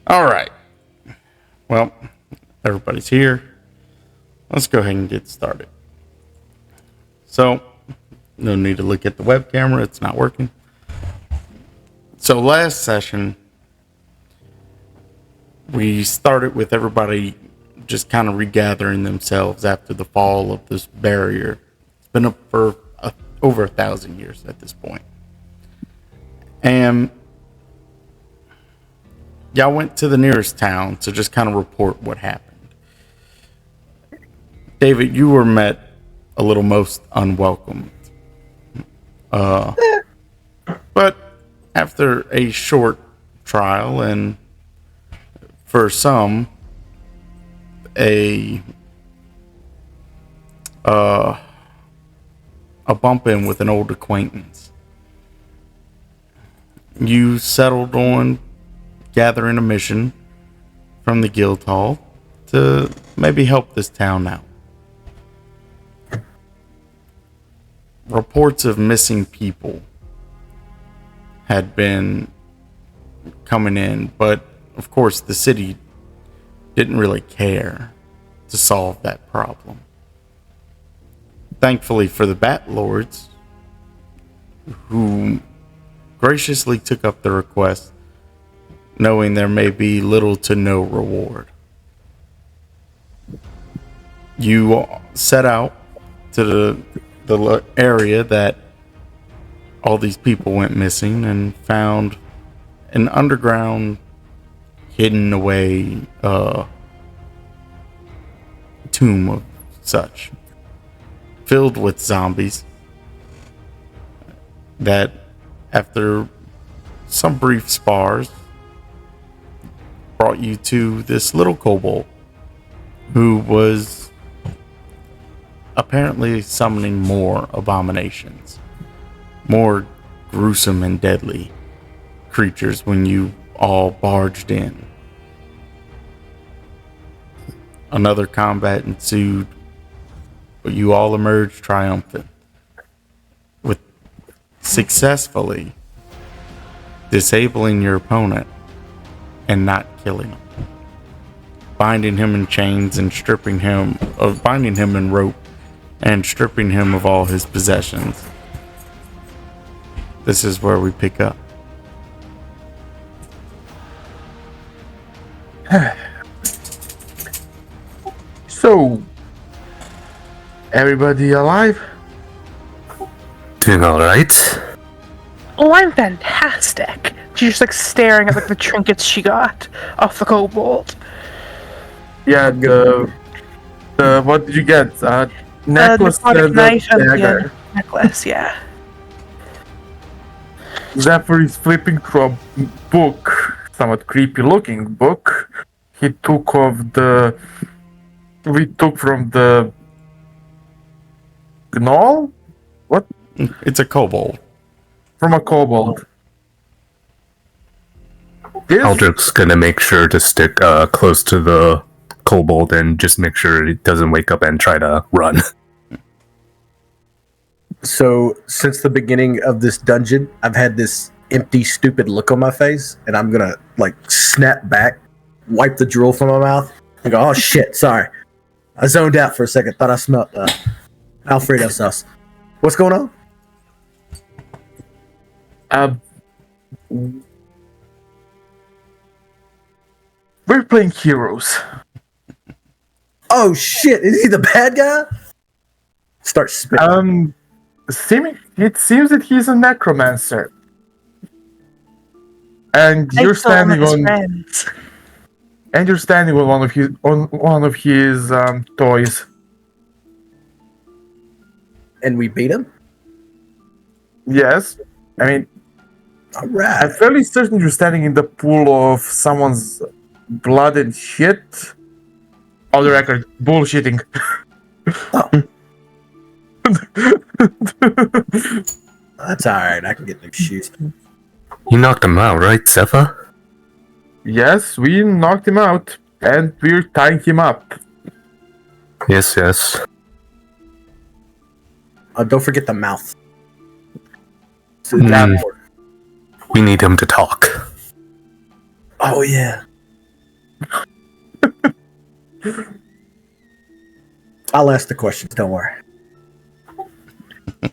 All right. Well, everybody's here. Let's go ahead and get started. So, no need to look at the web camera. It's not working. So, last session, we started with everybody just kind of regathering themselves after the fall of this barrier. It's been up for over 1,000 years at this point. And y'all went to the nearest town to just kind of report what happened. David, you were met a little most unwelcome. But after a short trial and for some a bump in with an old acquaintance, you settled on gathering a mission from the guild hall to maybe help this town out. Reports of missing people had been coming in, but of course the city didn't really care to solve that problem. Thankfully for the Bat Lords, who graciously took up the request, knowing there may be little to no reward. You set out to the area that all these people went missing and found an underground, hidden away tomb of such, filled with zombies that, after some brief spars, brought you to this little kobold who was apparently summoning more abominations, more gruesome and deadly creatures when you all barged in. Another combat ensued, but you all emerged triumphant, with successfully disabling your opponent and not killing him, binding him in chains and binding him in rope and stripping him of all his possessions. This is where we pick up. So, everybody alive? Doing alright? Oh, I'm fantastic. She's just like staring at like the trinkets she got off the kobold. Yeah, what did you get? Necklace necrotic and knife and dagger. necklace, yeah. Zephyr is flipping through a book, somewhat creepy looking book. We took from the gnoll? What? It's a kobold. From a kobold. This? Aldrich's gonna make sure to stick close to the kobold and just make sure it doesn't wake up and try to run. So, since the beginning of this dungeon, I've had this empty, stupid look on my face, and I'm gonna, snap back, wipe the drool from my mouth, and go, oh shit, sorry. I zoned out for a second, thought I smelled Alfredo sauce. What's going on? We're playing heroes. Oh shit, is he the bad guy? Start spitting. It seems that he's a necromancer. And you're standing on one of his toys. And we beat him? Yes. I mean, I'm Alright. fairly certain you're standing in the pool of someone's blood and shit. On the record, bullshitting. Oh. That's alright, I can get new shoes. You knocked him out, right, Zephyr? Yes, we knocked him out, and we're tying him up. Yes, yes. Don't forget the mouth. We need him to talk. Oh yeah. I'll ask the questions. Don't worry.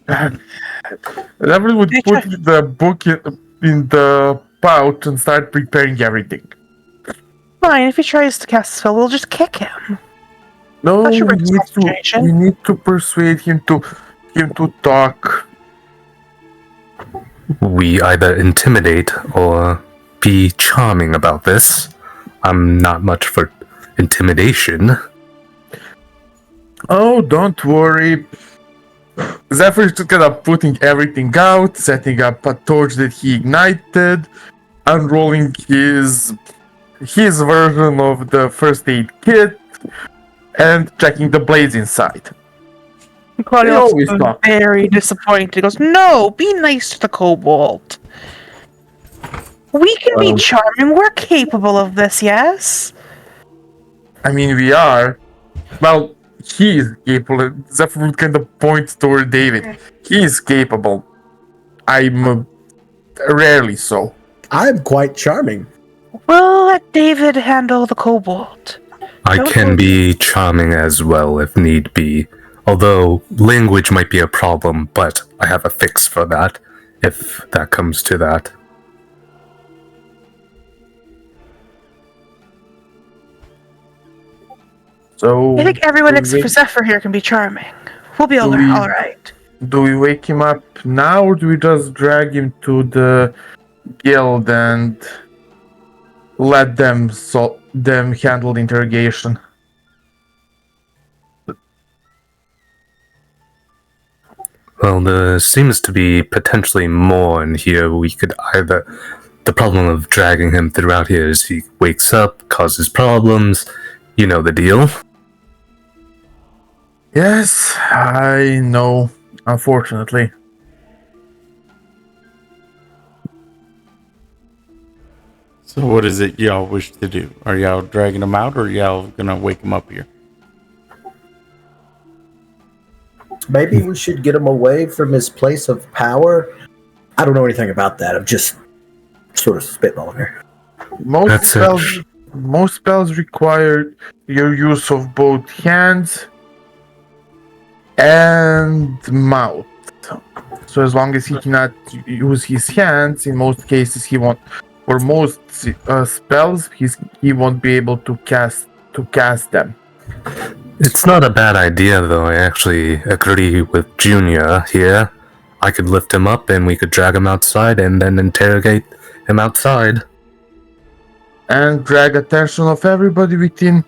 David would put the book in the pouch and start preparing everything. Fine, if he tries to cast a spell, we'll just kick him. No, That should we break his need concentration. we need to persuade him to talk. We either intimidate or be charming about this. I'm not much for intimidation. Oh, don't worry. Zephyr is just kind of putting everything out, setting up a torch that he ignited, unrolling his version of the first aid kit, and checking the blades inside. Claudia They looks always talk. very disappointed. He goes, no, be nice to the kobold. We can be charming. We're capable of this, yes? I mean, we are. Well, he is capable. Zephyr would kind of point toward David. He is capable. I'm rarely so. I'm quite charming. We'll let David handle the kobold. I Don't can worry. be charming as well if need be. Although language might be a problem, but I have a fix for that, if that comes to that. So, I think everyone do except we- for Zephyr here can be charming. We'll be all Do we- right. do we wake him up now, or do we just drag him to the guild and let them handle the interrogation? Well, there seems to be potentially more in here. We could either... The problem of dragging him throughout here is he wakes up, causes problems. You know the deal. Yes, I know. Unfortunately. So what is it y'all wish to do? Are y'all dragging him out, or y'all gonna wake him up here? Maybe we should get him away from his place of power. I don't know anything about that. I'm just sort of spitballing here. Most spells require your use of both hands and mouth. So as long as he cannot use his hands, in most cases he won't. For most spells, he won't be able to cast them. It's not a bad idea, though. I actually agree with Junior here. I could lift him up and we could drag him outside and then interrogate him outside. And drag attention of everybody within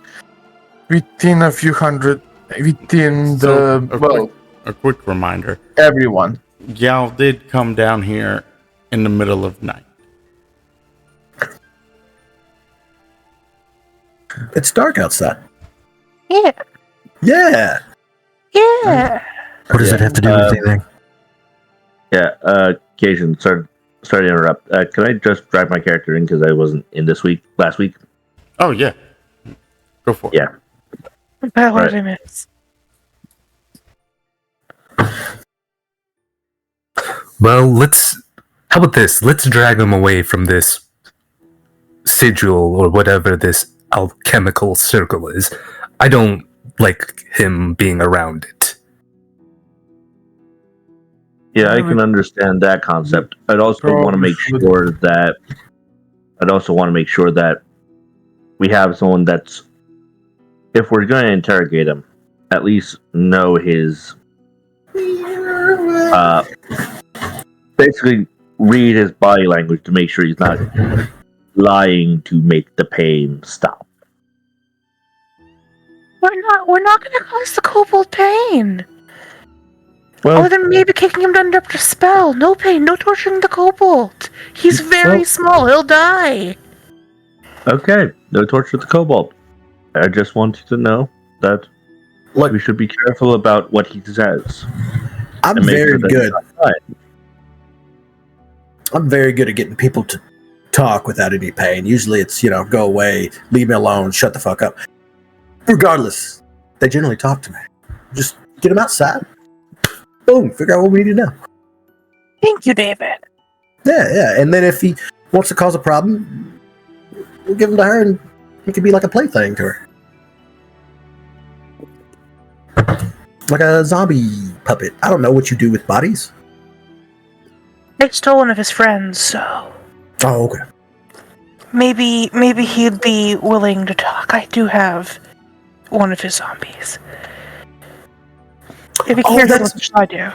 a few hundred, within So, the a quick reminder. everyone. Y'all did come down here in the middle of night. It's dark outside. Yeah. Yeah. Yeah. What does it have to do with anything? Yeah, Cajun, sorry to interrupt. Can I just drag my character in because I wasn't in last week? Oh yeah, go for it. Yeah. What did Right. I miss? Well, how about this? Let's drag him away from this sigil or whatever this alchemical circle is. I don't like him being around it. Yeah, I can understand that concept. I'd also want to make sure that we have someone that's, if we're going to interrogate him, at least know his basically read his body language to make sure he's not lying to make the pain stop. We're not gonna cause the kobold pain. Well, Other than maybe kicking him under a spell. No pain, no torturing the kobold. He's very small, he'll die. okay, no torture to Cobalt. I just want you to know that Look, we should be careful about what he says. I'm and make very sure that good. he's not lying. I'm very good at getting people to talk without any pain. Usually it's, go away, leave me alone, shut the fuck up. Regardless, they generally talk to me. Just get them outside. Boom, figure out what we need to know. Thank you, David. Yeah. And then if he wants to cause a problem, we'll give him to her and He could be like a plaything to her. Like a zombie puppet. I don't know what you do with bodies. I stole one of his friends, so Oh, okay. maybe he'd be willing to talk. I do have one of his zombies. If he Oh, cares as that's- much as I do.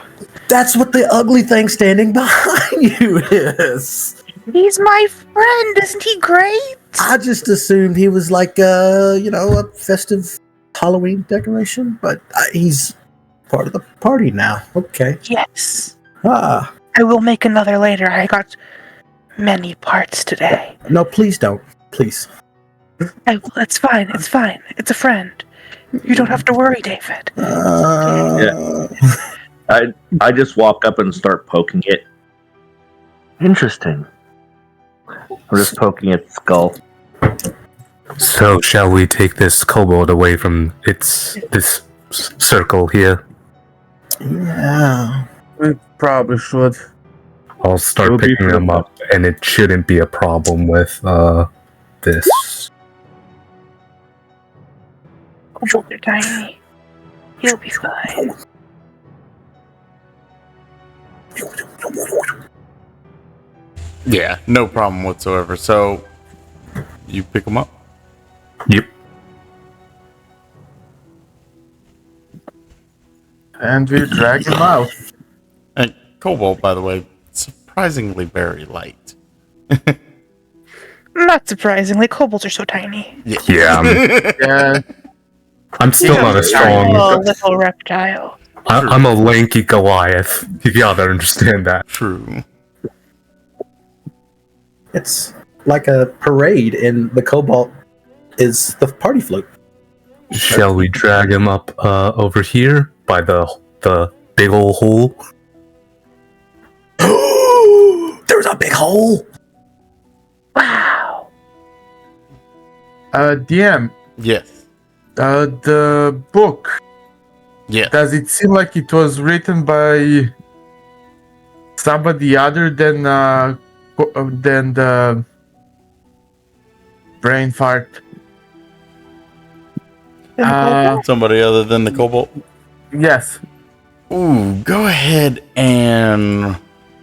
That's what the ugly thing standing behind you is. He's my friend, isn't he great? I just assumed he was like, a festive Halloween decoration, but he's part of the party now. Okay. Yes. Ah, I will make another later. I got many parts today. no, please don't. Please. It's fine. It's fine. It's a friend. You don't have to worry, David. I just walk up and start poking it. Interesting. I'm just poking its skull. So, shall we take this kobold away from this circle here? Yeah. We probably should. I'll start It would be picking for them the- up, and it shouldn't be a problem with this. Kobolds are tiny. He'll be fine. Yeah, no problem whatsoever. So, you pick them up? Yep. And we drag him out. And Cobalt, by the way, surprisingly very light. Not surprisingly, kobolds are so tiny. Yeah, Yeah. I'm still not a strong. Oh, little reptile. I'm a lanky Goliath. You gotta understand that. True. It's like a parade, and the cobalt is the party float. Shall we drag him up over here by the big ol' hole? There's a big hole. Wow. DM, Yes. the book, Yes. does it seem like it was written by somebody other than the brain fart? Somebody other than the Cobalt? Yes. Ooh, go ahead and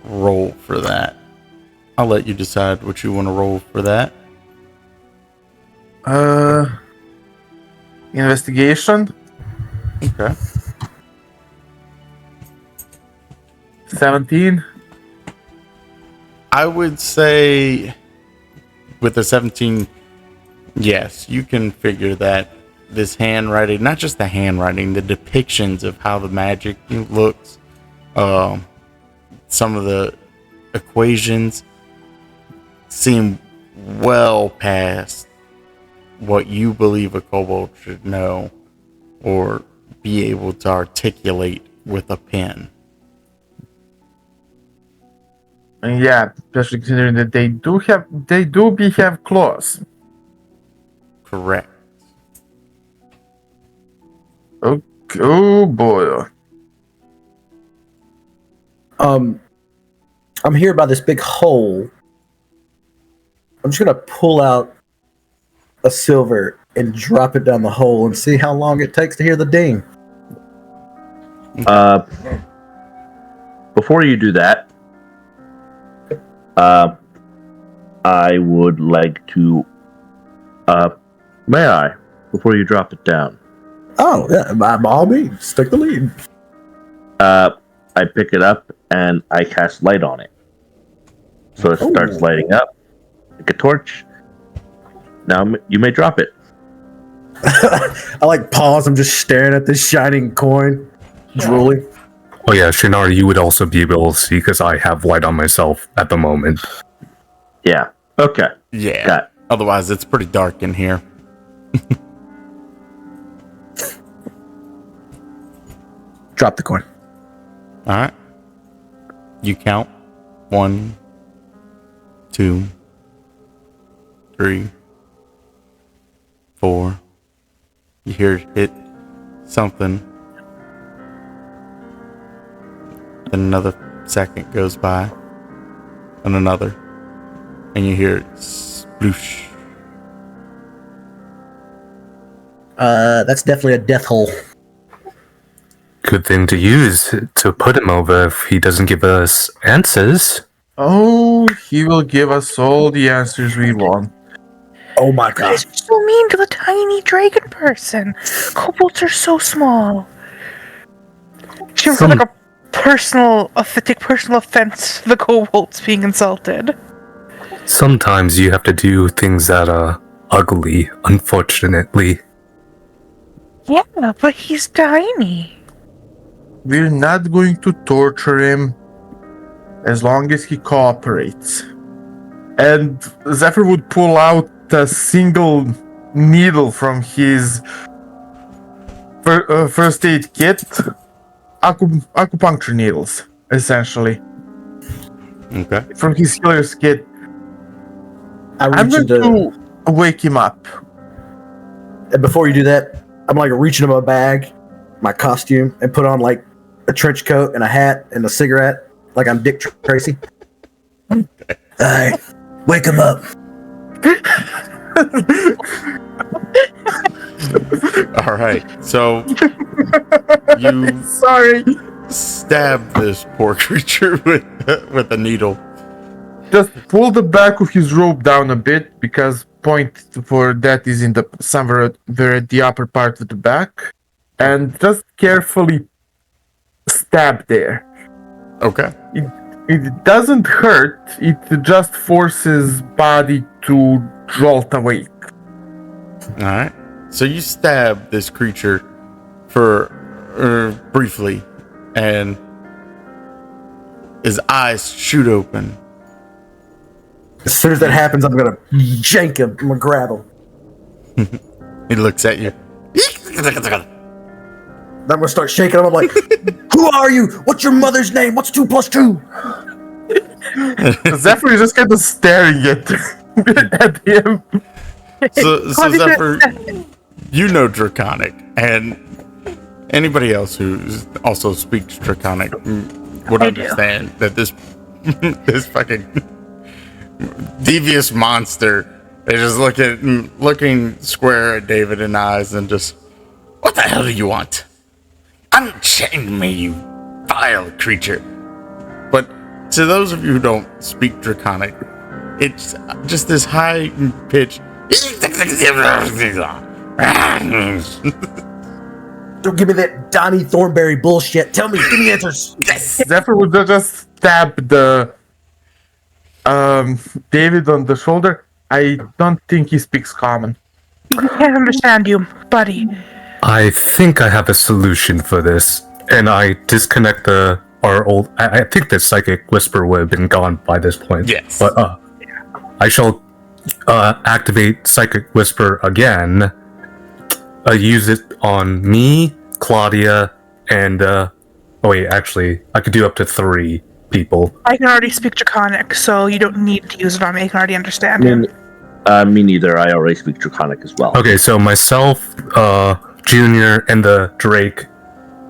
roll for that. I'll let you decide what you want to roll for that. Investigation. Okay. 17. I would say with the 17, yes, you can figure that this handwriting, not just the handwriting, the depictions of how the magic looks, some of the equations seem well past what you believe a kobold should know or be able to articulate with a pen. And yeah, especially considering that they do have claws. Correct. Oh boy. I'm here by this big hole. I'm just gonna pull out a silver and drop it down the hole and see how long it takes to hear the ding. Before you do that, I would like to. May I? Before you drop it down, Oh, yeah, by all means, stick the lead. I pick it up and I cast light on it, so it starts lighting up like a torch. Now you may drop it. I like pause. I'm just staring at this shining coin, drooling. Oh yeah, Shinar, you would also be able to see because I have light on myself at the moment. Yeah. Okay. Yeah. Got it. Otherwise, it's pretty dark in here. Drop the coin. All right. You count 1, 2, 3, 4. You hear it hit something. Then another second goes by, and another, and you hear it sploosh. That's definitely a death hole. Good thing to use to put him over if he doesn't give us answers. Oh, he will give us all the answers we want. Oh my You god. guys are so mean to the tiny dragon person. Kobolds are so small. She was like a take personal offense to the kobolds being insulted. Sometimes you have to do things that are ugly, unfortunately. Yeah, but he's tiny. We're not going to torture him as long as he cooperates. And Zephyr would pull out a single needle from his first aid kit. Acupuncture needles, essentially. Okay. From his healer's kit. I I'm reach going to wake him up. And before you do that, I'm like reaching in my bag, my costume, and put on like a trench coat and a hat and a cigarette, like I'm Dick Tracy. Alright, wake him up. All right. So you Sorry. stab this poor creature with a needle. Just pull the back of his robe down a bit because point for that is in the somewhere there at the upper part of the back, and just carefully stab there. Okay. It doesn't hurt. It just forces body to jolt awake. All right. So you stab this creature for briefly, and his eyes shoot open. As soon as that happens, I'm gonna jank him. I'm gonna grab him. He looks at you. Then I'm gonna start shaking him. I'm like, "Who are you? What's your mother's name? What's 2 + 2?" Zephyr is just kind of staring at him. So Zephyr, you know Draconic, and anybody else who also speaks Draconic would I do. understand that this this fucking devious monster is just looking square at David in the eyes and just, what the hell do you want? Unchain me, you vile creature. But to those of you who don't speak Draconic, it's just this high pitch. Don't give me that Donnie Thornberry bullshit. Give me answers. Yes. Zephyr would just stab the David on the shoulder. I don't think he speaks common. I can't understand you, buddy. I think I have a solution for this, and I disconnect our old. I think the psychic whisper would have been gone by this point. Yes. But I shall activate psychic whisper again. Use it on me, Claudia, and oh wait, actually, I could do up to 3 people. I can already speak Draconic, so you don't need to use it on me. I can already understand. Me neither. I already speak Draconic as well. Okay, so myself, Junior, and the Drake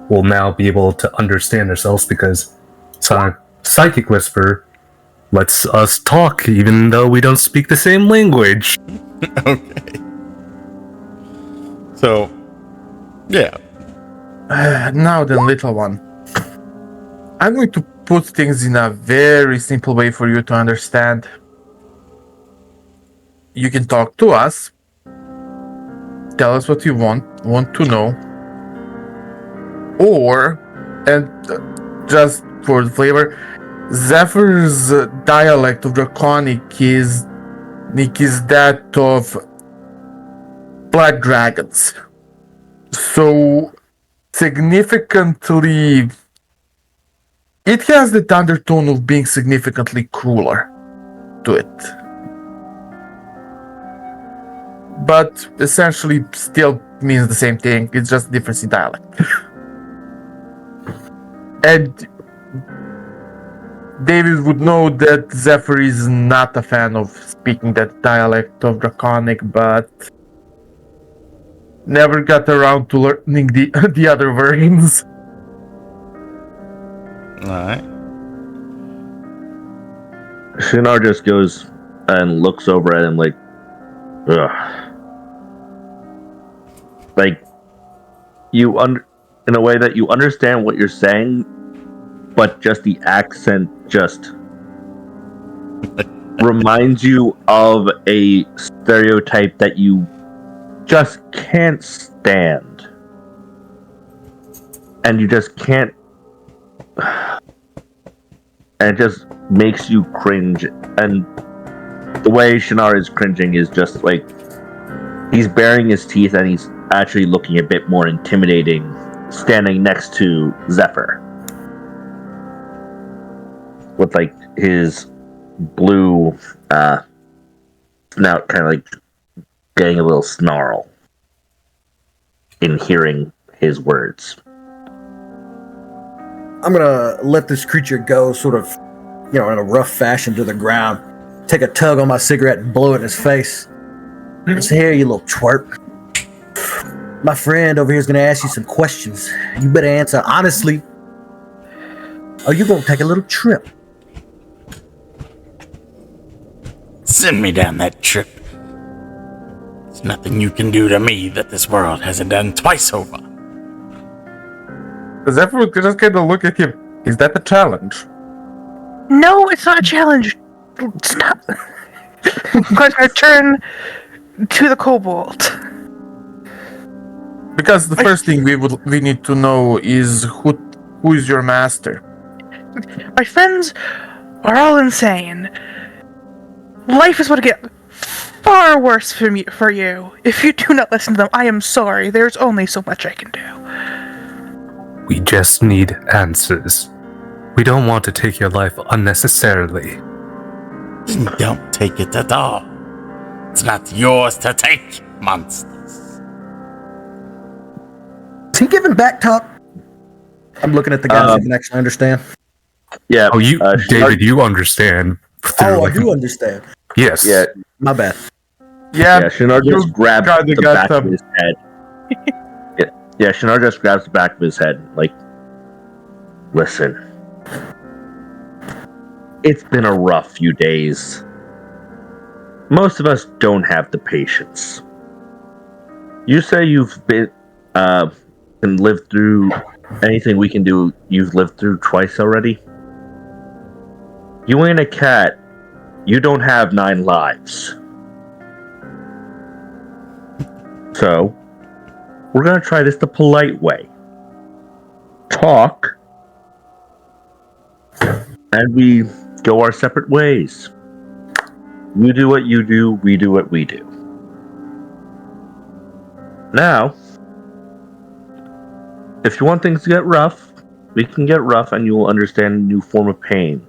will now be able to understand ourselves because psychic whisper lets us talk even though we don't speak the same language. Okay. So, yeah. Now then, little one. I'm going to put things in a very simple way for you to understand. You can talk to us. Tell us what you want to know. Or, and just for the flavor, Zephyr's dialect of Draconic is that of Black Dragons. So, significantly, it has the undertone of being significantly crueler to it. But essentially still means the same thing. It's just difference in dialect. And David would know that Zephyr is not a fan of speaking that dialect of Draconic, but never got around to learning the other versions. Alright. Shinar just goes and looks over at him like, ugh. like in a way that you understand what you're saying, but just the accent just reminds you of a stereotype that you just can't stand, and you just can't, and it just makes you cringe. And the way Shinar is cringing is just like he's baring his teeth, and he's actually looking a bit more intimidating standing next to Zephyr with like his blue snout kind of like getting a little snarl in hearing his words. I'm gonna let this creature go, sort of, in a rough fashion to the ground. Take a tug on my cigarette and blow it in his face. Say, here, you little twerp. My friend over here is gonna ask you some questions. You better answer honestly, or you're gonna take a little trip. Send me down that trip. There's nothing you can do to me that this world hasn't done twice over. Does everyone just kind of look at him? Is that a challenge? No, it's not a challenge. Stop. Because I turn to the kobold. Because the first thing we need to know is who is your master. My friends are all insane. Life is going to get far worse for you. If you do not listen to them, I am sorry. There's only so much I can do. We just need answers. We don't want to take your life unnecessarily. Don't take it at all. It's not yours to take, monsters. Is he giving back talk? I'm looking at the guys who can actually understand. Yeah. Oh, David, you understand. I do understand. Yes. Yeah. My bad. Yeah, Shinar just grabbed the back of his head. Yeah, Shinar just grabs the back of his head. Like, listen. It's been a rough few days. Most of us don't have the patience. You say you've been, can live through anything we can do, you've lived through twice already? You ain't a cat. You don't have 9 lives. So, we're gonna try this the polite way. Talk, and we go our separate ways. You do what you do, we do what we do. Now, if you want things to get rough, we can get rough and you will understand a new form of pain.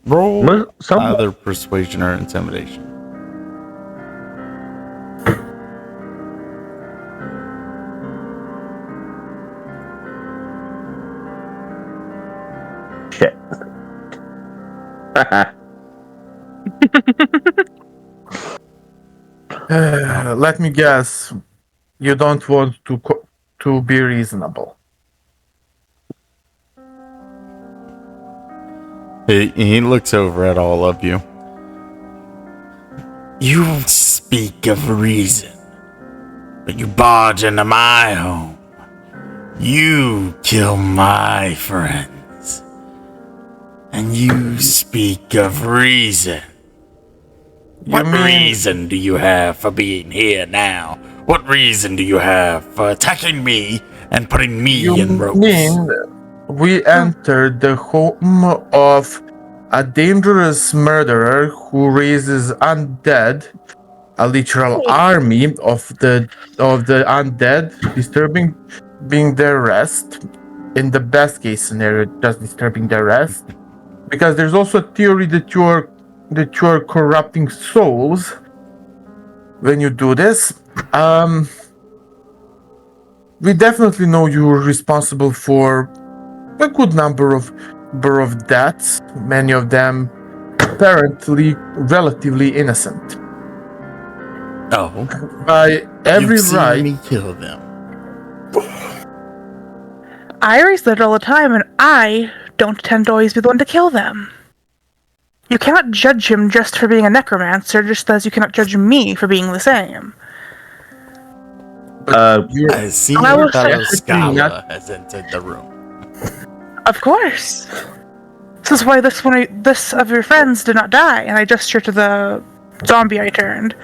Roll either persuasion or intimidation. Shit. Let me guess. You don't want to be reasonable. He looks over at all of you. You speak of reason, but you barge into my home. You kill my friends. And you speak of reason. What reason do you have for being here now? What reason do you have for attacking me and putting me in ropes? We entered the home of a dangerous murderer who raises undead, a literal army of the undead, disturbing their rest. In the best case scenario, just disturbing their rest, because there's also a theory that you are corrupting souls when you do this. We definitely know you're responsible for a good number of deaths, many of them apparently relatively innocent. Oh, by every you've seen right, me kill them. I raise that all the time, and I don't tend to always be the one to kill them. You cannot judge him just for being a necromancer, just as you cannot judge me for being the same. You're I see I your was fellow definitely scholar not- has entered the room. Of course. This is why this of your friends did not die, and I gestured to the zombie I turned.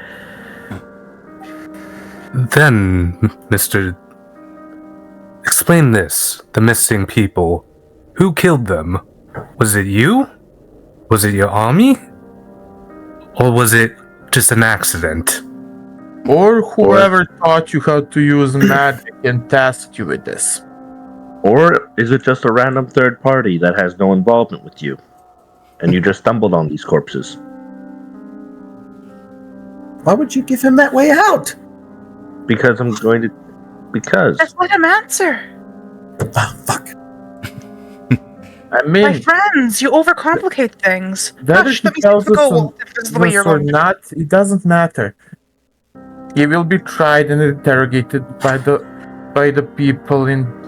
Then, Mr. Explain this. The missing people. Who killed them? Was it you? Was it your army? Or was it just an accident? or whoever taught you how to use magic and tasked you with this. Or is it just a random third party that has no involvement with you? And you just stumbled on these corpses? Why would you give him that way out? Because I'm going to. Because. Just let him answer. Oh, fuck. I My mean, friends, you overcomplicate things. whether Hush, he let me tells speak to us Gold if this is the way you're or going to. not, it doesn't matter. He will be tried and interrogated by the people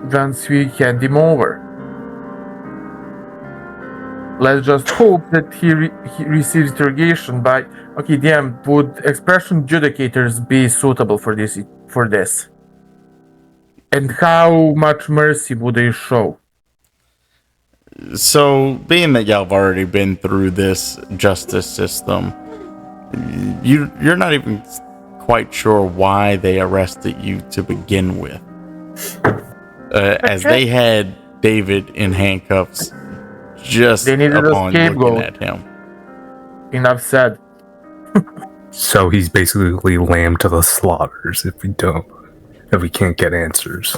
once we hand him over. Let's just hope that he receives interrogation by. Okay, damn. Would expression adjudicators be suitable for this? And how much mercy would they show? So, being that y'all have already been through this justice system, you're not even quite sure why they arrested you to begin with. As they had David in handcuffs just They needed a upon looking scapegoat. at him. Enough said. So he's basically lamb to the slaughters if we can't get answers.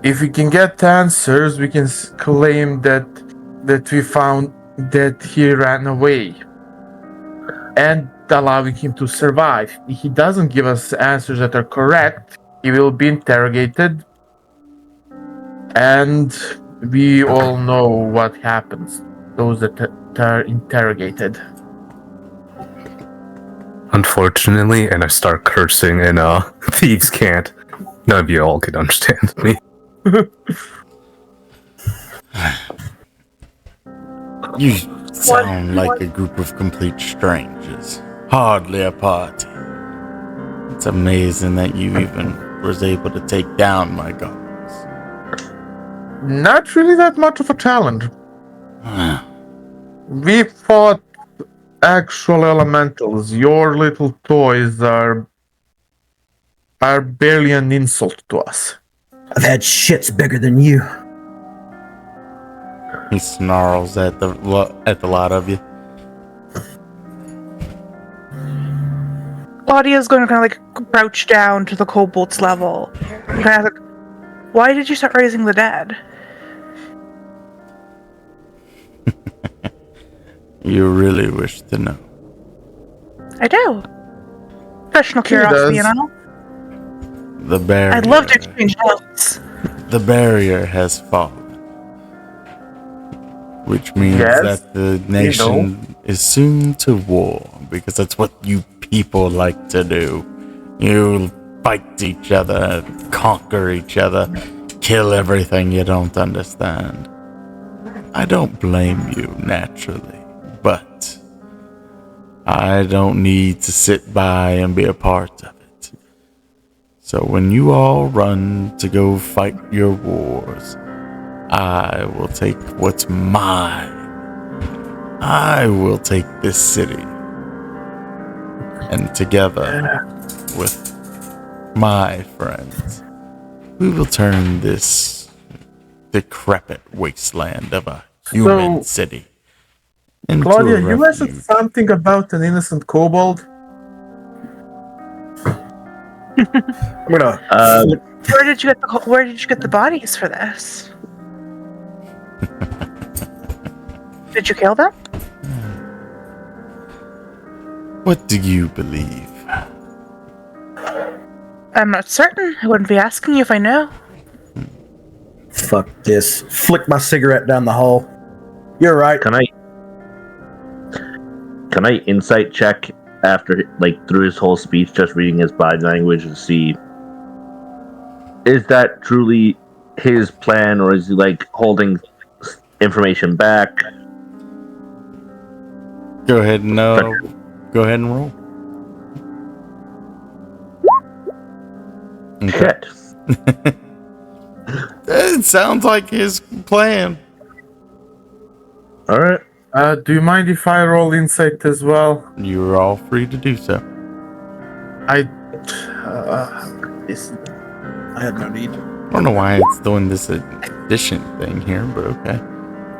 If we can get answers, we can claim that we found that he ran away, and allowing him to survive. If he doesn't give us answers that are correct, he will be interrogated, and we all know what happens. Those that are interrogated. Unfortunately, and I start cursing and thieves can't. None of you all can understand me. You sound like a group of complete strangers. Hardly a party. It's amazing that you even was able to take down my guards. Not really that much of a challenge. We fought actual elementals. Your little toys are barely an insult to us. I've had shits bigger than you. He snarls at the lot of you. Claudia's going to kind of like crouch down to the kobold's level. Kind of like, why did you start raising the dead? You really wish to know. I do. Professional curiosity, you know? The barrier. I'd love to exchange notes. The barrier has fallen. Which means Yes, that the nation is soon to war, because that's what you people like to do. You fight each other, conquer each other, kill everything you don't understand. I don't blame you, naturally, but I don't need to sit by and be a part of it. So when you all run to go fight your wars, I will take what's mine. I will take this city. And together with my friends, we will turn this decrepit wasteland of a human city into Claudia, a you mentioned refuge. something about an innocent kobold. I'm gonna. Where did you get the bodies for this? Did you kill them? What do you believe? I'm not certain. I wouldn't be asking you if I know. Fuck this. Flick my cigarette down the hall. You're right. Can I insight check after, like, through his whole speech, just reading his body language and see, is that truly his plan, or is he, like, holding information back? Go ahead and roll. Shit. It sounds like his plan. All right. Do you mind if I roll insight as well? You're all free to do so. This, I had no need. I don't know why it's doing this addition thing here, but okay.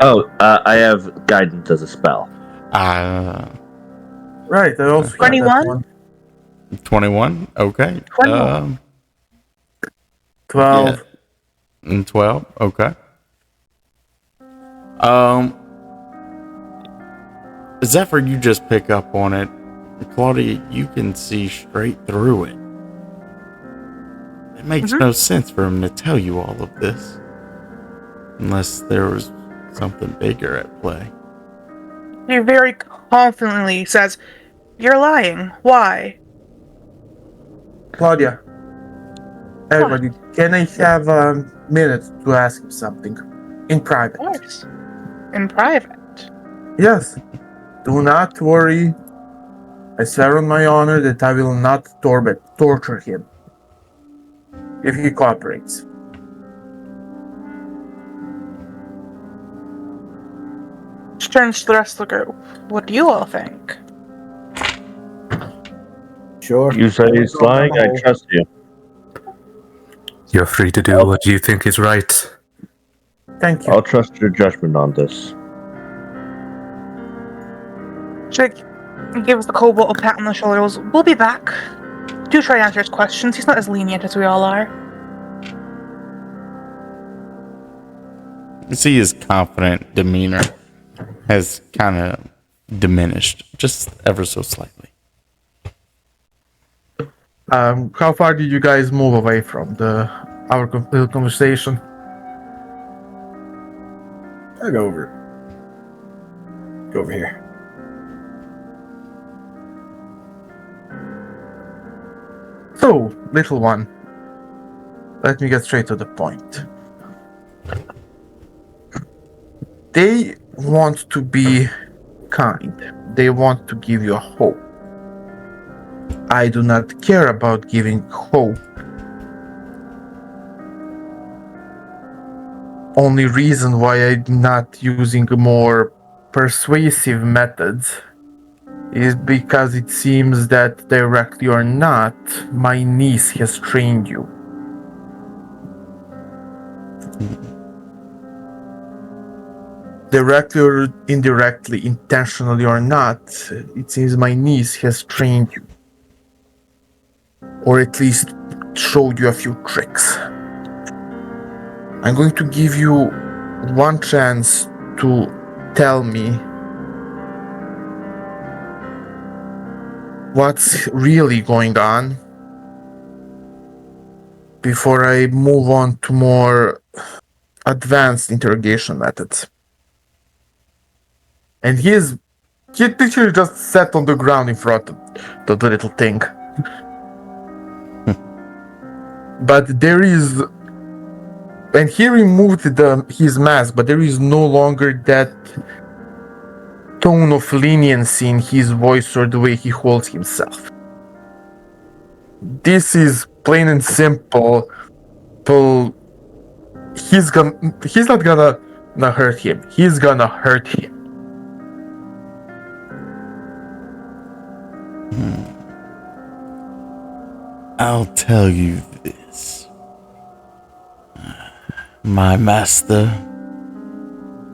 Oh, I have guidance as a spell. Right, I also got that 21? one. 21? Okay. 21. 12. Yeah. And 12? Okay. Zephyr, you just pick up on it. Claudia, you can see straight through it. It makes no sense for him to tell you all of this. Unless there was something bigger at play. He very confidently says, "You're lying. Why?" Claudia. Everybody, can I have a minute to ask you something? In private. Of course. In private. Yes. Do not worry. I swear on my honor that I will not torture him. If he cooperates. She turns to the rest of the group. What do you all think? Sure. You say he's lying. I trust you. You're free to do what you think is right. Thank you. I'll trust your judgment on this. She gives the kobold a pat on the shoulder. Goes, "We'll be back. Do try to answer his questions. He's not as lenient as we all are." You see his confident demeanor has kind of diminished just ever so slightly. How far did you guys move away from our conversation? I'll go over. Go over here. So, little one, let me get straight to the point. They want to be kind. They want to give you a hope. I do not care about giving hope. Only reason why I'm not using more persuasive methods is because it seems that directly or not, my niece has trained you. Directly or indirectly, intentionally or not, it seems my niece has trained you. Or at least showed you a few tricks. I'm going to give you one chance to tell me what's really going on before I move on to more advanced interrogation methods. And he literally just sat on the ground in front of the little thing. But there is, and he removed his mask, but there is no longer that tone of leniency in his voice or the way he holds himself. This is plain and simple. He's not gonna hurt him. He's gonna hurt him. I'll tell you this. My master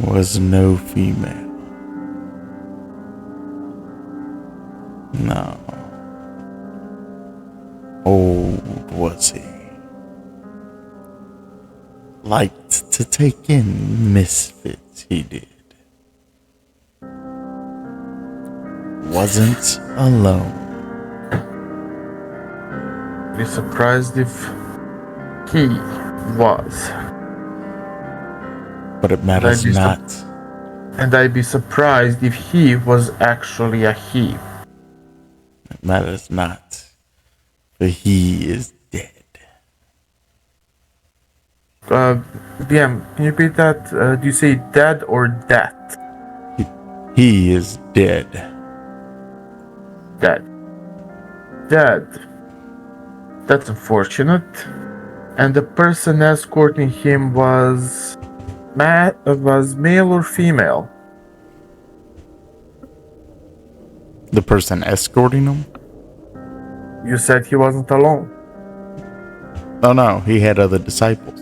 was no female. No. Old was he. Liked to take in misfits, he did. Wasn't alone. Be surprised if he was. But it matters I'd be not. And I'd be surprised if he was actually a he. It matters not. For he is dead. DM, can you repeat that? Do you say dead or death? He is dead. Dead. Dead. That's unfortunate. And the person escorting him was male or female? The person escorting him? You said he wasn't alone. Oh no, he had other disciples.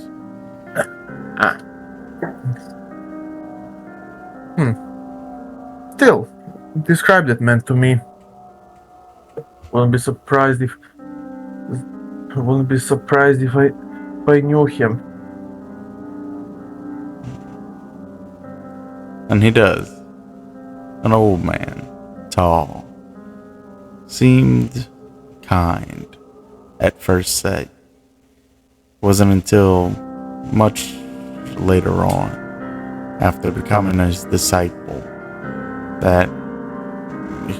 Still, describe that man to me. Wouldn't be surprised if I knew him. And he does. An old man, tall, seemed kind at first sight. Wasn't until much later on, after becoming his disciple, that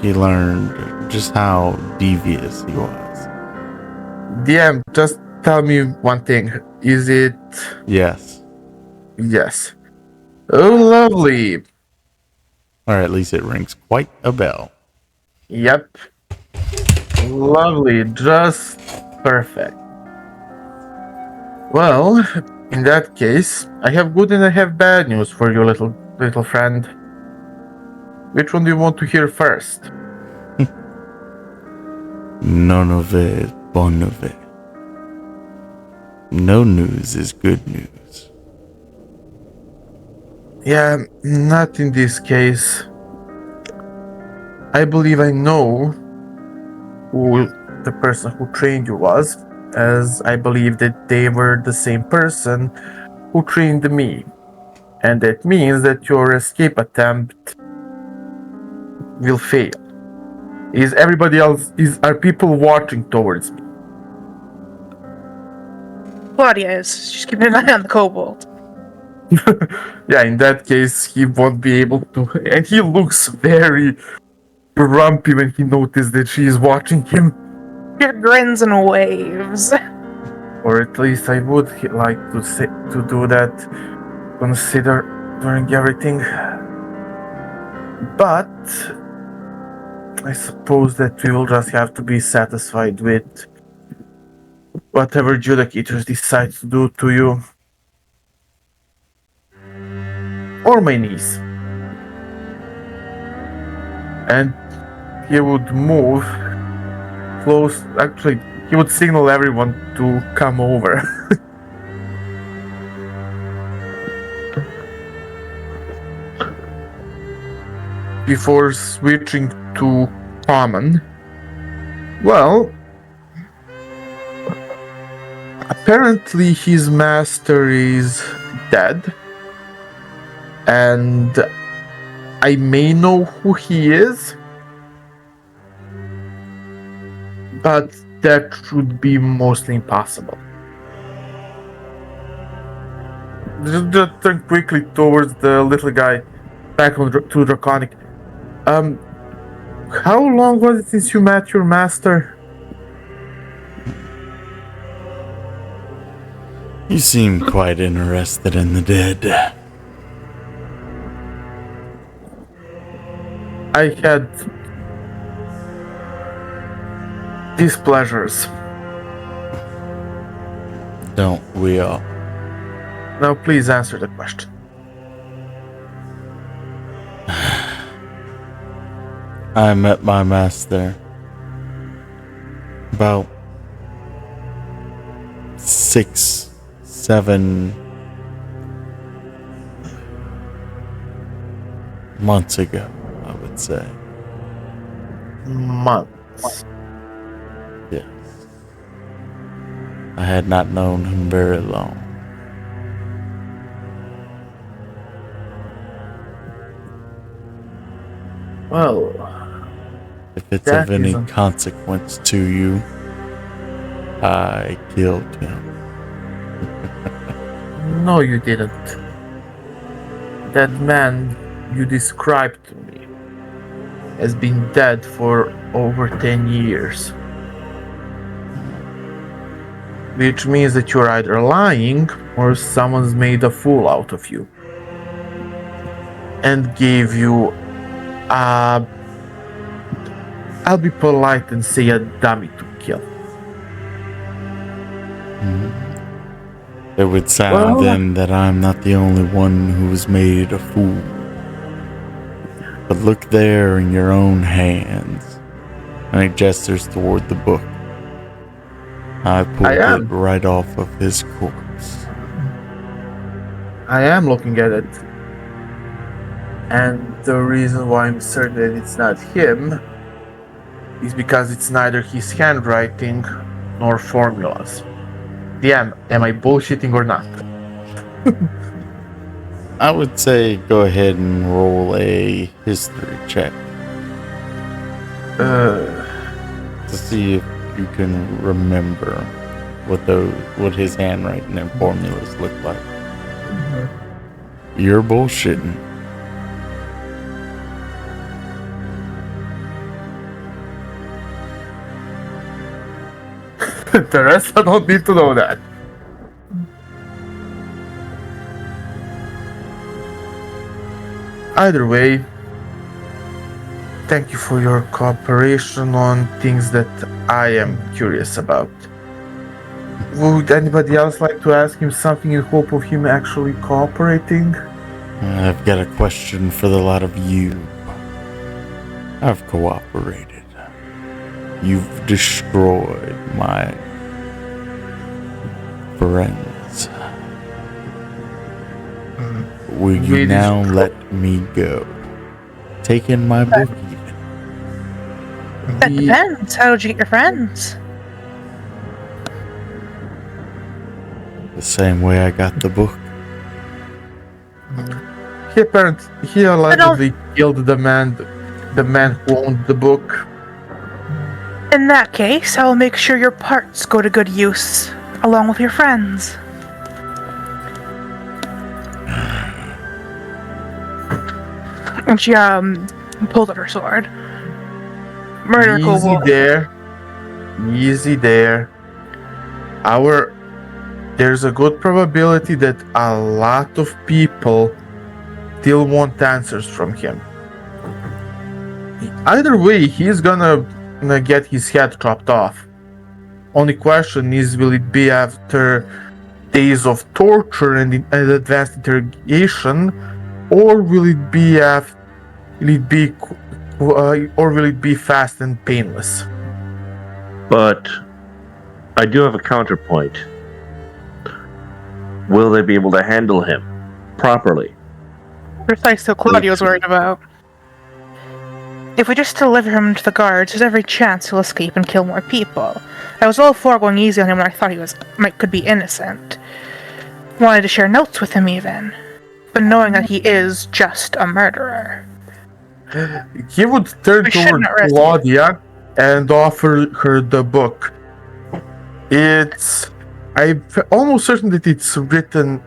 he learned just how devious he was. DM, just tell me one thing. Is it... Yes, Yes. Oh, lovely. or at least it rings quite a bell. Yep. Lovely. Just perfect. Well, in that case, I have good and I have bad news for you, little friend. Which one do you want to hear first? None of it, bon of it. No news is good news. Yeah, not in this case. I believe I know who the person who trained you was, as I believe that they were the same person who trained me. And that means that your escape attempt will fail. Are people watching towards me? Claudia is. She's keeping an eye on the kobold. Yeah, in that case, he won't be able to. And he looks very grumpy when he noticed that she is watching him. He grins and waves. Or at least I would like to do that, considering everything. But I suppose that we will just have to be satisfied with whatever adjudicators decide to do to you. Or my niece. And he would move close. Actually, he would signal everyone to come over. Before switching to common. Well, apparently his master is dead. And I may know who he is, but that should be mostly impossible. Just turn quickly towards the little guy back on to Draconic. How long was it since you met your master? You seem quite interested in the dead. I had these pleasures. Don't we all? Now please answer the question. I met my master about 6, 7 months ago, I would say. Months. Yes. I had not known him very long. Well, If it's that of any isn't- consequence to you, I killed him. no, you didn't. That man you described to me has been dead for over 10 years. Which means that you're either lying or someone's made a fool out of you. And gave you I'll be polite and say a dummy to kill. It would sound Well- then that I'm not the only one who was made a fool. But look there in your own hands. And he gestures toward the book. I pulled it am. right off of his corpse. I am looking at it. And the reason why I'm certain that it's not him is because it's neither his handwriting nor formulas. Damn, am I bullshitting or not? I would say go ahead and roll a history check to see if you can remember what his handwriting and formulas look like. You're bullshitting. The rest I don't need to know that. Either way, thank you for your cooperation on things that I am curious about. Would anybody else like to ask him something in hope of him actually cooperating? I've got a question for the lot of you. I've cooperated. You've destroyed my friends. Will you We now destroy- let me go? Taking my book even. That We- depends. How did you get your friends? The same way I got the book. He allegedly killed the man who owned the book. In that case, I will make sure your parts go to good use, along with your friends. And she pulled out her sword. Murder Easy kobold. there. Easy there. There's a good probability that a lot of people still want answers from him. Either way, he's gonna get his head chopped off. Only question is, will it be after days of torture and advanced interrogation, or will it be fast and painless? But I do have a counterpoint. Will they be able to handle him properly? Precisely what Claudio's worried about. If we just deliver him to the guards, there's every chance he'll escape and kill more people. I was all for going easy on him when I thought he could be innocent. Wanted to share notes with him even. But knowing that he is just a murderer. He would turn We toward shouldn't arrest him. Claudia and offer her the book. I'm almost certain that it's written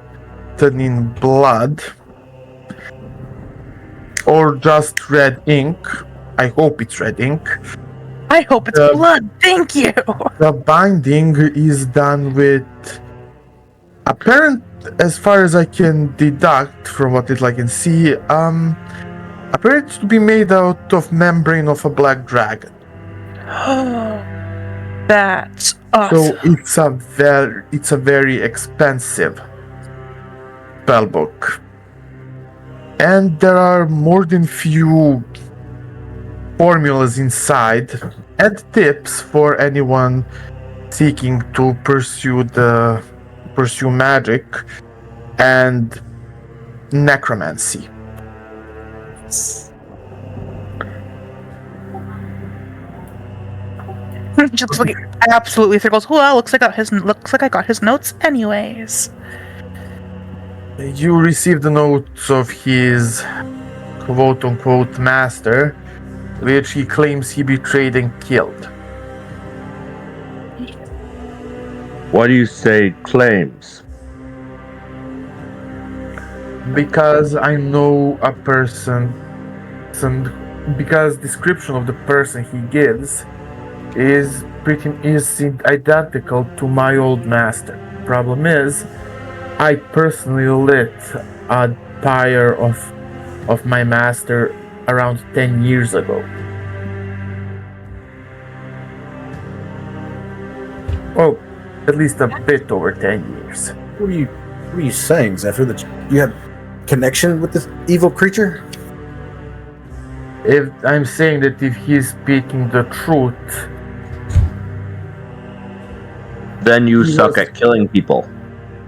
in blood. Or just red ink. I hope it's red ink. I hope it's blood, thank you! The binding is done with as far as I can deduct from what I can see, appears to be made out of membrane of a black dragon. That's awesome. So it's a very expensive spellbook. And there are more than few formulas inside and tips for anyone seeking to pursue magic and necromancy. Just like absolutely circles. Well, looks like I got his notes anyways. You received the notes of his quote-unquote master, which he claims he betrayed and killed. Why do you say claims? Because I know a person, because description of the person he gives is identical to my old master. Problem is, I personally lit a pyre of my master around 10 years ago. Well, at least a bit over 10 years. What are you saying, Zephyr? That you have connection with this evil creature? If I'm saying that if he's speaking the truth, Then you He suck was- at killing people.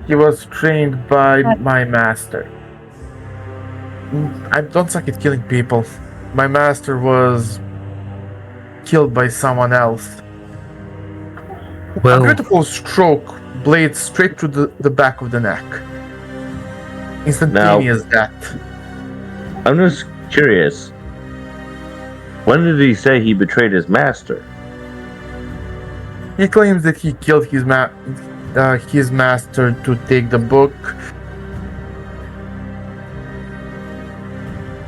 he was trained by my master. I don't suck at killing people. My master was killed by someone else. A Well, critical stroke, blade straight through the back of the neck. Instantaneous death. I'm just curious. When did he say he betrayed his master? He claims that he killed his master to take the book.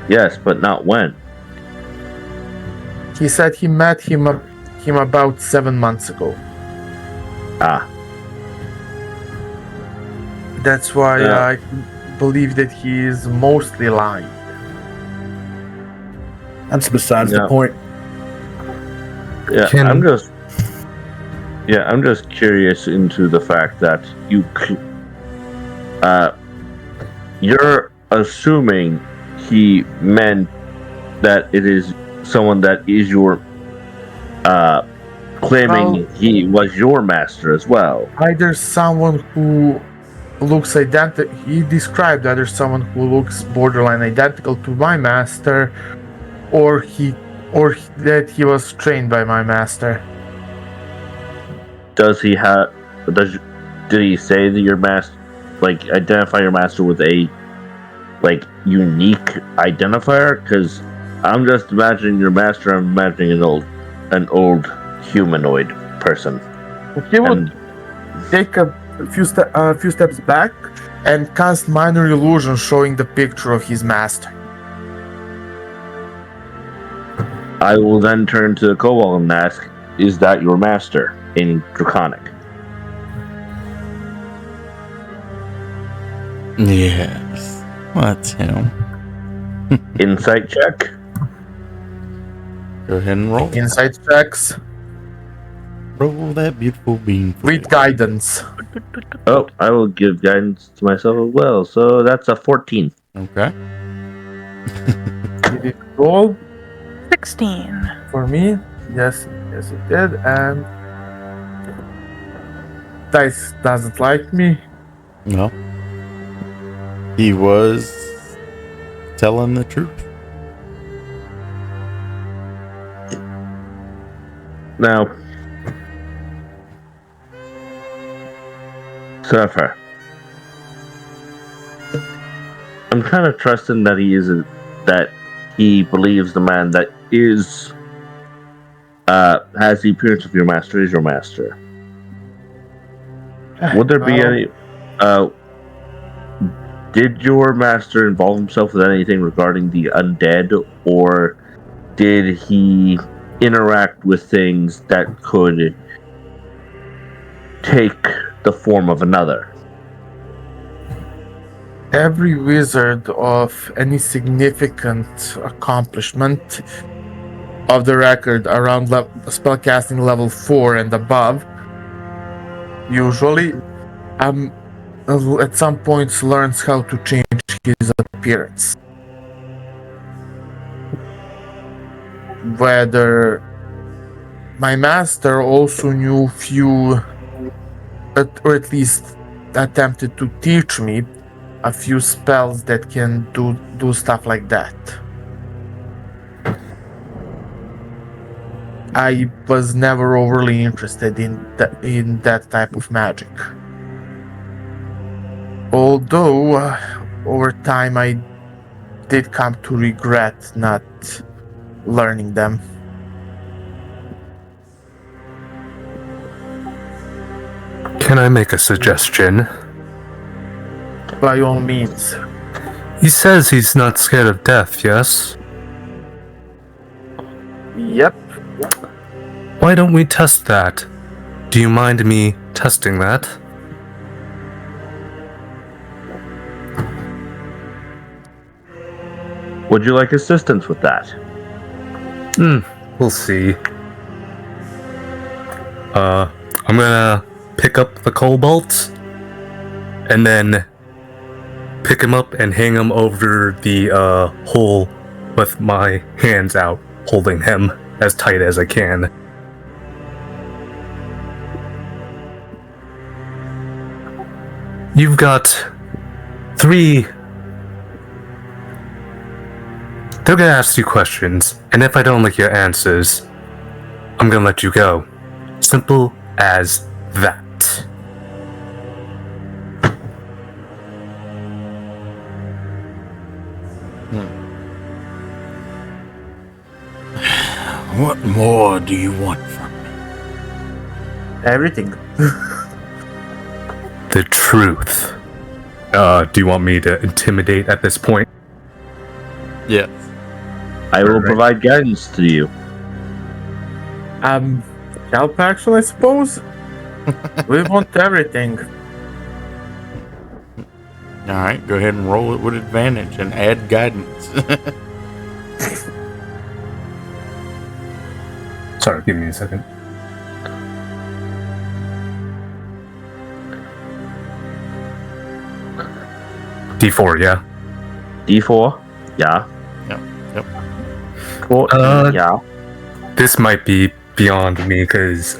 Yes, but not when. He said he met him about 7 months ago. Ah, That's why Yeah. I believe that he is mostly lying. That's besides the Yeah. point. yeah. Can- I'm just curious into the fact that you're assuming he meant that it is someone that is your claiming Well- he was your master as well. Either someone who looks identical. He described either someone who looks borderline identical to my master, or that he was trained by my master. Did he say that your master, like, identify your master with a like unique identifier? Because I'm just imagining your master. I'm imagining an old humanoid person. He would And take a few steps back and cast minor illusion showing the picture of his master. I will then turn to the kobold and ask, "Is that your master?" in Draconic. Yes, that's him. Insight check. Go ahead and roll. Insight checks Roll that beautiful bean. with guidance. Oh, I will give guidance to myself as well. So that's a 14. Okay. Did it roll 16. for me? Yes, it did. And dice doesn't like me. No. He was telling the truth. Now, Surfer. I'm kind of trusting that he believes the man that is has the appearance of your master is your master. Would there be any? Did your master involve himself with anything regarding the undead, or did he interact with things that could take the form of another? Every wizard of any significant accomplishment of the record around spellcasting level 4 and above usually at some points learns how to change his appearance. Whether my master also knew few, or at least attempted to teach me a few spells that can do stuff like that. I was never overly interested in that type of magic. Although, over time I did come to regret not learning them. can I make a suggestion? By all means. He says he's not scared of death, yes? Yep. Why don't we test that? Do you mind me testing that? Would you like assistance with that? We'll see. I'm gonna pick up the cobalt and then pick him up and hang him over the hole with my hands out, holding him as tight as I can. You've got 3. They're gonna ask you questions, and if I don't like your answers, I'm gonna let you go. Simple as that. What more do you want from me? Everything. The truth. Do you want me to intimidate at this point? Yes. I will provide guidance to you. Help action, I suppose? We want everything. All right, go ahead and roll it with advantage and add guidance. Sorry, give me a second. D4, yeah. D4? Yeah. Yep. 14, yeah. This might be beyond me, because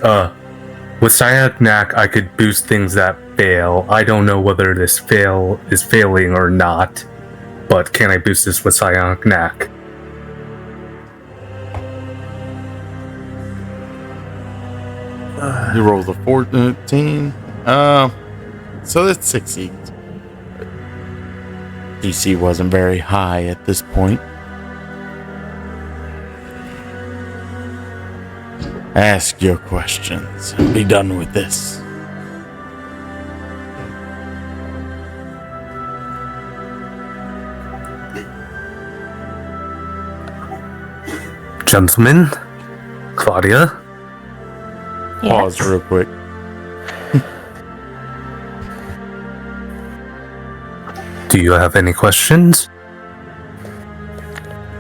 with Psionic Knack, I could boost things that fail. I don't know whether this fail is failing or not, but can I boost this with Psionic Knack? You rolled a 14. So that succeeds. DC wasn't very high at this point. Ask your questions and be done with this. Gentlemen, Claudia, Pause real quick. do you have any questions?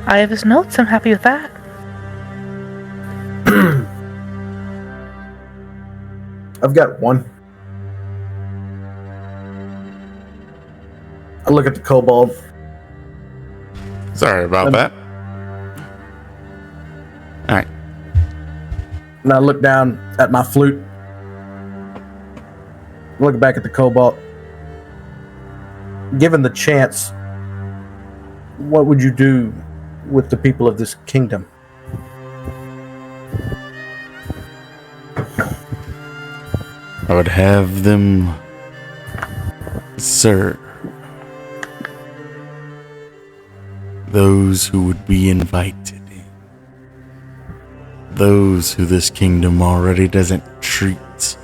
I have his notes. I'm happy with that. I've got one. I look at the kobold. Sorry about that. All right. And I look down at my flute. Look back at the kobold. Given the chance, what would you do with the people of this kingdom? I would have them serve those who would be invited in. Those who this kingdom already doesn't treat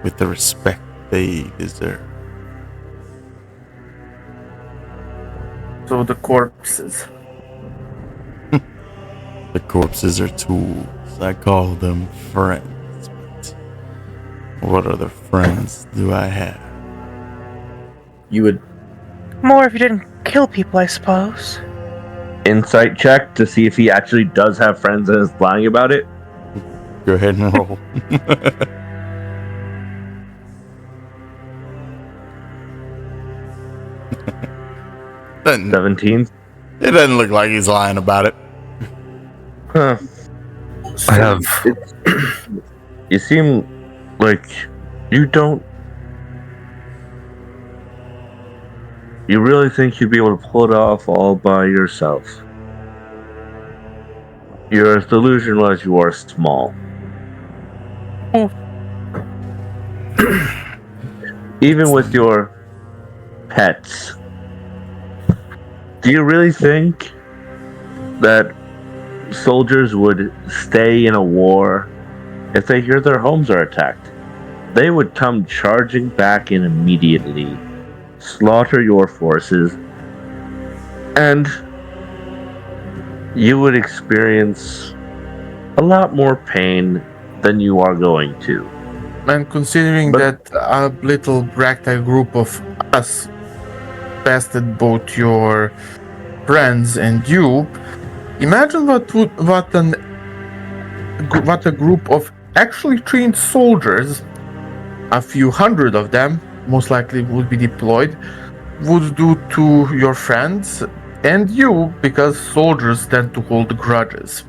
with the respect they deserve. So the corpses. The corpses are tools. I call them friends. But what other friends do I have? You would. More if you didn't kill people, I suppose. Insight check to see if he actually does have friends and is lying about it. Go ahead and roll. Doesn't- 17. It doesn't look like he's lying about it. Huh. I have. You seem like you don't. You really think you'd be able to pull it off all by yourself? You're as delusional as you are small. Even with your pets, do you really think that soldiers would stay in a war if they hear their homes are attacked? They would come charging back in immediately, slaughter your forces, and you would experience a lot more pain than you are going to. And considering that a little ragtag group of us bested both your friends and you, imagine what a group of actually trained soldiers, a few hundred of them, most likely would be deployed would do to your friends and you, because soldiers tend to hold grudges.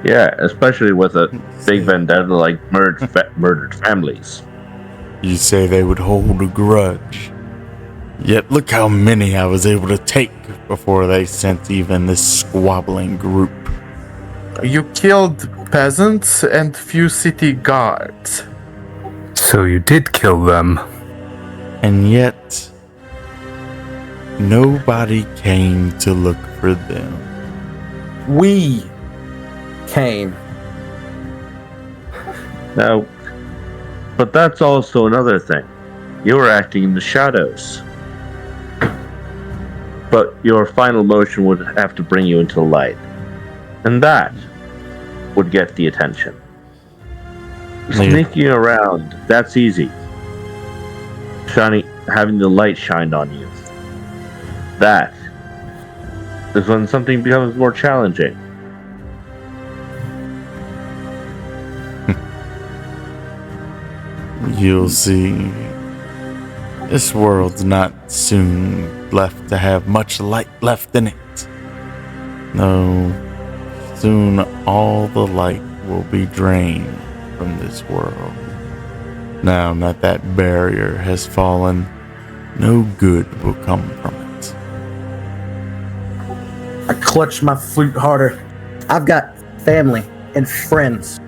Yeah, especially with a big vendetta like murdered families. You say they would hold a grudge. Yet look how many I was able to take before they sent even this squabbling group. You killed peasants and few city guards. So you did kill them. And yet, nobody came to look for them. We came. Now, but that's also another thing. You were acting in the shadows. But your final motion would have to bring you into the light. And that would get the attention. Sneaking around, that's easy. Having the light shined on you. That is when something becomes more challenging. You'll see. This world's not soon left to have much light left in it. No, soon all the light will be drained from this world. Now that that barrier has fallen, no good will come from it. I clutched my flute harder. I've got family and friends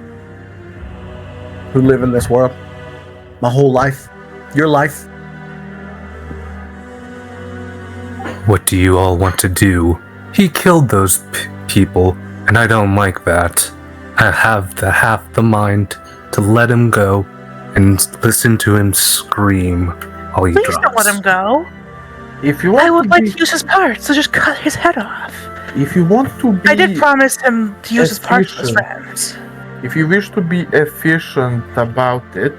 who live in this world. My whole life. Your life. What do you all want to do? He killed those people, and I don't like that. I have half the mind to let him go and listen to him scream while he Please drops. don't let him go. If you want I would to like be, to use his parts, so just cut his head off. if you want to be, I did promise him to use his parts for his efficient. friends. if you wish to be efficient about it,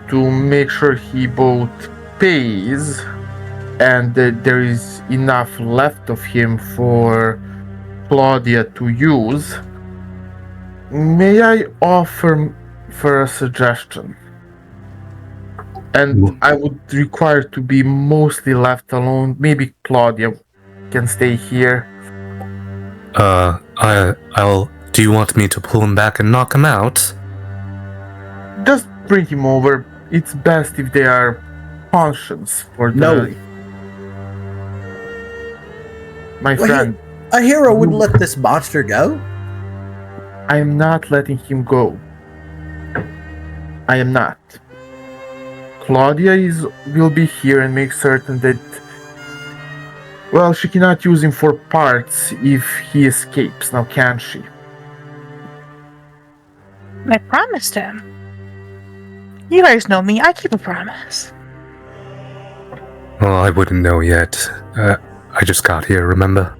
to make sure he both pays and that there is enough left of him for Claudia to use, may I offer for a suggestion? And I would require to be mostly left alone. Maybe Claudia can stay here. I'll. Do you want me to pull him back and knock him out? Just bring him over. It's best if they are conscious for the... No. My Well, friend, A hero would let this monster go. I am not letting him go. I am not. Claudia will be here and make certain that... Well, she cannot use him for parts if he escapes, now can she? I promised him. You guys know me, I keep a promise. Well, I wouldn't know yet. I just got here, remember?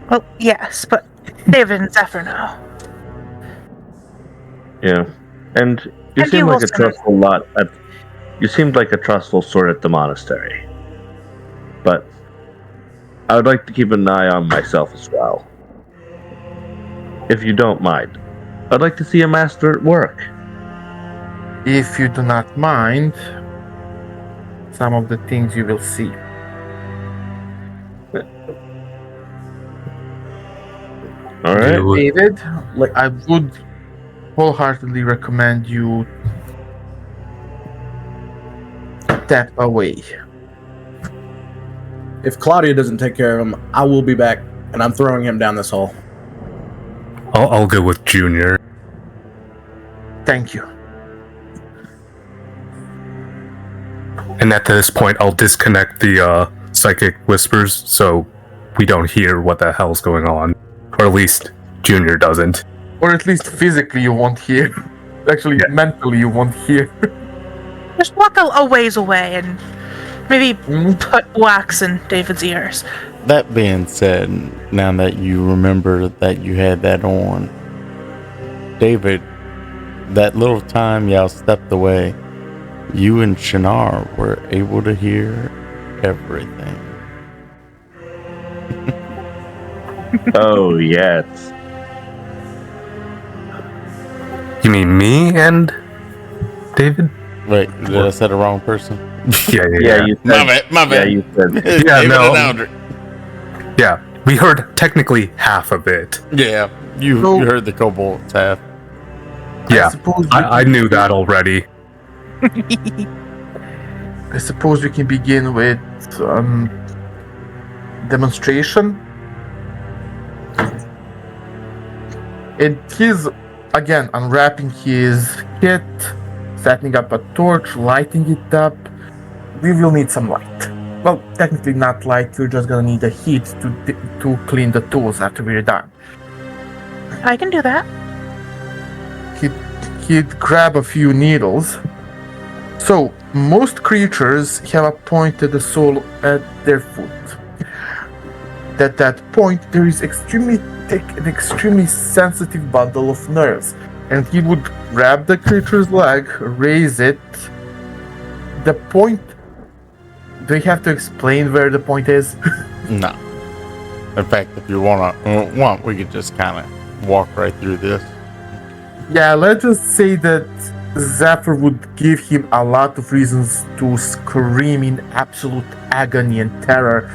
Well, yes, but David and Zephyr know. Yeah. And you And seem you like a also- trustful lot you seemed like a trustful sort at the monastery. But I would like to keep an eye on myself as well. If you don't mind. I'd like to see a master at work. If you do not mind, some of the things you will see. Alright. You- David, I would wholeheartedly recommend you step away. If Claudia doesn't take care of him, I will be back, and I'm throwing him down this hole. I'll go with Junior. Thank you. And at this point, I'll disconnect the psychic whispers so we don't hear what the hell's going on. Or at least Junior doesn't. Or at least physically you won't hear. Actually, Yeah. mentally you won't hear. Just walk a ways away and maybe Mm. put wax in David's ears. That being said, now that you remember that you had that on, David, that little time y'all stepped away, you and Shinar were able to hear everything. Oh, yes. You mean me and David? Wait, did I say the wrong person? Yeah. You My said, bad. My yeah, bad. you said. Yeah, David no. and Aldrich. Yeah, we heard technically half of it. Yeah, you heard the kobolds half. Yeah, suppose I knew that already. I suppose we can begin with demonstration. And he's again unwrapping his kit, setting up a torch, lighting it up. We will need some light. Well, technically not light. We're just gonna need a heat to clean the tools after we're done. I can do that. He'd grab a few needles. So, most creatures have a point at the sole at their foot. At that point, there is extremely thick and extremely sensitive bundle of nerves. And he would grab the creature's leg, raise it. The point... Do you have to explain where the point is? No. In fact, if you want, we could just kind of walk right through this. Yeah, let's just say that Zephyr would give him a lot of reasons to scream in absolute agony and terror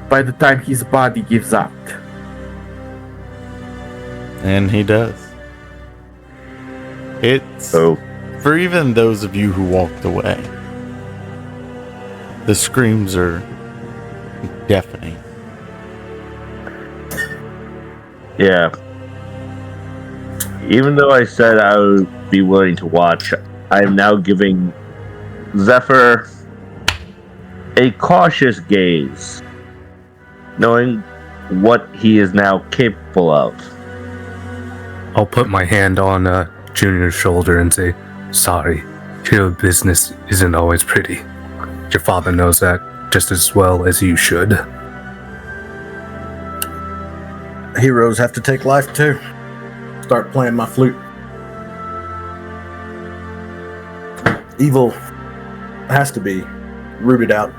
by the time his body gives out. And he does. It's for even those of you who walked away. The screams are deafening. Yeah. Even though I said I would be willing to watch, I am now giving Zephyr a cautious gaze, knowing what he is now capable of. I'll put my hand on Junior's shoulder and say, sorry, hero business isn't always pretty. Your father knows that just as well as you should. Heroes have to take life too. Start playing my flute. Evil has to be rooted out.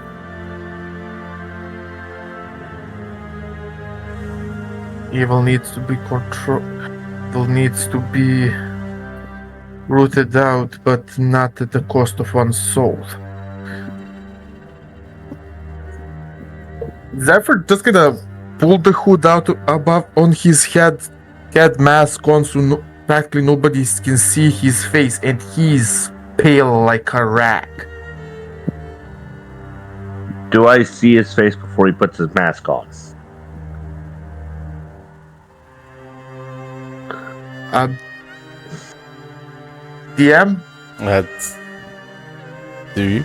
Evil needs to be controlled. Evil needs to be rooted out, but not at the cost of one's soul. Zephyr just gonna pull the hood out above on his head mask on, so practically nobody can see his face, and he's pale like a rag. Do I see his face before he puts his mask on? DM? That's. Do you?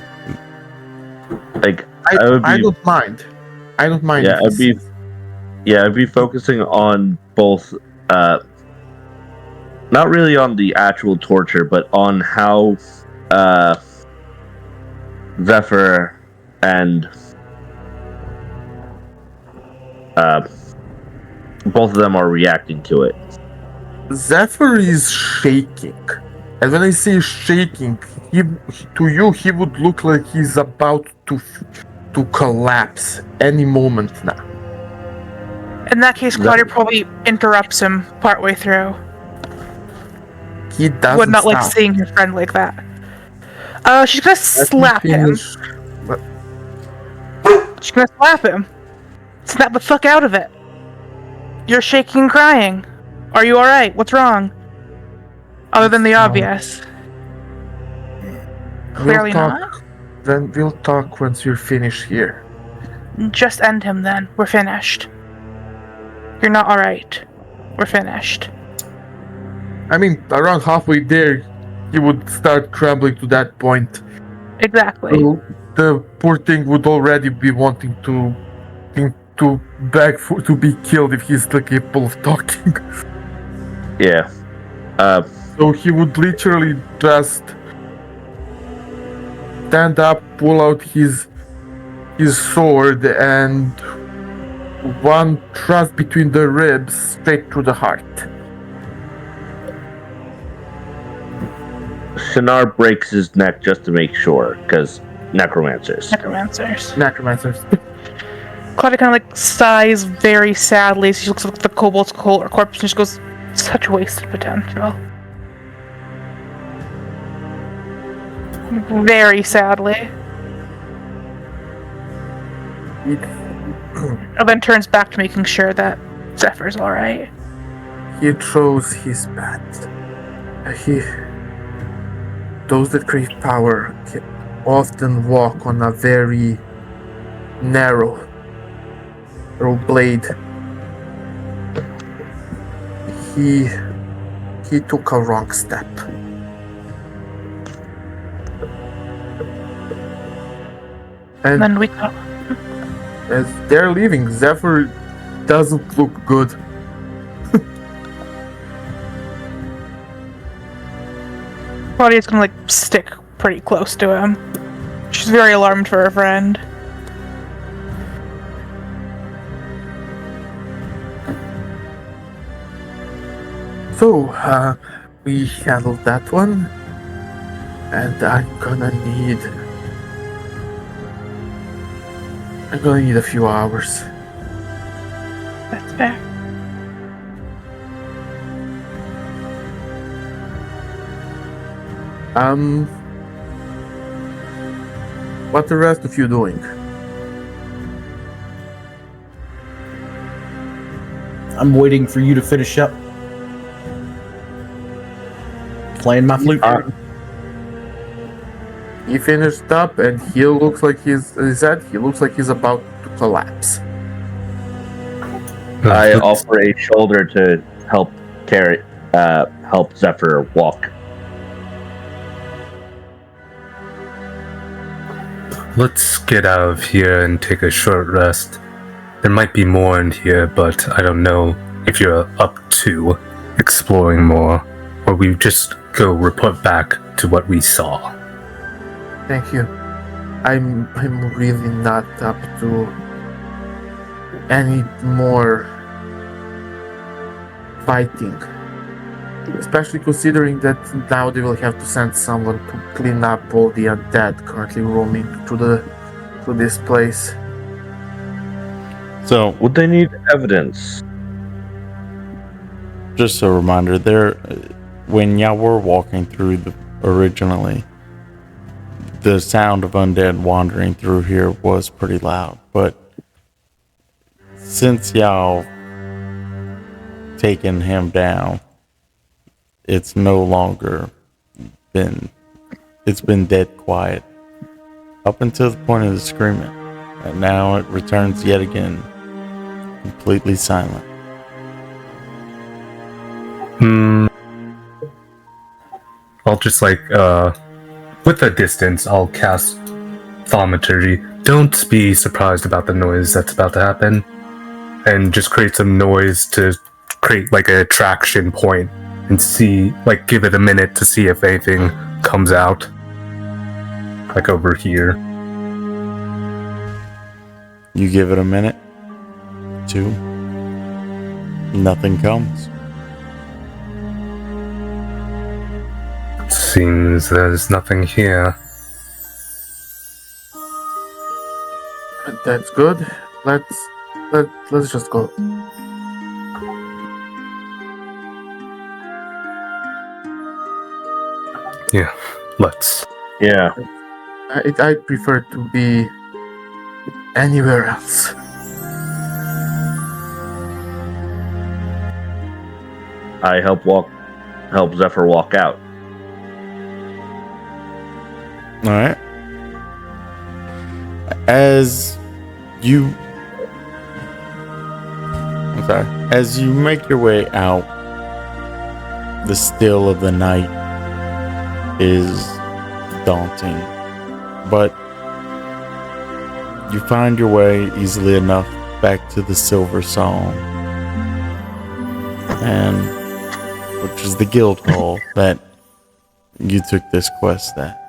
Like, I don't mind. I don't mind. Yeah, I'd be focusing on both, not really on the actual torture, but on how Zephyr and both of them are reacting to it. Zephyr is shaking. And when I say shaking, to you he would look like he's about to collapse any moment now. In that case, Claudia probably interrupts him partway through. He doesn't Would not like stop. seeing her friend like that. She's gonna slap him. She's gonna slap him. Snap the fuck out of it. You're shaking and crying. Are you alright? What's wrong? Other than the obvious. Clearly not. Then we'll talk once you're finished here. Just end him then. We're finished. You're not alright. We're finished. I mean, around halfway there, he would start trembling to that point. Exactly. So the poor thing would already be wanting to beg to be killed if he's still capable of talking. Yeah. So he would literally just stand up, pull out his sword, and one thrust between the ribs straight through the heart. Shinar breaks his neck just to make sure, because Necromancers. Necromancers. Claudia kind of like sighs very sadly as she looks at the kobold's corpse and she goes, such wasted potential. Very sadly. He, And then turns back to making sure that Zephyr's alright. he chose his path. Those that crave power often walk on a very narrow blade. He took a wrong step. And And then we go. as they're leaving, Zephyr doesn't look good. Claudia's gonna stick pretty close to him. She's very alarmed for her friend. So, we handled that one. And I'm gonna need a few hours. That's fair. What the rest of you doing? I'm waiting for you to finish up. Playing my flute. He finished up, and he looks like he's about to collapse. I offer a shoulder to help help Zephyr walk. Let's get out of here and take a short rest. There might be more in here, but I don't know if you're up to exploring more, or we just go report back to what we saw. Thank you. I'm really not up to any more fighting. Especially considering that now they will have to send someone to clean up all the undead currently roaming through this place. So, Would they need evidence? just a reminder, when y'all were walking through originally, the sound of undead wandering through here was pretty loud. But since y'all taken him down, it's no longer it's been dead quiet up until the point of the screaming, and now it returns yet again, completely silent. I'll just with the distance, I'll cast Thaumaturgy. Don't be surprised about the noise that's about to happen, and just create some noise to create an attraction point and see, give it a minute to see if anything comes out. Over here. You give it a minute, 2, nothing comes. Seems there's nothing here. That's good. Let's just go. Yeah, let's. Yeah. I'd prefer to be anywhere else. I help Zephyr walk out. All right. As you make your way out, the still of the night is daunting, but you find your way easily enough back to the Silver Song, and which is the guild hall that you took this quest at.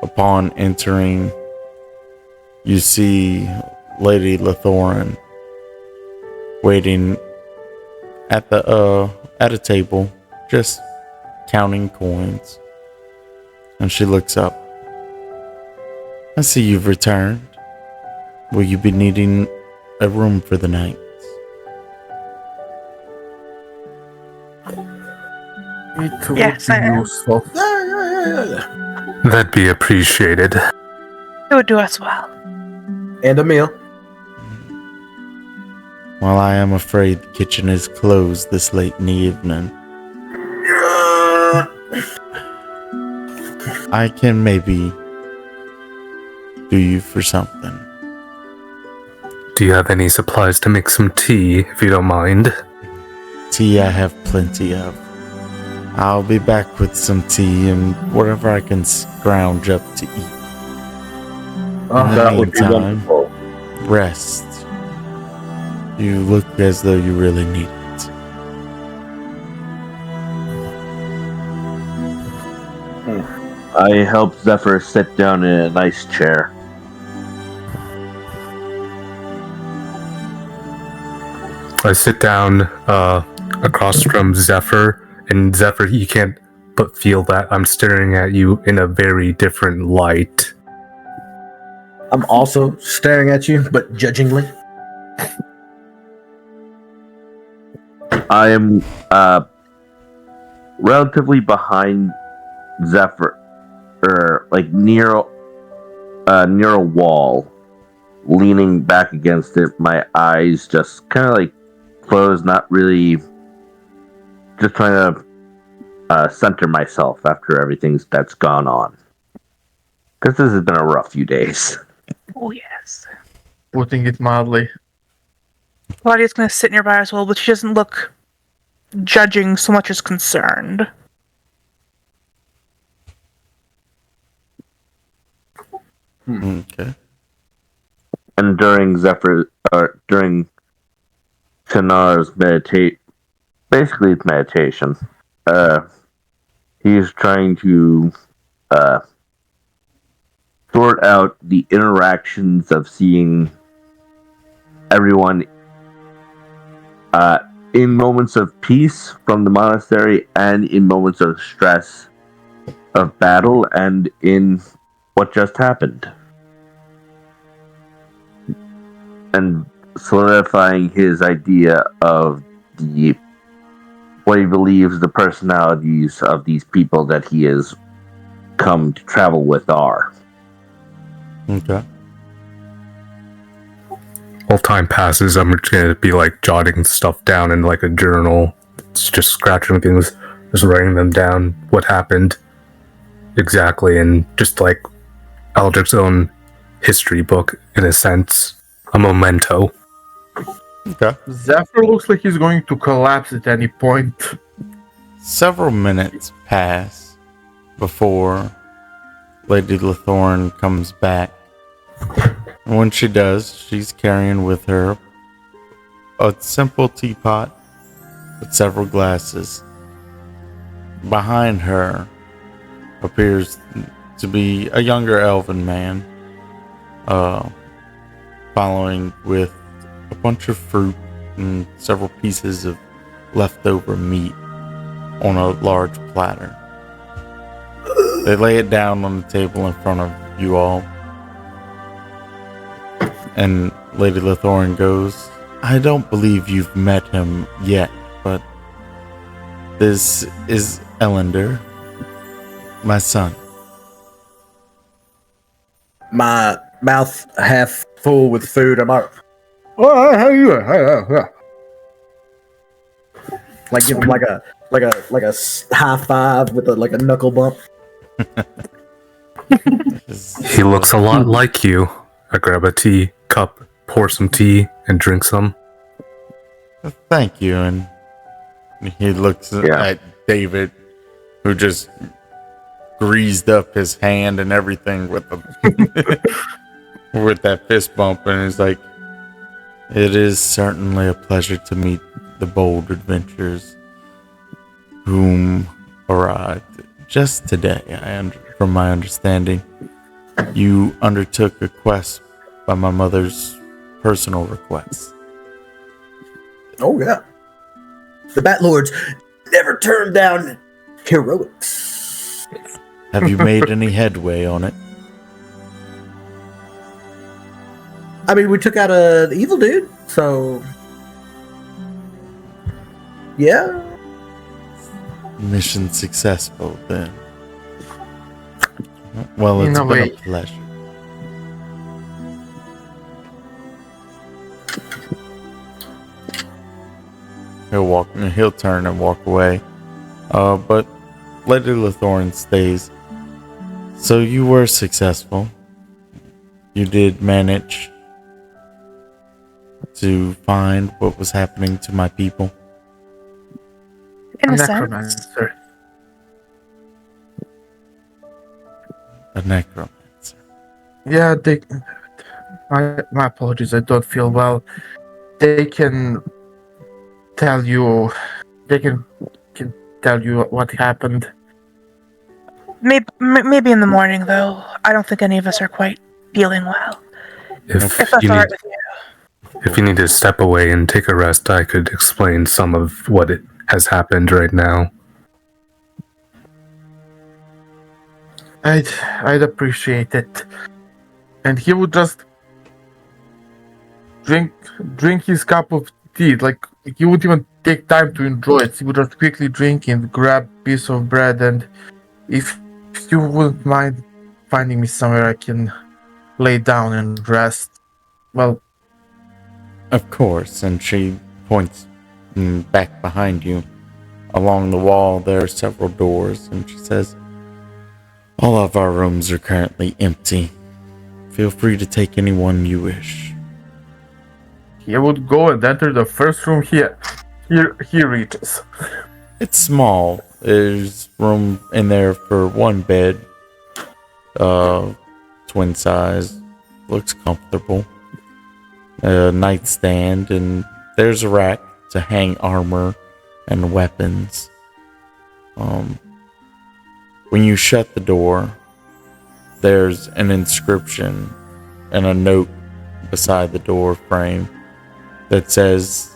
Upon entering, you see Lady Lathoran waiting at a table, just counting coins. And she looks up. I see you've returned. Will you be needing a room for the night? It would Yes, be I am. useful. That'd be appreciated. It would do us well. And a meal. Well, I am afraid the kitchen is closed this late in the evening. I can maybe do you for something. Do you have any supplies to make some tea, if you don't mind? Tea I have plenty of. I'll be back with some tea and whatever I can scrounge up to eat. Oh, the that would be meantime- wonderful. Rest. You look as though you really need it. I helped Zephyr sit down in a nice chair. I sit down across from Zephyr, and Zephyr, you can't but feel that I'm staring at you in a very different light. I'm also staring at you, but judgingly. I am relatively behind Zephyr, or like near a wall, leaning back against it. My eyes just kind of like closed, not really, just trying to center myself after everything that's gone on. Because this has been a rough few days. Oh, yes. Putting it mildly. Claudia's gonna sit nearby as well, but she doesn't look judging so much as concerned. Okay. And during during Tanar's basically it's meditation, he's trying to sort out the interactions of seeing everyone in moments of peace from the monastery and in moments of stress of battle and in what just happened. And solidifying his idea of what he believes the personalities of these people that he has come to travel with are. Okay. While time passes, I'm gonna be like jotting stuff down in like a journal. It's just scratching things, just writing them down, what happened exactly, and just like Aldrich's own history book in a sense. A memento. Okay. Zephyr looks like he's going to collapse at any point. Several minutes pass before Lady Lathorn comes back. And when she does, she's carrying with her a simple teapot with several glasses. Behind her appears to be a younger elven man, following with a bunch of fruit and several pieces of leftover meat on a large platter. They lay it down on the table in front of you all. And Lady Lathorn goes, I don't believe you've met him yet, but this is Ellender, my son. My mouth half full with food. I'm like, oh, how you doing? Like give him like a high five with a knuckle bump. He looks a lot like you. I grab a tea cup, pour some tea, and drink some. Thank you. And he looks at David, who just greased up his hand and everything with with that fist bump, and he's like, it is certainly a pleasure to meet the bold adventurers whom arrived just today. From my understanding, you undertook a quest by my mother's personal request. Oh yeah. The Bat Lords never turn down heroics. Have you made any headway on it? I mean, we took out an evil dude, so yeah. Mission successful then. Well, In it's a been a way. pleasure. He'll turn and walk away. But Lady Lithorn stays. So you were successful. You did manage to find what was happening to my people. In a sense. Necromancer. A necromancer. Yeah, my apologies, I don't feel well. They can tell you can tell you what happened. Maybe in the morning, though. I don't think any of us are quite feeling well. If If that's you alright need, with you. if you need to step away and take a rest, I could explain some of what it has happened right now. I'd appreciate it. And he would just drink his cup of tea. Like he wouldn't even take time to enjoy it. He would just quickly drink and grab a piece of bread. And if you wouldn't mind finding me somewhere I can lay down and rest. Well, Of course, and she points back behind you. Along the wall, there are several doors, and she says, all of our rooms are currently empty. Feel free to take any one you wish. he would go and enter the first room he reaches. It's small. There's room in there for one bed. Twin size. Looks comfortable. A nightstand, and there's a rack to hang armor and weapons. When you shut the door, there's an inscription and a note beside the door frame that says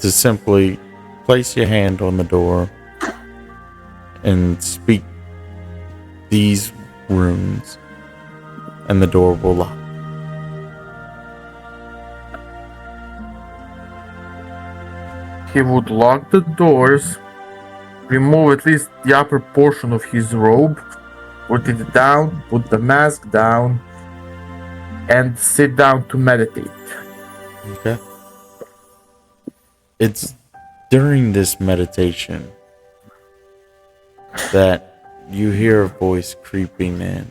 to simply place your hand on the door and speak these runes, and the door will lock. He would lock the doors, remove at least the upper portion of his robe, put it down, put the mask down, and sit down to meditate. Okay. It's during this meditation that you hear a voice creeping in.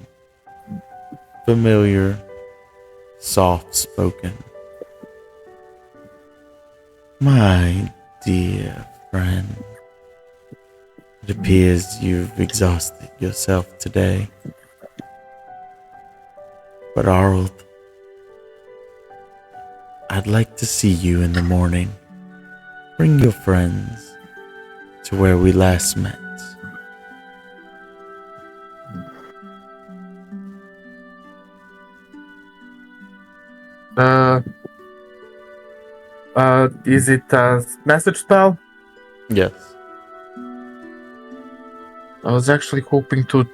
Familiar, soft spoken. My dear friend, it appears you've exhausted yourself today. But Arld, I'd like to see you in the morning. Bring your friends to where we last met. Is it a message spell? Yes. I was actually hoping to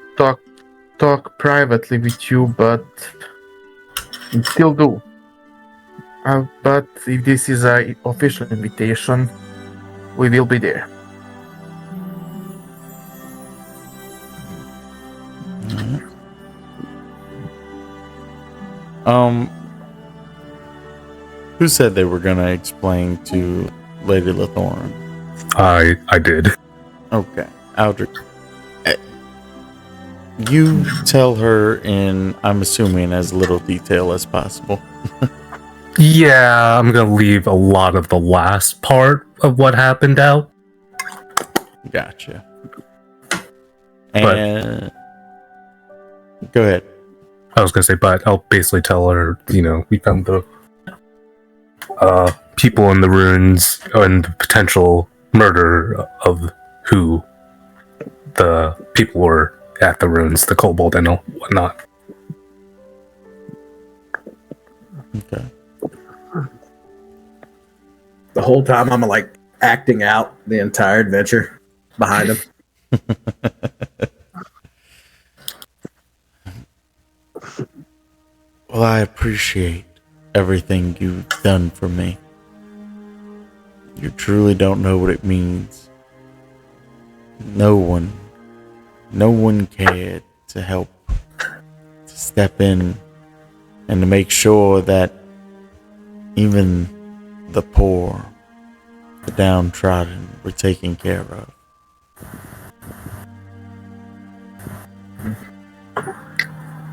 talk privately with you, but still do. But if this is an official invitation, we will be there. Who said they were gonna explain to Lady Lithorn? I did. Okay, Aldrich. You tell her in, I'm assuming, as little detail as possible. Yeah, I'm gonna leave a lot of the last part of what happened out. Gotcha. And go ahead. I was gonna say, but I'll basically tell her, we found the people in the ruins and the potential murder of who the people were at the ruins, the kobold and whatnot. Okay. The whole time I'm like acting out the entire adventure behind him. Well, I appreciate everything you've done for me. You truly don't know what it means no one cared to help, to step in, and to make sure that even the poor, the downtrodden, were taken care of.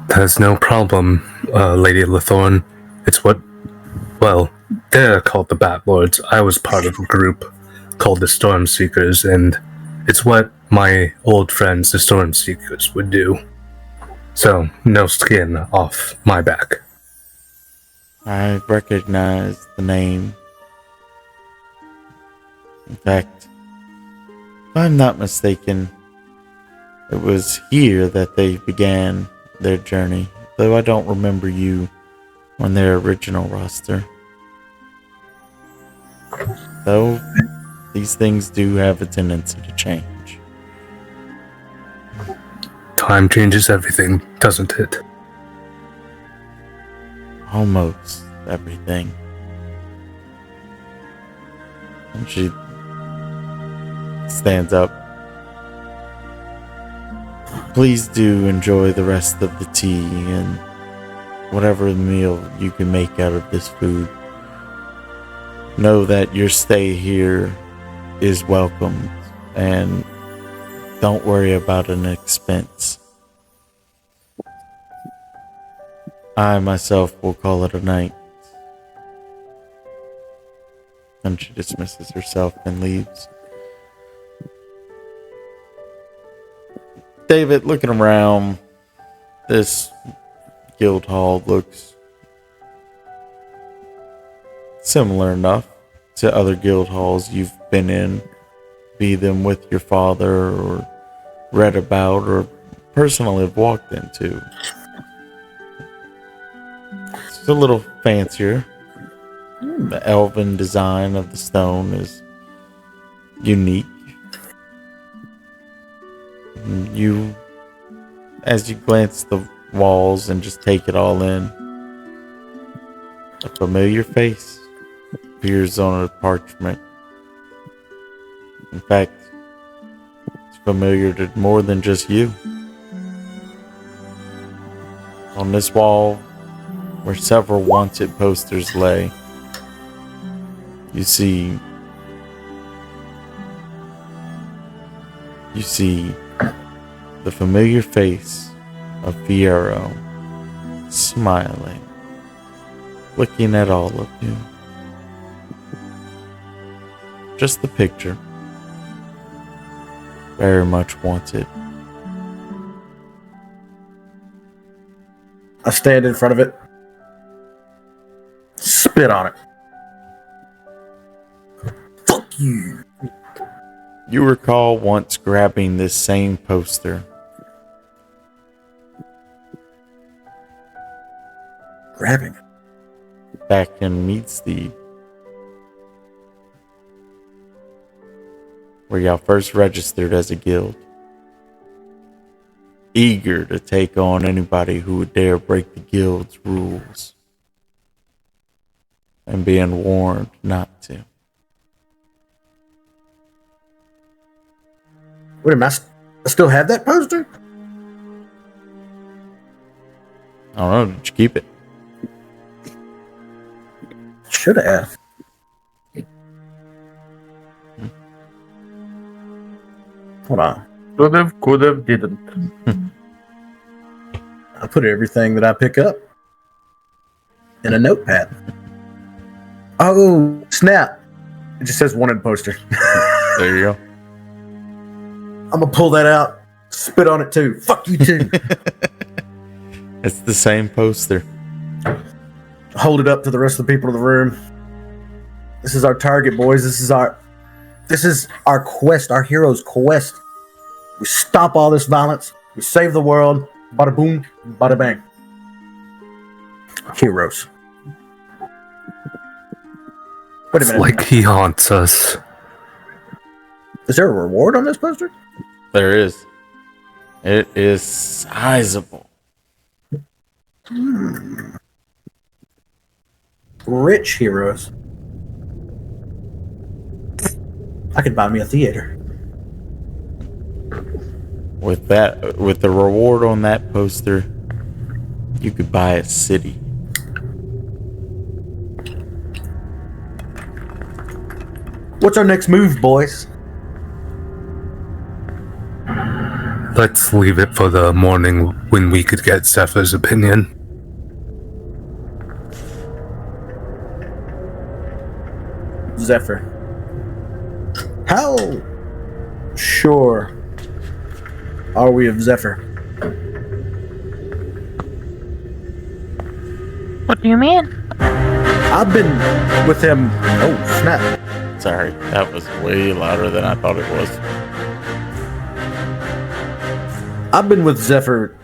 There's no problem, Lady Lathorn. It's what, well, they're called the Bat Lords. I was part of a group called the Storm Seekers, and it's what my old friends, the Storm Seekers, would do. So, no skin off my back. I recognize the name. In fact, if I'm not mistaken, it was here that they began their journey, though I don't remember you on their original roster. Though these things do have a tendency to change. Time changes everything, doesn't it? Almost everything. And she stands up. Please do enjoy the rest of the tea and whatever meal you can make out of this food. Know that your stay here is welcomed, and don't worry about an expense. I myself will call it a night. And she dismisses herself and leaves. David, looking around, this guild hall looks similar enough to other guild halls you've been in, be them with your father or read about or personally have walked into. It's a little fancier. The elven design of the stone is unique. You, as you glance at the walls and just take it all in, a familiar face appears on a parchment. In fact, it's familiar to more than just you. On this wall, where several wanted posters lay, you see the familiar face of Fiero smiling, looking at all of you. Just the picture. Very much wanted. I stand in front of it. Spit on it. Fuck you. You recall once grabbing this same poster. Grabbing it. Back in Meadstead, where y'all first registered as a guild. Eager to take on anybody who would dare break the guild's rules. And being warned not to. Wait a minute, I still have that poster? I don't know, did you keep it? Should have. Hold on. Could have, didn't. I put everything that I pick up in a notepad. Oh, snap. It just says wanted poster. There you go. I'm gonna pull that out, spit on it too. Fuck you too. It's the same poster. Hold it up to the rest of the people in the room. This is our target, boys. This is our quest, our hero's quest. We stop all this violence. We save the world. Bada boom, bada bang. Heroes. Wait a It's minute. like he haunts us. Is there a reward on this poster? There is. It is sizable. Rich heroes. I could buy me a theater. With the reward on that poster, you could buy a city. What's our next move, boys? Let's leave it for the morning when we could get Zephyr's opinion. Zephyr. How sure are we of Zephyr? What do you mean? I've been with him. Oh, snap. Sorry, that was way louder than I thought it was. I've been with Zephyr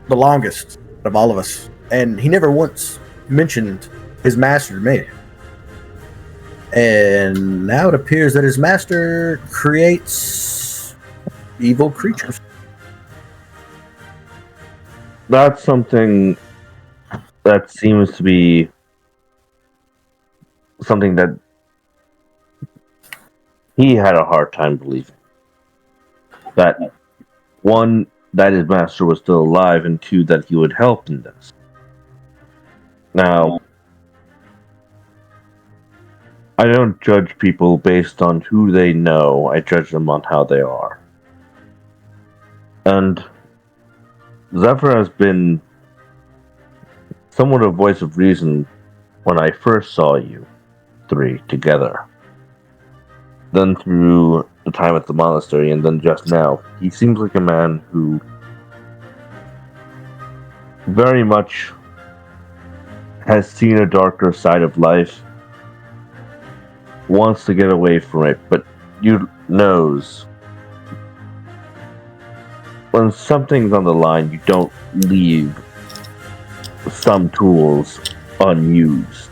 the longest of all of us, and he never once mentioned his master to me. And now it appears that his master creates evil creatures. That's something that seems to be something that he had a hard time believing. That one, that his master was still alive, and two, that he would help in this. Now, I don't judge people based on who they know, I judge them on how they are. And Zephyr has been somewhat a voice of reason when I first saw you three together. Then through the time at the monastery, and then just now. He seems like a man who very much has seen a darker side of life, wants to get away from it, but you knows when something's on the line, you don't leave some tools unused.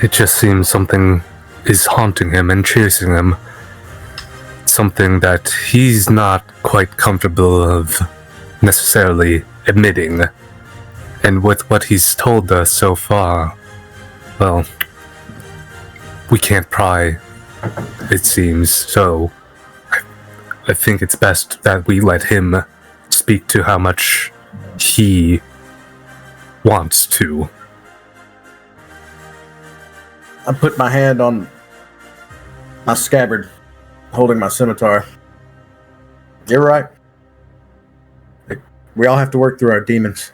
It just seems something is haunting him and chasing him. Something that he's not quite comfortable of necessarily admitting. And with what he's told us so far, well, we can't pry, it seems. So I think it's best that we let him speak to how much he wants to. I put my hand on my scabbard, holding my scimitar. You're right. We all have to work through our demons.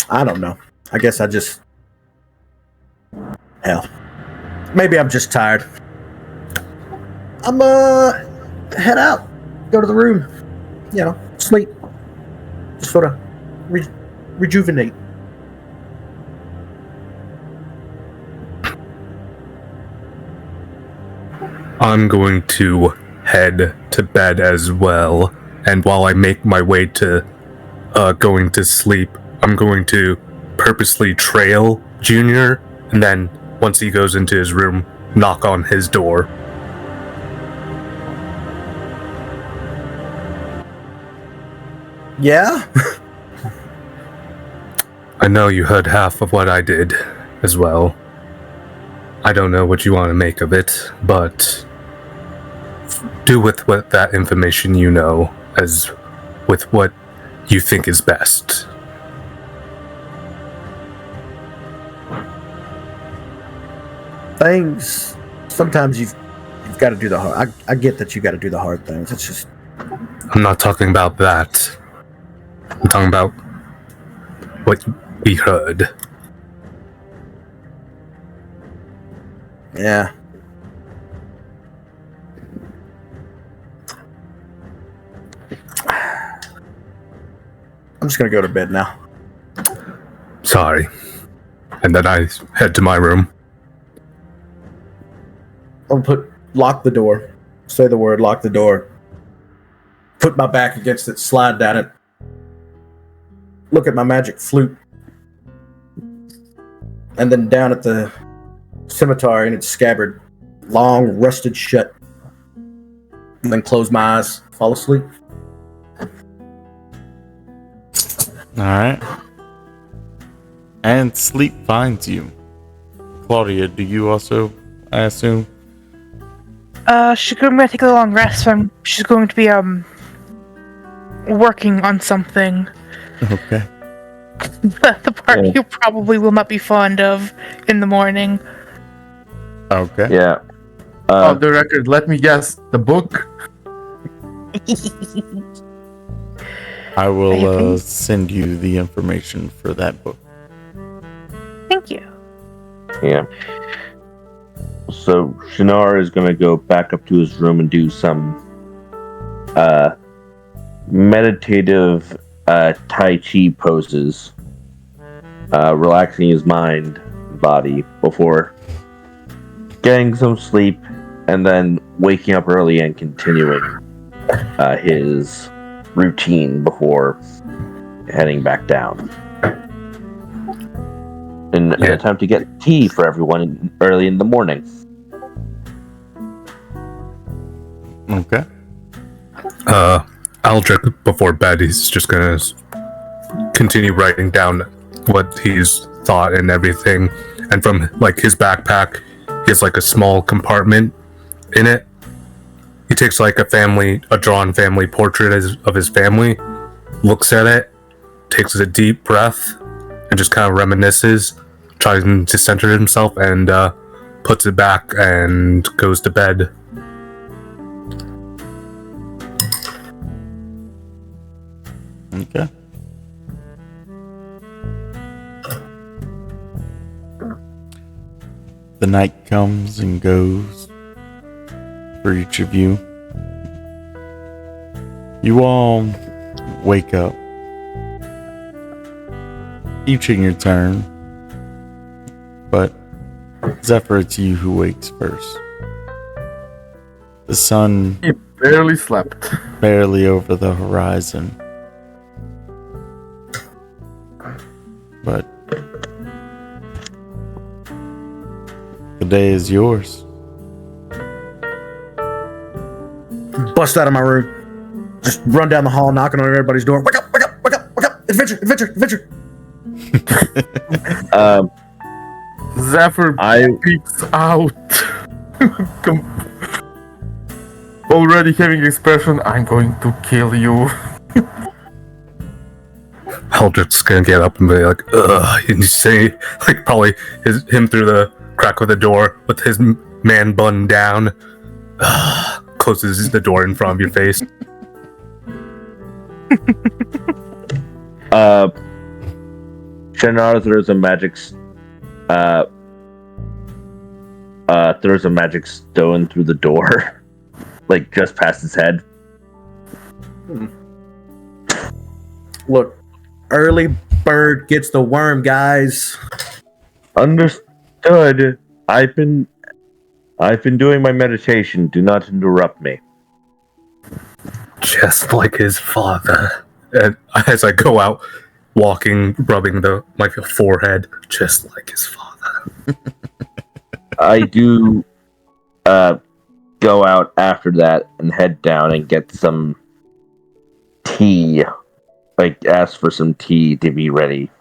I don't know. I guess I just... Hell. Maybe I'm just tired. I'm head out. Go to the room. You know, sleep. Just sort of rejuvenate. I'm going to head to bed as well, and while I make my way to going to sleep, I'm going to purposely trail Junior, and then once he goes into his room, knock on his door. Yeah? I know you heard half of what I did as well. I don't know what you want to make of it, but do with what that information you know as with what you think is best. Things, sometimes you've got to do the hard. I get that you got to do the hard things. It's just... I'm not talking about that. I'm talking about what we heard. Yeah. I'm just gonna go to bed now. Sorry. And then I head to my room. I'll lock the door. Say the word, lock the door. Put my back against it, slide down it. Look at my magic flute. And then down at the scimitar in its scabbard, long, rusted shut. And then close my eyes, fall asleep. All right. And sleep finds you. Claudia, do you also, I assume? She's going to take a long rest. She's going to be working on something. Okay. The part you probably will not be fond of in the morning. Okay. Yeah. On the record, let me guess. The book? I will Maybe. send you the information for that book. Thank you. Yeah. So Shinar is gonna go back up to his room and do some meditative Tai Chi poses, relaxing his mind and body before getting some sleep, and then waking up early and continuing his routine before heading back down. In an attempt to get tea for everyone early in the morning. Okay. Aldrich, before bed, he's just gonna continue writing down what he's thought and everything. And from like his backpack, he has like a small compartment in it. He takes like a drawn family portrait of his family, looks at it, takes a deep breath, and just kind of reminisces, trying to center himself, and puts it back and goes to bed. Okay. The night comes and goes for each of you. You all wake up, each in your turn, but Zephyr, it's you who wakes first. The sun He barely slept. barely over the horizon, but the day is yours. Bust out of my room. Just run down the hall, knocking on everybody's door. Wake up, wake up, wake up, wake up. Adventure, adventure, adventure. Zephyr peeks out. Already having expression, I'm going to kill you. Aldrich's gonna get up and be like, ugh, and you say, like, probably him through the crack of the door with his man bun down, closes the door in front of your face. Shinar throws a magic stone through the door, like just past his head. Look, early bird gets the worm, guys. Understood. I've been doing my meditation. Do not interrupt me. Just like his father. And as I go out, walking, rubbing my forehead, just like his father. I do go out after that and head down and get some tea. Like, ask for some tea to be ready.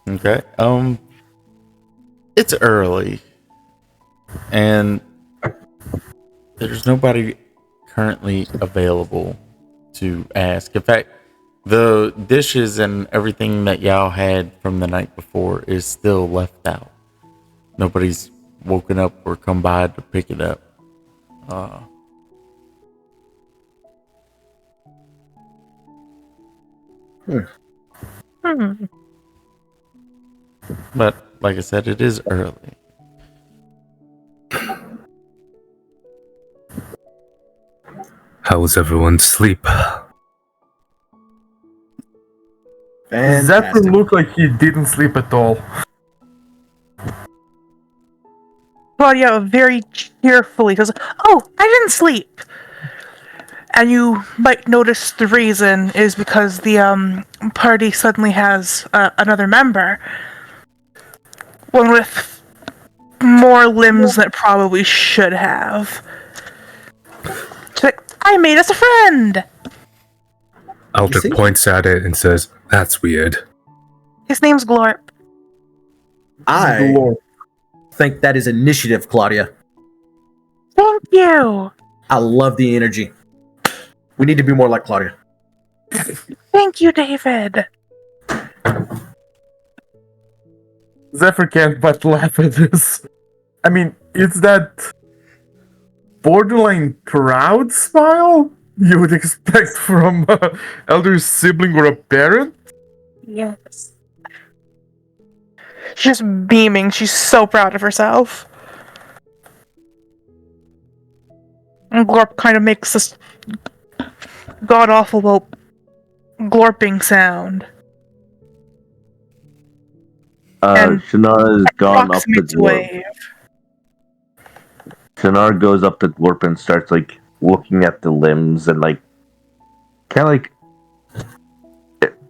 Okay. It's early, and there's nobody currently available to ask. In fact, the dishes and everything that y'all had from the night before is still left out. Nobody's woken up or come by to pick it up. But like I said, it is early. How was everyone's sleep? Zephyr looked like he didn't sleep at all. Claudia very cheerfully goes, "Oh, I didn't sleep." And you might notice the reason is because the party suddenly has another member. One with more limbs than it probably should have. She's like, "I made us a friend!" Aldrich points at it and says, "That's weird." His name's Glorp. I think that is initiative, Claudia. Thank you. I love the energy. We need to be more like Claudia. Thank you, David. Zephyr can't but laugh at this. I mean, it's that borderline proud smile you would expect from an elder sibling or a parent. Yes. She's just beaming. She's so proud of herself. And Glorp kind of makes this god-awful glorping sound. And Shannara has gone up the approximates a glorp. wave. Shannara goes up the glorp and starts like looking at the limbs and like kind of like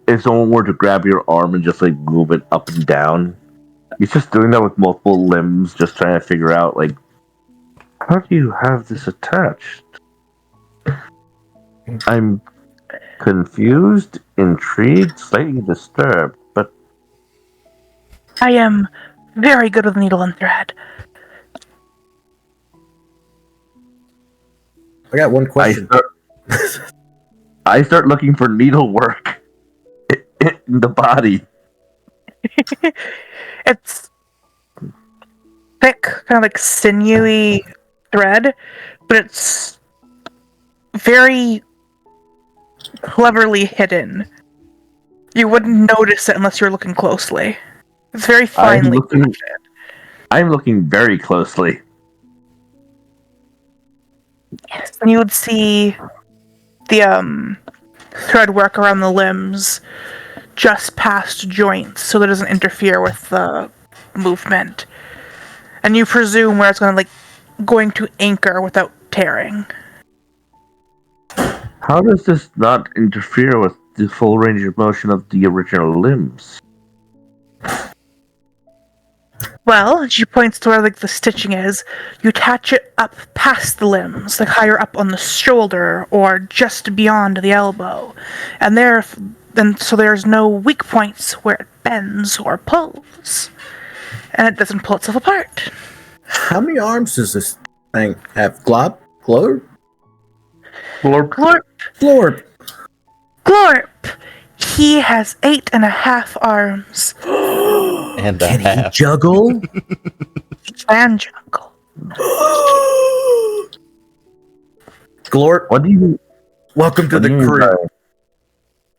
if someone were to grab your arm and just like move it up and down. He's just doing that with multiple limbs, just trying to figure out like how do you have this attached? I'm confused, intrigued, slightly disturbed, but I am very good with needle and thread. I got one question. I start looking for needlework in the body. It's thick, kind of like sinewy thread, but it's very cleverly hidden. You wouldn't notice it unless you were looking closely. It's very finely crafted. I'm looking very closely. Yes, and you would see the thread work around the limbs just past joints so that it doesn't interfere with the movement. And you presume where it's going to anchor without tearing. How does this not interfere with the full range of motion of the original limbs? Well, she points to where the stitching is. You attach it up past the limbs, higher up on the shoulder or just beyond the elbow, and so there's no weak points where it bends or pulls, and it doesn't pull itself apart. How many arms does this thing have? Glorp? Glorp. He has 8.5 arms. And Can he juggle? He can juggle. Glorp, What do you mean? welcome to What the do you mean crew. by-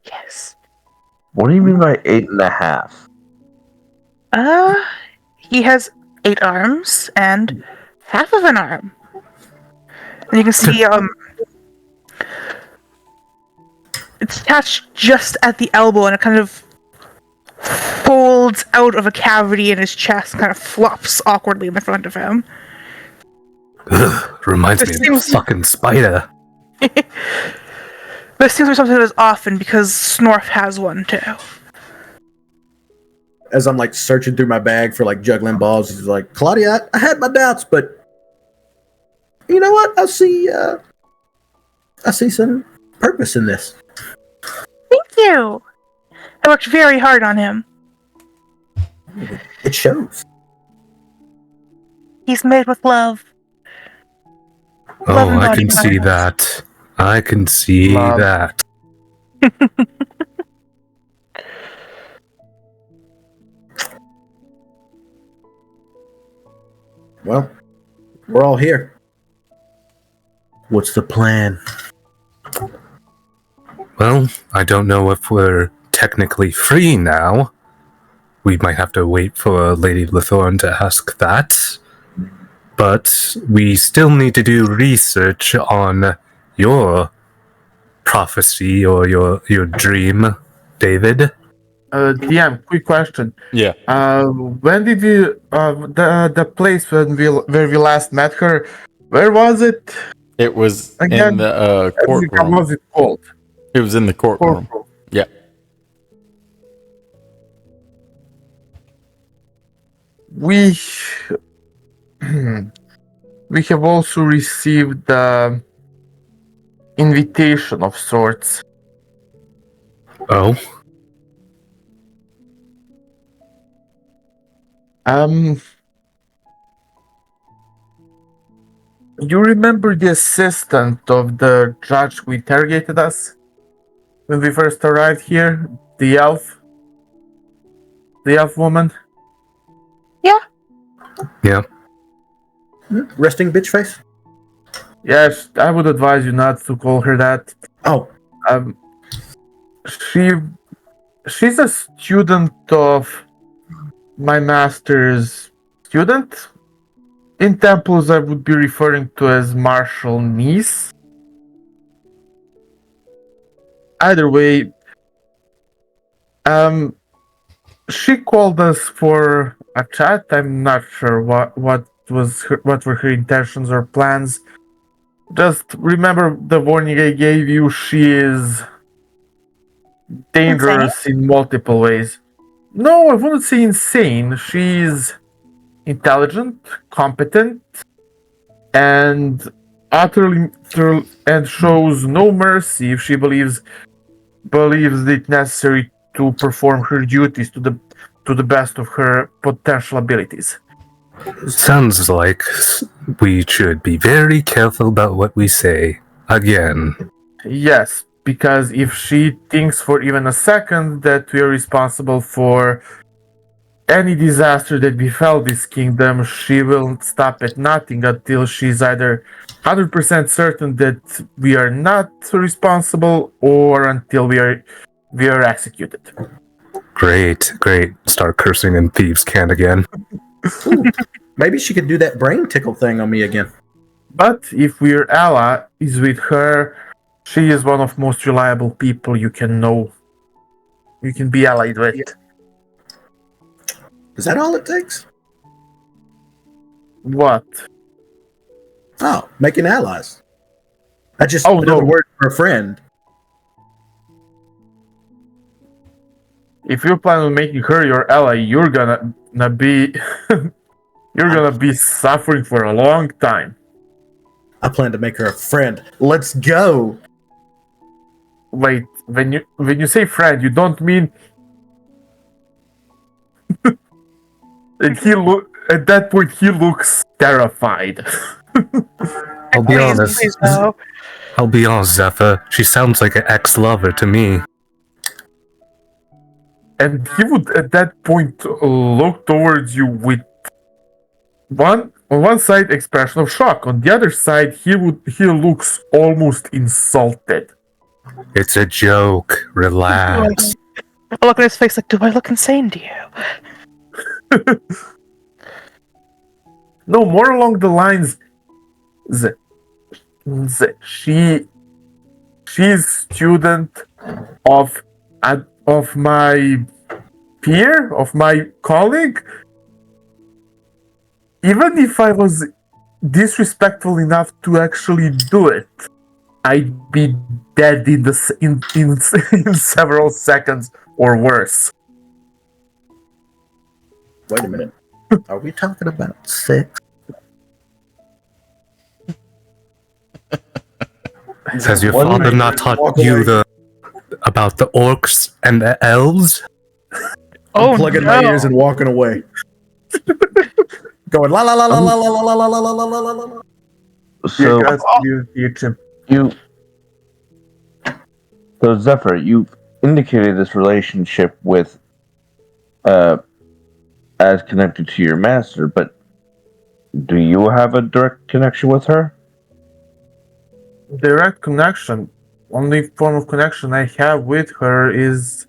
Yes. What do you mean by 8.5? He has 8 arms and half of an arm. And you can see, it's attached just at the elbow and it kind of folds out of a cavity in his chest, kind of flops awkwardly in the front of him. Ugh, reminds This me of seems- a fucking spider. This seems to be something that is often because Snorf has one too. As I'm searching through my bag for juggling balls, he's like, Claudia, I had my doubts, but you know what? I see some purpose in this. Thank you! I worked very hard on him. It shows. He's made with love. Oh, Love and I body can see parts. that. I can see Love. that. Well, we're all here. What's the plan? Well, I don't know if we're technically free now. We might have to wait for Lady Blathorn to ask that. But we still need to do research on your prophecy or your dream, David. DM, quick question. Yeah. When did you the place where we last met her? Where was it? It was Again, in the What courtroom. was it called? It was in the courtroom. Courtroom. Yeah. We we have also received the invitation of sorts. Oh, You remember the assistant of the judge who interrogated us when we first arrived here? The elf? The elf woman? Yeah. Resting bitch face. Yes, I would advise you not to call her that. Oh, Um, she's a student of my master's student. In temples, I would be referring to as martial niece. Either way, she called us for a chat. I'm not sure what were her intentions or plans. Just remember the warning I gave you. She is dangerous in multiple ways. No, I wouldn't say insane. She's intelligent, competent, and utterly and shows no mercy if she believes it necessary to perform her duties to the best of her potential abilities. Sounds like we should be very careful about what we say. Again. Yes, because if she thinks for even a second that we are responsible for any disaster that befell this kingdom, she will stop at nothing until she's either 100% certain that we are not responsible or until we are executed. Great. Start cursing in thieves' cant again. ooh, maybe she could do that brain tickle thing on me again. But if we're allies with her, she is one of most reliable people you can know. You can be allied with. Is that all it takes? What? Oh, making allies. That's just Oh, another no. word for a friend. If you plan on making her your ally, you're gonna be you're gonna be suffering for a long time. I plan to make her a friend. Let's go. Wait, when you say friend, you don't mean and at that point he looks terrified. I'll be honest. Please, no. I'll be honest, Zephyr. She sounds like an ex-lover to me. And he would at that point look towards you with on one side expression of shock, on the other side he looks almost insulted. It's a joke. Relax. I look at his face like, do I look insane to you? No, more along the lines she's student of my peer, of my colleague. Even if I was disrespectful enough to actually do it, I'd be dead in in several seconds or worse. Wait a minute. Are we talking about sex? Has your One father not taught walk you away. about the orcs and the elves? Oh, I'm plugging no. my ears and walking away. Going la la la la la la la la la la la la la la. So You teach him. so Zephyr, you've indicated this relationship with, as connected to your master, but do you have a direct connection with her? Direct connection. Only form of connection I have with her is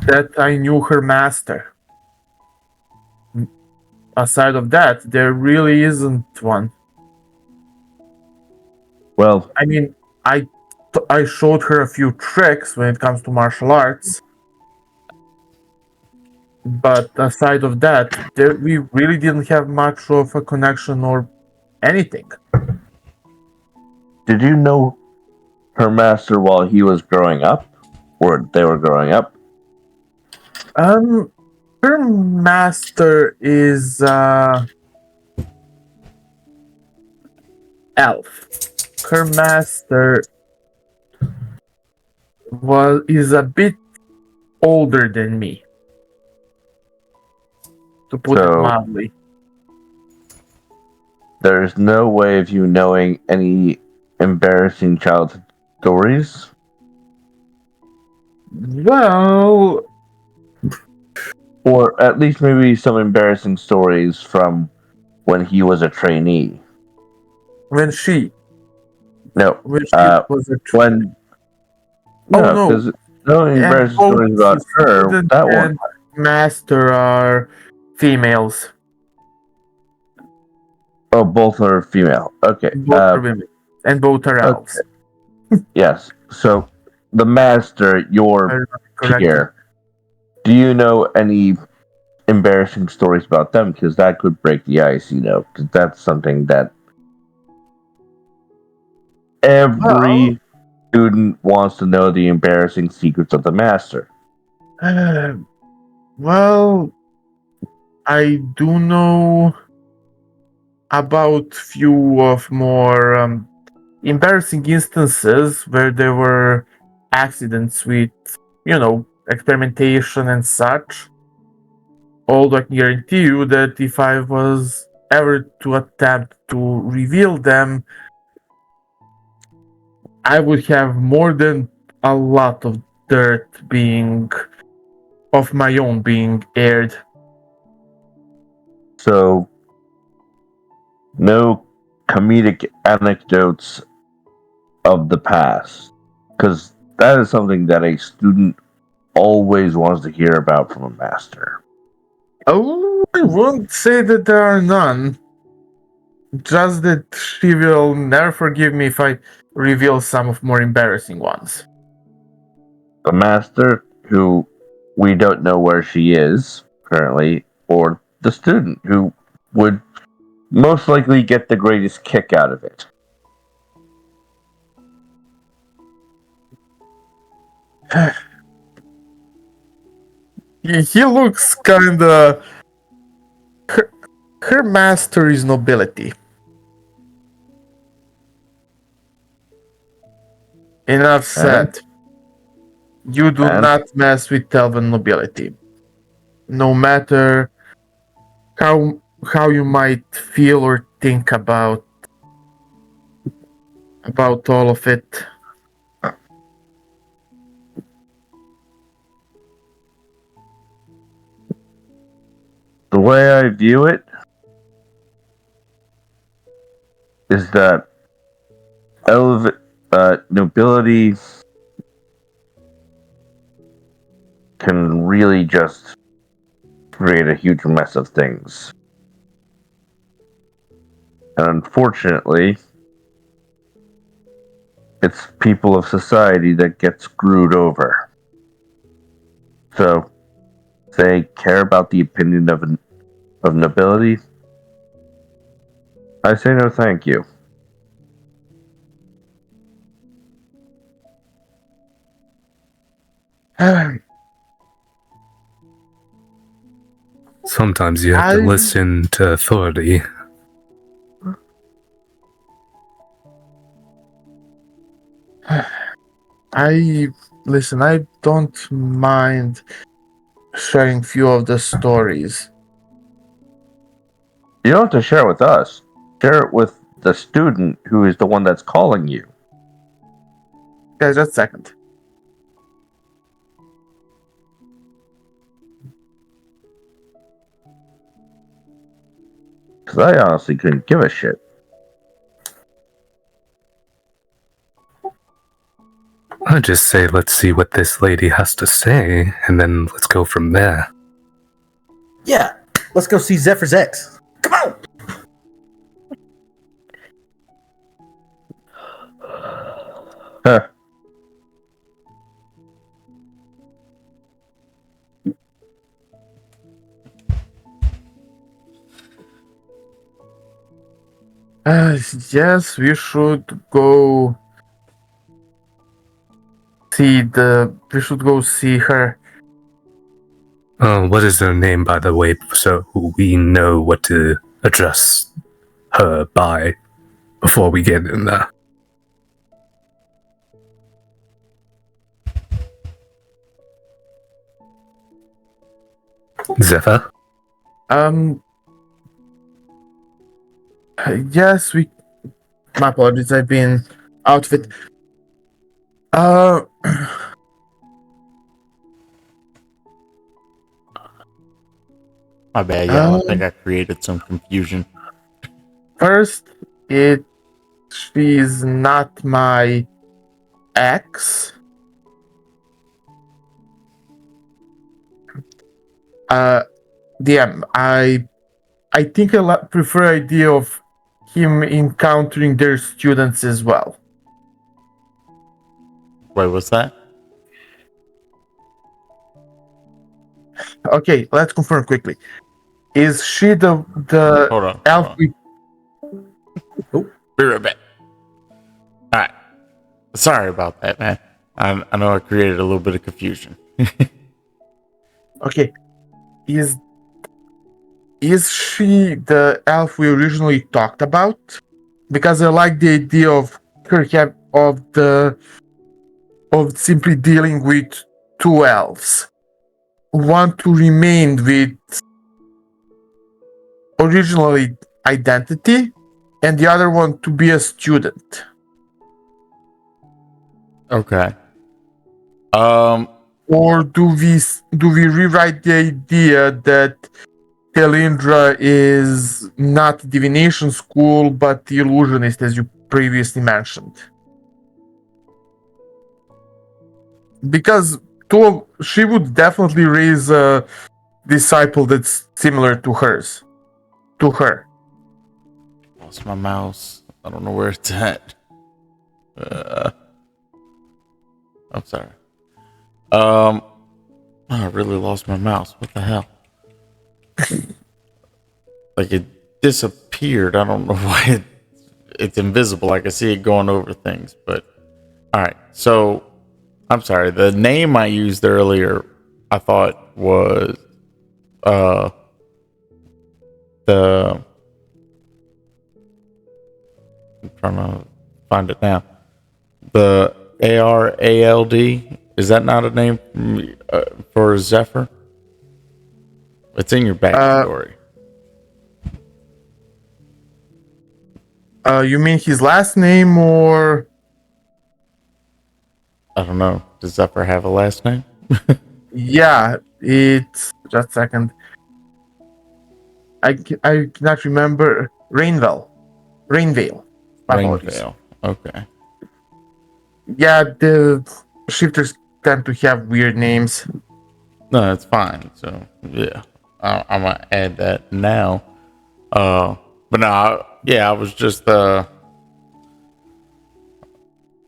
that I knew her master. Aside of that, there really isn't one. Well, I mean, I showed her a few tricks when it comes to martial arts, but aside of that, we really didn't have much of a connection or anything. did you know her master while he was growing up, or they were growing up? Her master is elf. Her master is a bit older than me, to put it So- mildly. there's no way of you knowing any embarrassing childhood stories? Well, Or at least maybe some embarrassing stories from when he was a trainee? when she No, when she was a when oh no, no, because no and embarrassing both stories about her. student That one. and master are females. Oh, both are female. Okay. Both are women, and both are Okay. elves. Yes. So the master, your If I remember correctly. peer. Do you know any embarrassing stories about them? Because that could break the ice. Because that's something that Well, every student wants to know the embarrassing secrets of the master. uh, well, I do know about few of more embarrassing instances where there were accidents with, experimentation and such. Although I can guarantee you that if I was ever to attempt to reveal them, I would have more than a lot of dirt being of my own being aired. So, no comedic anecdotes of the past. Because that is something that a student always wants to hear about from a master. Oh, I won't say that there are none. Just that she will never forgive me if I reveal some of more embarrassing ones. The master, who we don't know where she is currently, or the student, who would most likely get the greatest kick out of it. He looks kinda. Her master is nobility. Enough said. You do And not mess with Elven nobility. No matter how you might feel or think about all of it. the way I view it is that nobility can really just create a huge mess of things. And unfortunately, it's people of society that get screwed over. So, if they care about the opinion of nobility, I say no thank you. Sometimes you have to listen to authority. Listen, I don't mind sharing few of the stories. You don't have to share it with us. Share it with the student who is the one that's calling you. Guys, just a second. Because I honestly couldn't give a shit. I just say, let's see what this lady has to say, and then let's go from there. Yeah, let's go see Zephyr's ex. Come on. Huh. Yes, we should go we should go see her. What is her name, by the way, so we know what to address her by before we get in there? Zephyr? Yes, we. My apologies. I've been out of it. Uh, My bad, y'all. I think I created some confusion. first, she's not my ex. DM. I think I prefer idea of him encountering their students as well. Wait, what's that? Okay, let's confirm quickly. Is she the Hold on. elf? Hold on. Be right back. All right. Sorry about that, man. I know I created a little bit of confusion. Okay, is she the elf we originally talked about? Because I like the idea of her of simply dealing with two elves. One to remain with original identity, and the other one to be a student. Okay. Or do we rewrite the idea that Telindra is not divination school but the illusionist, as you previously mentioned? Because she would definitely raise a disciple that's similar to hers. To her. Lost my mouse. I don't know where it's at. I'm sorry. I really lost my mouse. What the hell? Like it disappeared. I don't know why it's invisible. I can see it going over things, but all right. So I'm sorry. The name I used earlier, I thought was the. I'm trying to find it now. The ARALD. Is that not a name for Zephyr? It's in your backstory. You mean his last name or? I don't know. Does Zephyr have a last name? Yeah, it's just a second. I cannot remember. Rainvale. My apologies. Rainvale. Okay. Yeah, the shifters tend to have weird names. No, that's fine. So yeah, I'm gonna add that now. But no, I was just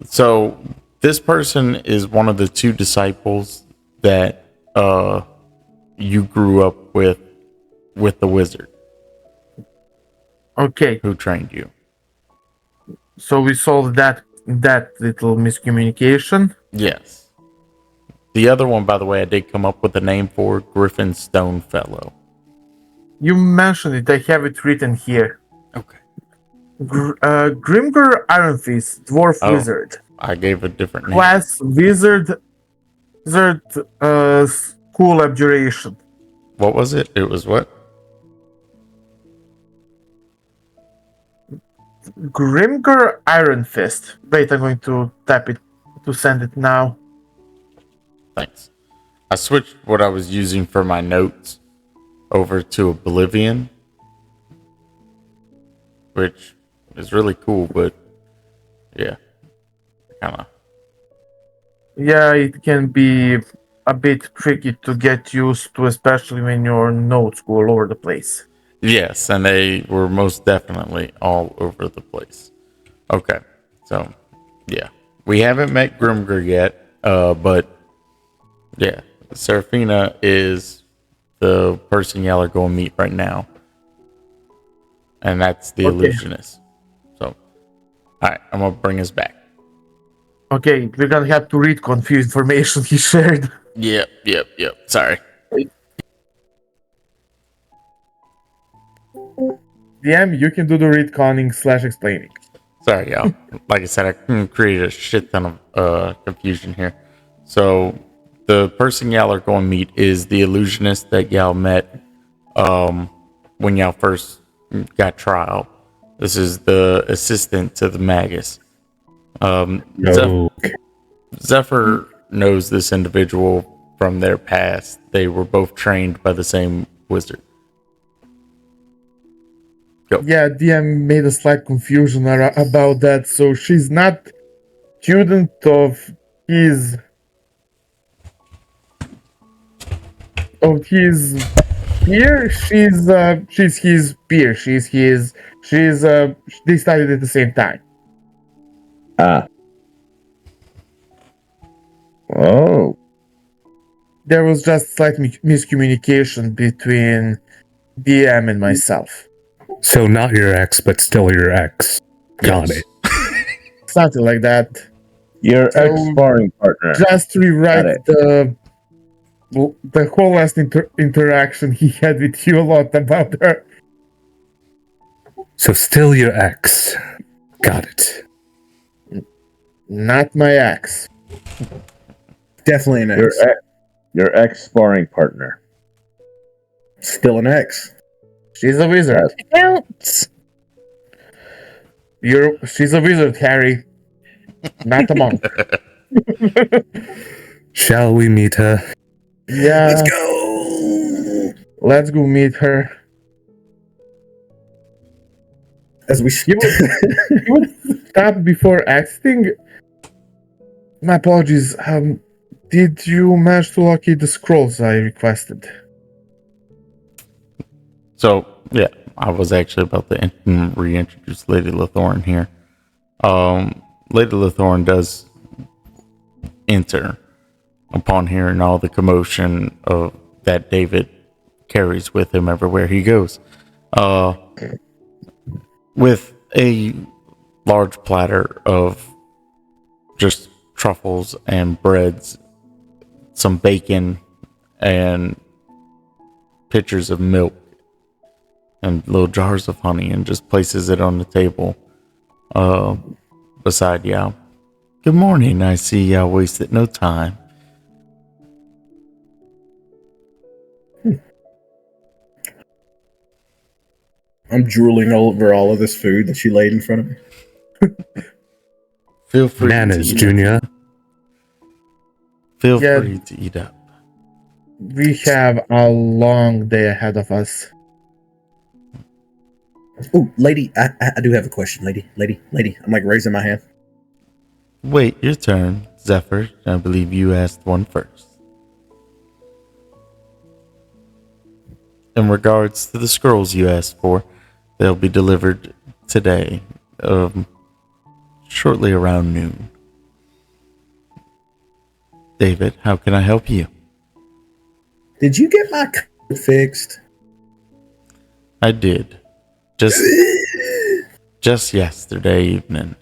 So this person is one of the two disciples that you grew up with the wizard. Okay. Who trained you? So we solved that little miscommunication. Yes. The other one, by the way, I did come up with a name for Griffin Stonefellow. You mentioned it. I have it written here. Okay. Grimgor Ironfist, Dwarf Wizard. I gave a different name. Class Wizard School Abjuration. What was it? It was what? Grimgor Ironfist. Wait, I'm going to tap it to send it now. Thanks. I switched what I was using for my notes over to Oblivion, which is really cool, but yeah, kind of. Yeah, it can be a bit tricky to get used to, especially when your notes go all over the place. Yes, and they were most definitely all over the place. Okay, so yeah, we haven't met Grimgor yet, but yeah, Seraphina is the person y'all are going to meet right now, and that's the illusionist. So, all right, I'm gonna bring us back. Okay, we're gonna have to read confused information he shared. Yep. Sorry. DM, you can do the retconning / explaining. Sorry, y'all. Like I said, I created a shit ton of confusion here. So the person y'all are going to meet is the illusionist that y'all met when y'all first got trial. This is the assistant to the Magus. No. Zephyr knows this individual from their past. They were both trained by the same wizard. Yeah, DM made a slight confusion about that. So she's not student of his peer. She's his peer. They studied at the same time. Ah. Oh. There was just slight miscommunication between DM and myself. So not your ex, but still your ex. Got Yes. it. Something like that. Your So, ex-sparring partner. Just rewrite Got the whole last interaction he had with you a lot about her. So still your ex. Got it. Not my ex. Definitely an Your X. your ex-sparring partner. Still an X. She's a wizard. Counts. She's a wizard, Harry. Not a monk. Shall we meet her? Yeah. Let's go. Let's go meet her. As we You would stop before exiting. My apologies. Did you manage to locate the scrolls I requested? So, yeah, I was actually about to reintroduce Lady Lathorn here. Lady Lathorn does enter upon hearing all the commotion of that David carries with him everywhere he goes. With a large platter of just truffles and breads, some bacon, and pitchers of milk, and little jars of honey, and just places it on the table beside Yao. Good morning. I see Yao wasted no time. I'm drooling over all of this food that she laid in front of me. Feel free Bananas, to eat Junior. up. Feel Yeah. free to eat up. We have a long day ahead of us. Oh, lady, I do have a question, lady. I'm like raising my hand. Wait, your turn, Zephyr. I believe you asked one first. In regards to the scrolls you asked for, they'll be delivered today, shortly around noon. David, how can I help you? Did you get my code fixed? I did. Just yesterday evening.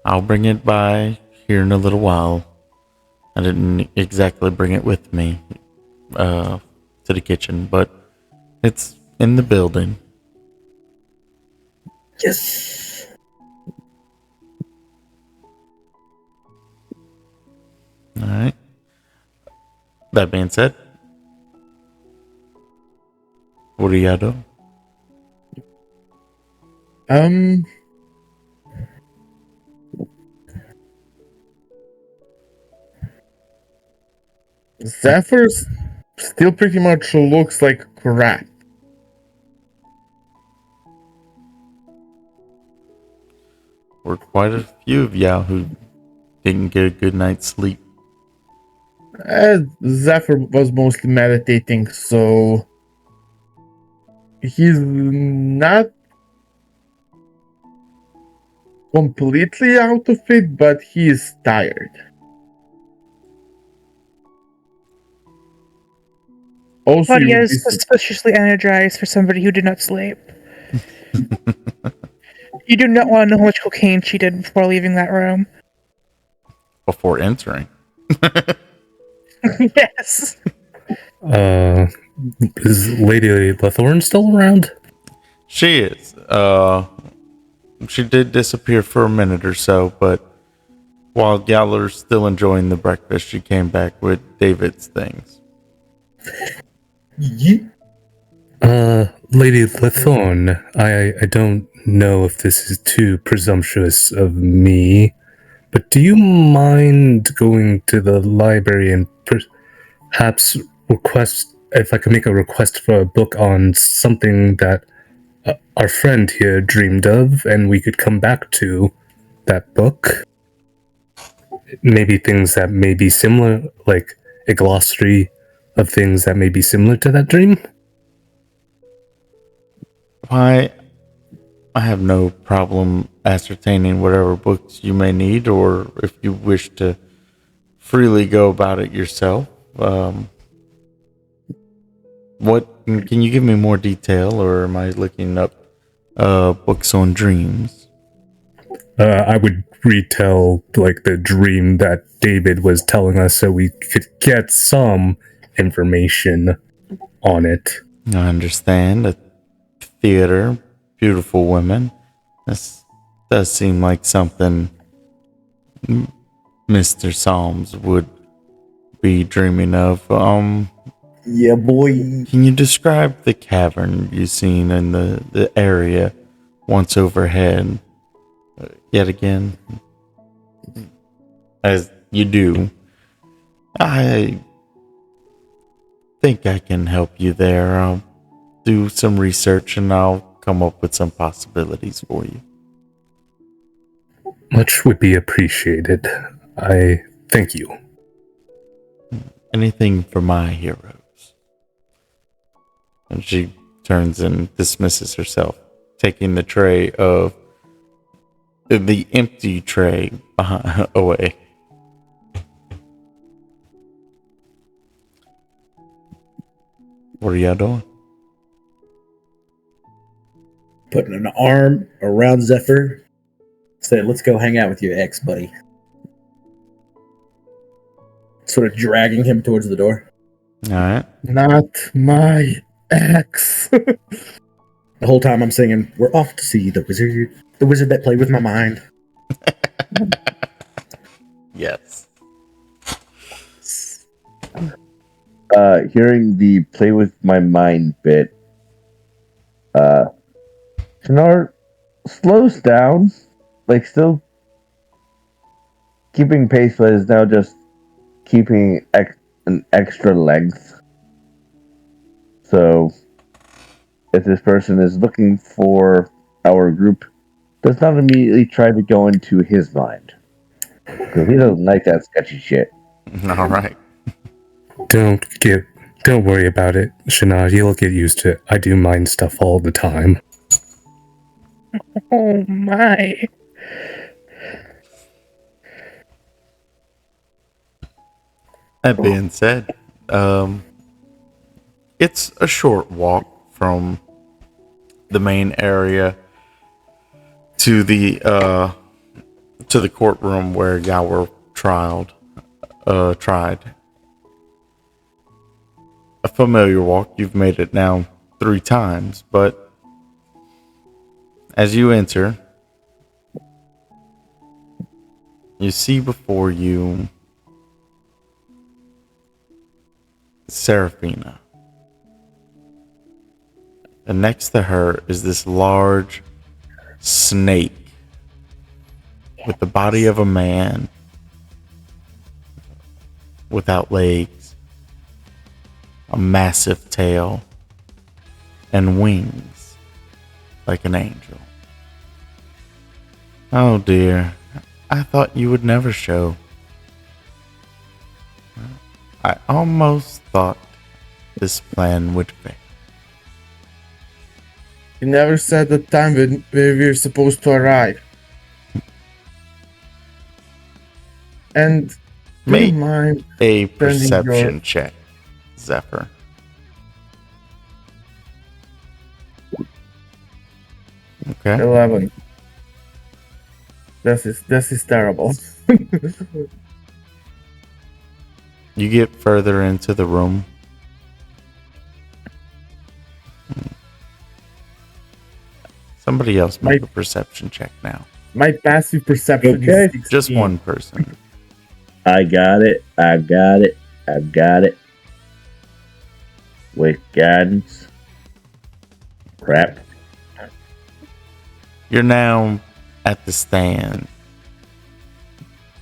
I'll bring it by here in a little while. I didn't exactly bring it with me to the kitchen, but it's in the building. Yes. All right. That being said, what do you got to do? Zephyr still pretty much looks like crap. We're quite a few of y'all who didn't get a good night's sleep. Zephyr was mostly meditating, so he's not completely out of it, but he is tired. Also, But you he would is be suspiciously energized for somebody who did not sleep. You do not want to know how much cocaine she did before leaving that room. Before entering. Yes. Is Lady Lathorn still around? She is. She did disappear for a minute or so, but while Yowler's still enjoying the breakfast, she came back with David's things. Lady Lethorn, I don't know if this is too presumptuous of me, but do you mind going to the library and perhaps request, if I could make a request for a book on something that our friend here dreamed of, and we could come back to that book? Maybe things that may be similar, like a glossary of things that may be similar to that dream? Why, I have no problem ascertaining whatever books you may need, or if you wish to freely go about it yourself. What can you give me more detail, or am I looking up books on dreams? I would retell like the dream that David was telling us, so we could get some information on it. I understand. A theater, beautiful women. This does seem like something Mr. Psalms would be dreaming of. Yeah, boy. Can you describe the cavern you've seen in the area once overhead? Yet again, as you do, I think I can help you there. I'll do some research and I'll come up with some possibilities for you. Much would be appreciated. I thank you. Anything for my heroes. And she turns and dismisses herself, taking the tray of the empty tray away. What are y'all doing? Putting an arm around Zephyr. Say, let's go hang out with your ex, buddy. Sort of dragging him towards the door. All right. Not my ex. The whole time I'm singing, we're off to see the wizard that played with my mind. Yes. Hearing the play with my mind bit, Shinar slows down, like still keeping pace, but is now just keeping an extra length. So, if this person is looking for our group, does not immediately try to go into his mind. Because he doesn't like that sketchy shit. All right. Don't worry about it, Shana. You'll get used to it. I do mind stuff all the time. Oh my. That being said, it's a short walk from the main area to the courtroom where y'all were tried. A familiar walk. You've made it now 3 times, but as you enter, you see before you Seraphina. And next to her is this large snake with the body of a man without legs, a massive tail, and wings like an angel. Oh dear, I thought you would never show. I almost thought this plan would fail. You never said the time when we were supposed to arrive. And do Make you mind a sending perception your- check, Zephyr. Okay. 11? This is terrible. You get further into the room. Somebody else make a perception check now. My passive perception Okay. is 16. Just one person. I got it. With guidance. Crap. You're now at the stand.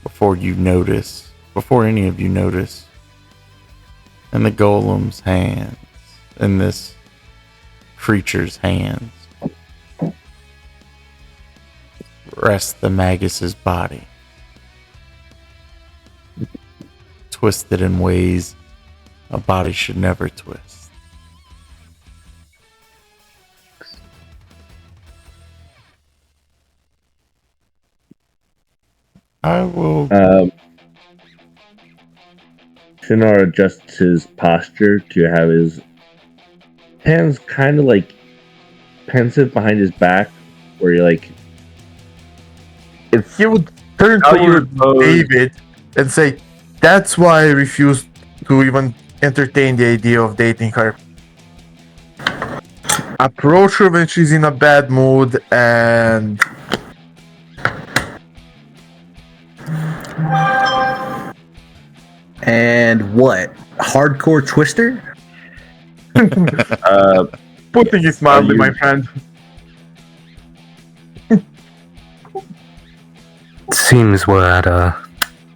Before any of you notice, in the golem's hands, in this creature's hands, rests the Magus's body, twisted in ways a body should never twist. I will. Shinar adjusts his posture to have his hands kind of like pensive behind his back, where you're like, He would turn How you toward oppose- David and say, "That's why I refused to even entertain the idea of dating her. Approach her when she's in a bad mood and And what? Hardcore twister? putting it mildly, you- my friend." Seems we're at a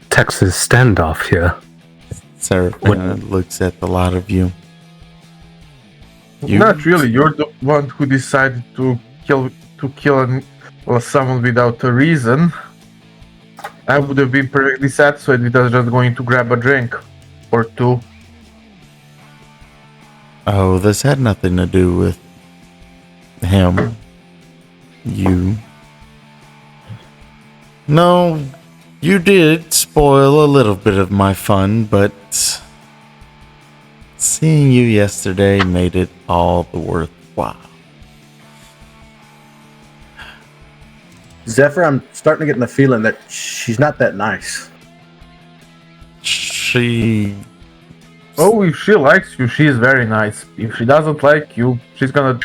Texas standoff here. Serafina looks at the lot of you. Not really. You're the one who decided to kill someone without a reason. I would have been perfectly satisfied with us just going to grab a drink or two. Oh, this had nothing to do with him. You. No, you did spoil a little bit of my fun, but seeing you yesterday made it all the worthwhile. Zephyr, I'm starting to get the feeling that she's not that nice. She. Oh, if she likes you, she's very nice. If she doesn't like you, she's gonna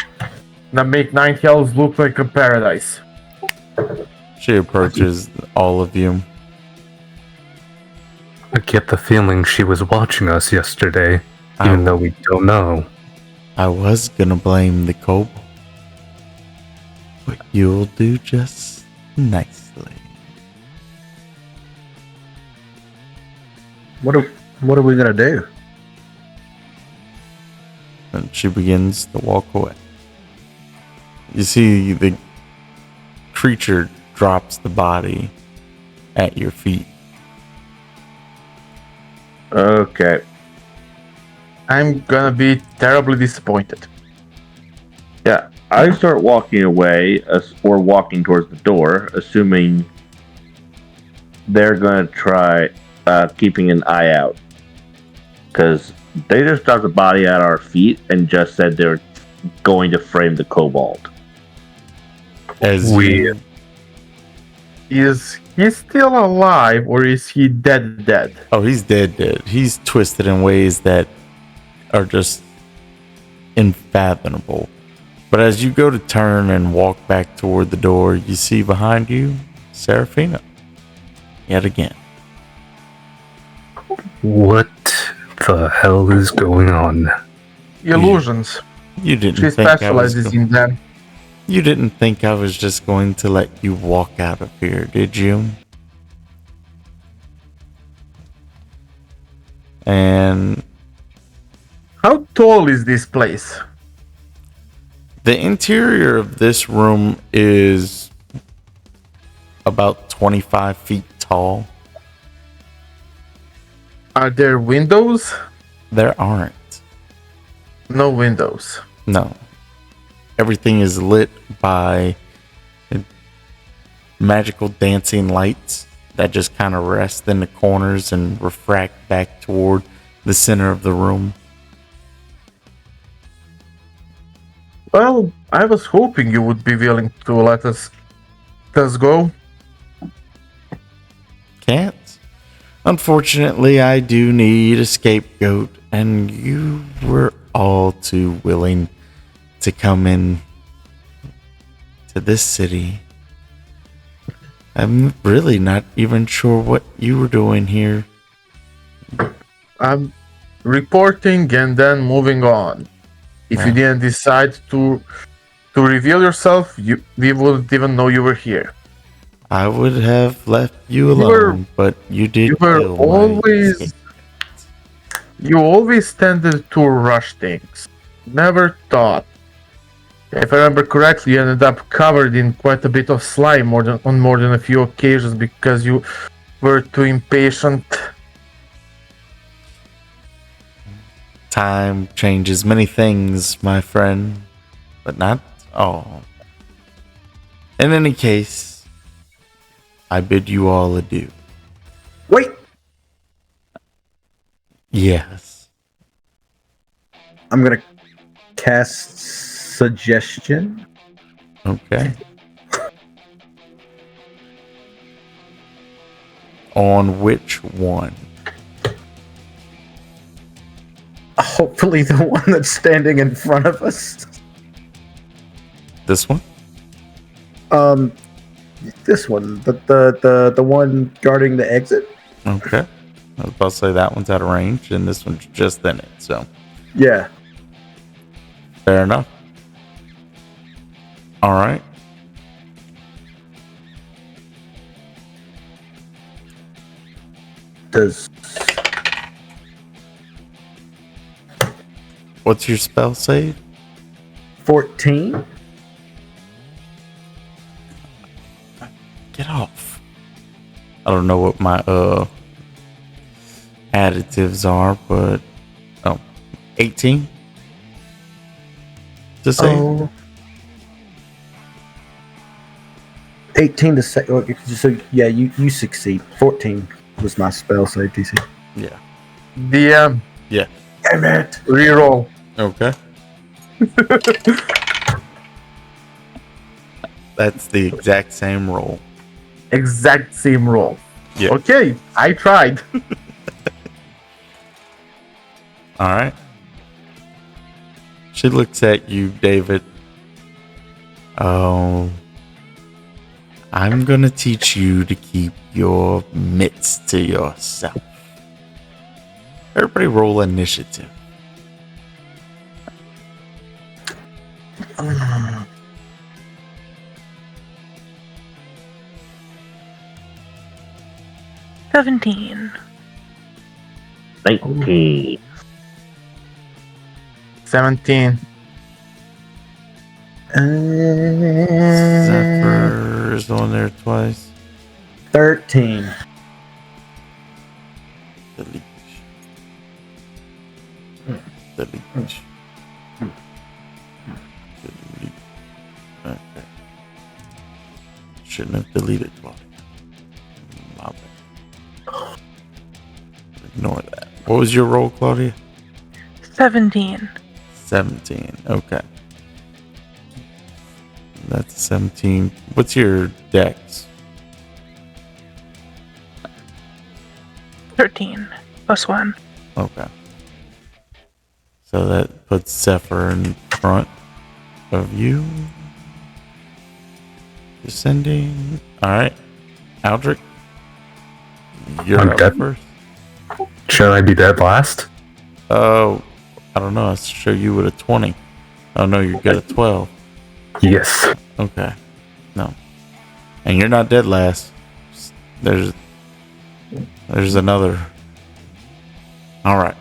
make Nine Hells look like a paradise. She approaches all of you. I get the feeling she was watching us yesterday, even though we don't know. I was gonna blame the kobold, but you'll do just nicely. What are we gonna do? And she begins to walk away. You see the creature drops the body at your feet. okay. I'm gonna be terribly disappointed. Yeah, I start walking away or walking towards the door, assuming they're going to try keeping an eye out. Because they just dropped the body at our feet and just said they're going to frame the kobold. As Weird. Is he still alive or is he dead? Oh, he's dead. He's twisted in ways that are just unfathomable. But as you go to turn and walk back toward the door, you see behind you Serafina. Yet again. What the hell is going on? Illusions. You didn't She think I was specializes in them. You didn't think I was just going to let you walk out of here, did you? And How tall is this place? the interior of this room is about 25 feet tall. Are there windows? There aren't. No windows. No. Everything is lit by magical dancing lights that just kind of rest in the corners and refract back toward the center of the room. Well, I was hoping you would be willing to let us go. Can't. Unfortunately, I do need a scapegoat, and you were all too willing to come in to this city. I'm really not even sure what you were doing here. I'm reporting and then moving on. If you Yeah. didn't decide to to reveal yourself, we wouldn't even know you were here. I would have left you You were- alone, but you did You were kill my always. escape. You always tended to rush things. Never thought. If I remember correctly, you ended up covered in quite a bit of slime on more than a few occasions because you were too impatient. Time changes many things, my friend, but not all. In any case, I bid you all adieu. Wait, Yes. I'm gonna cast suggestion. Okay. On which one? Hopefully, the one that's standing in front of us. This one? This one, the one guarding the exit. Okay. I was about to say that one's out of range, and this one's just in it, so Yeah. fair enough. All right. Does What's your spell save? 14? Get off. I don't know what my additives are, but 18 to save. Oh. 18 to say. So yeah, you succeed. 14 was my spell save DC. Yeah. DM, Yeah. Damn it! reroll. Okay. That's the exact same roll. Exact same roll. Yeah. Okay, I tried. All right. She looks at you, David. Oh, I'm gonna teach you to keep your mitts to yourself. Everybody roll initiative. $17. 19. 17. Zephyr is on there twice. 13. The leech. The leech. Delete. Okay. Shouldn't have deleted one. My bad. Ignore that. What was your roll, Claudia? 17. 17. Okay. That's 17. What's your dex? 13. Plus 1. Okay. So that puts Zephyr in front of you. Descending. Alright. Aldrich. You're I'm up dead. first. Should I be dead last? Oh, I don't know. I show you with a 20. Oh no, you're good at 12. Yes. Okay. No. And you're not dead last. There's another. Alright.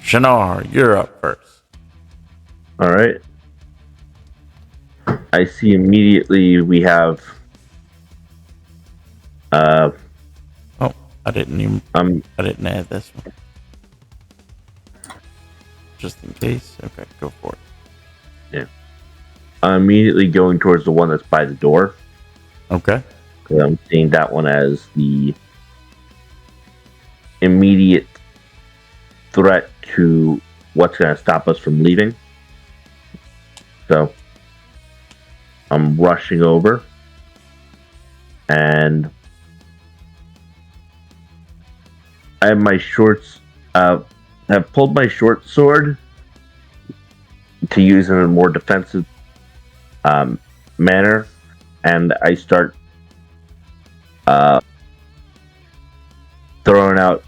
Shinar, you're up first. All right. I see immediately we have. Oh, I didn't add this one. Just in case. Okay, go for it. I'm immediately going towards the one that's by the door. Okay. 'Cause I'm seeing that one as the immediate threat to what's going to stop us from leaving. So I'm rushing over and I have my shorts, have pulled my short sword to use in a more defensive manner, and I start throwing out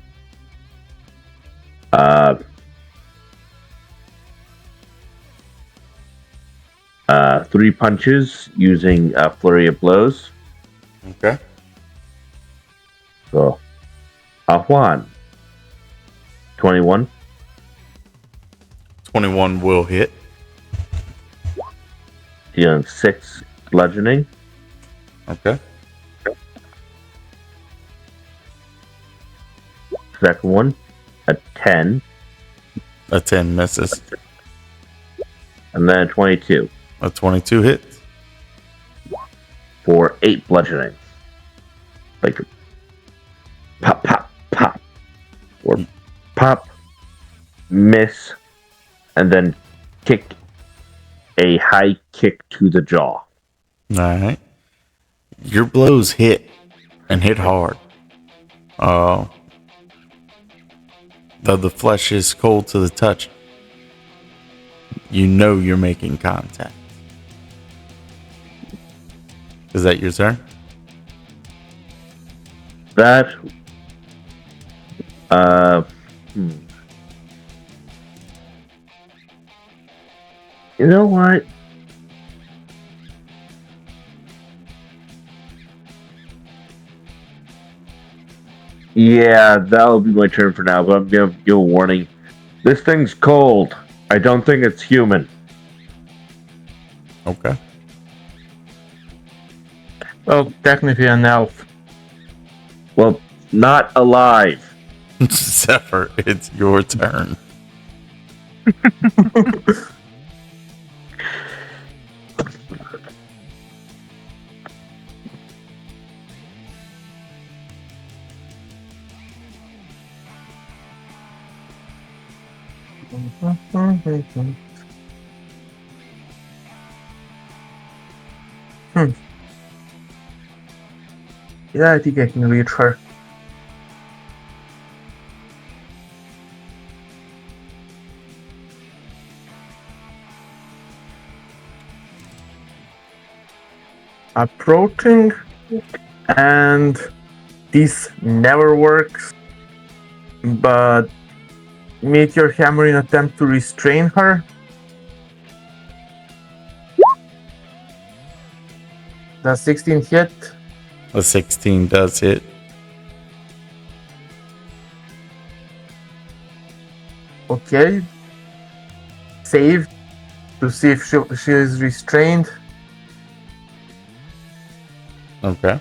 3 punches using a flurry of blows. Okay. So, Juan. 21. 21 will hit. Dealing 6 bludgeoning. Okay. Second one, a 10. A 10 misses. And then a 22 A 22 hits. for 8 bludgeoning. Like pop, pop, pop. Or pop, miss, and then kick a high kick to the jaw. All right. Your blows hit and hit hard. Though the flesh is cold to the touch, you know you're making contact. Is that your turn? That, You know what? Yeah, that'll be my turn for now, but I'm gonna give you a warning. This thing's cold. I don't think it's human. Okay. Well, technically an elf. Well, not alive. Zephyr, it's your turn. Yeah, I think I can reach her. Approaching, and this never works. But meteor hammer in attempt to restrain her. Does 16 hit? A 16 does hit. Okay. Save to see if she is restrained. Okay.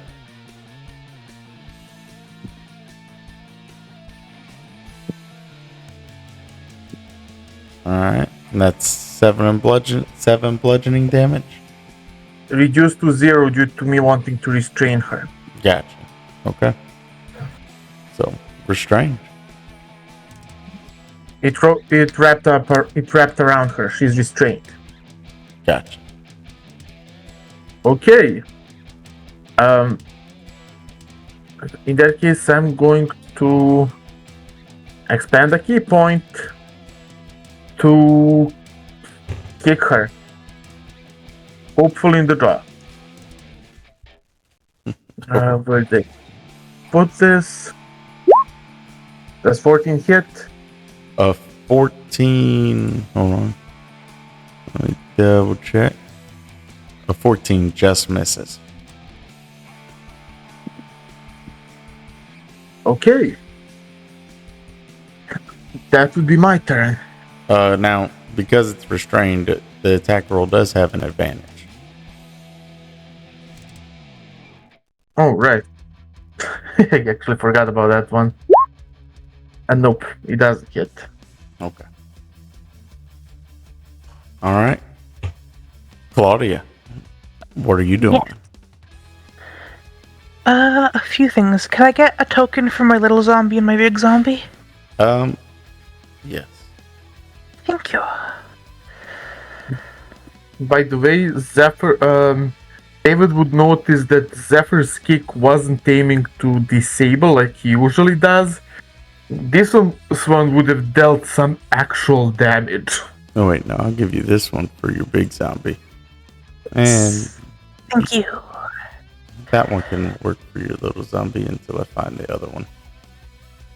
Alright. And that's 7 bludgeoning damage. Reduced to 0 due to me wanting to restrain her. Gotcha. Okay. So, restrained. It wrapped around her. She's restrained. Gotcha. Okay. In that case, I'm going to expand the key point to kick her. Hopefully in the jaw. Where they put this? Does 14 hit? A 14. Hold on. Let me double check. A 14 just misses. Okay. That would be my turn. Now, because it's restrained, the attack roll does have an advantage. Oh, right. I actually forgot about that one. And nope, it doesn't hit. Okay. All right. Claudia, what are you doing? A few things. Can I get a token for my little zombie and my big zombie? Yes. Thank you. By the way, Zephyr, David would notice that Zephyr's kick wasn't aiming to disable like he usually does. This one would have dealt some actual damage. Oh, wait, no, I'll give you this one for your big zombie. And Thank you. that one can work for your little zombie until I find the other one.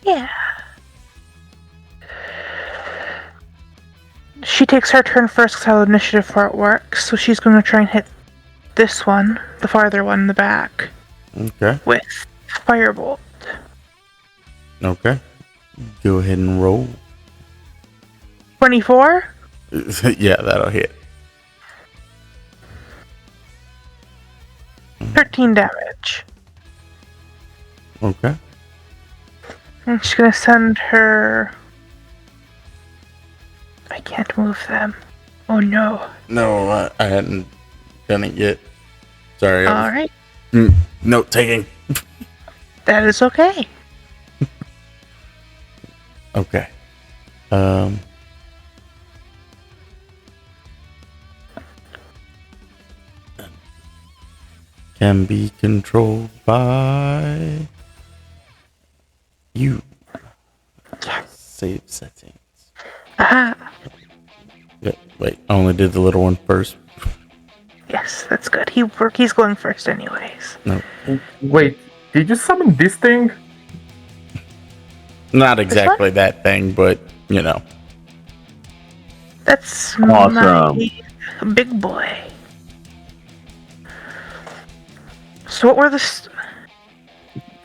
Yeah. She takes her turn first because how the initiative part works. So she's going to try and hit this one, the farther one in the back, Okay. with Firebolt. Okay. Go ahead and roll. 24? Yeah, that'll hit. 13 damage. Okay. And she's going to send her... I can't move them. Oh no. No, I hadn't done it yet. Sorry. Alright. Note taking. That is okay. Okay. Can be controlled by you. Save settings. Aha. Yeah, wait, I only did the little one first. Yes, that's good. He's going first anyways. No, Wait, did you summon this thing? not exactly that thing, but you know. That's Awesome. my big boy. So what were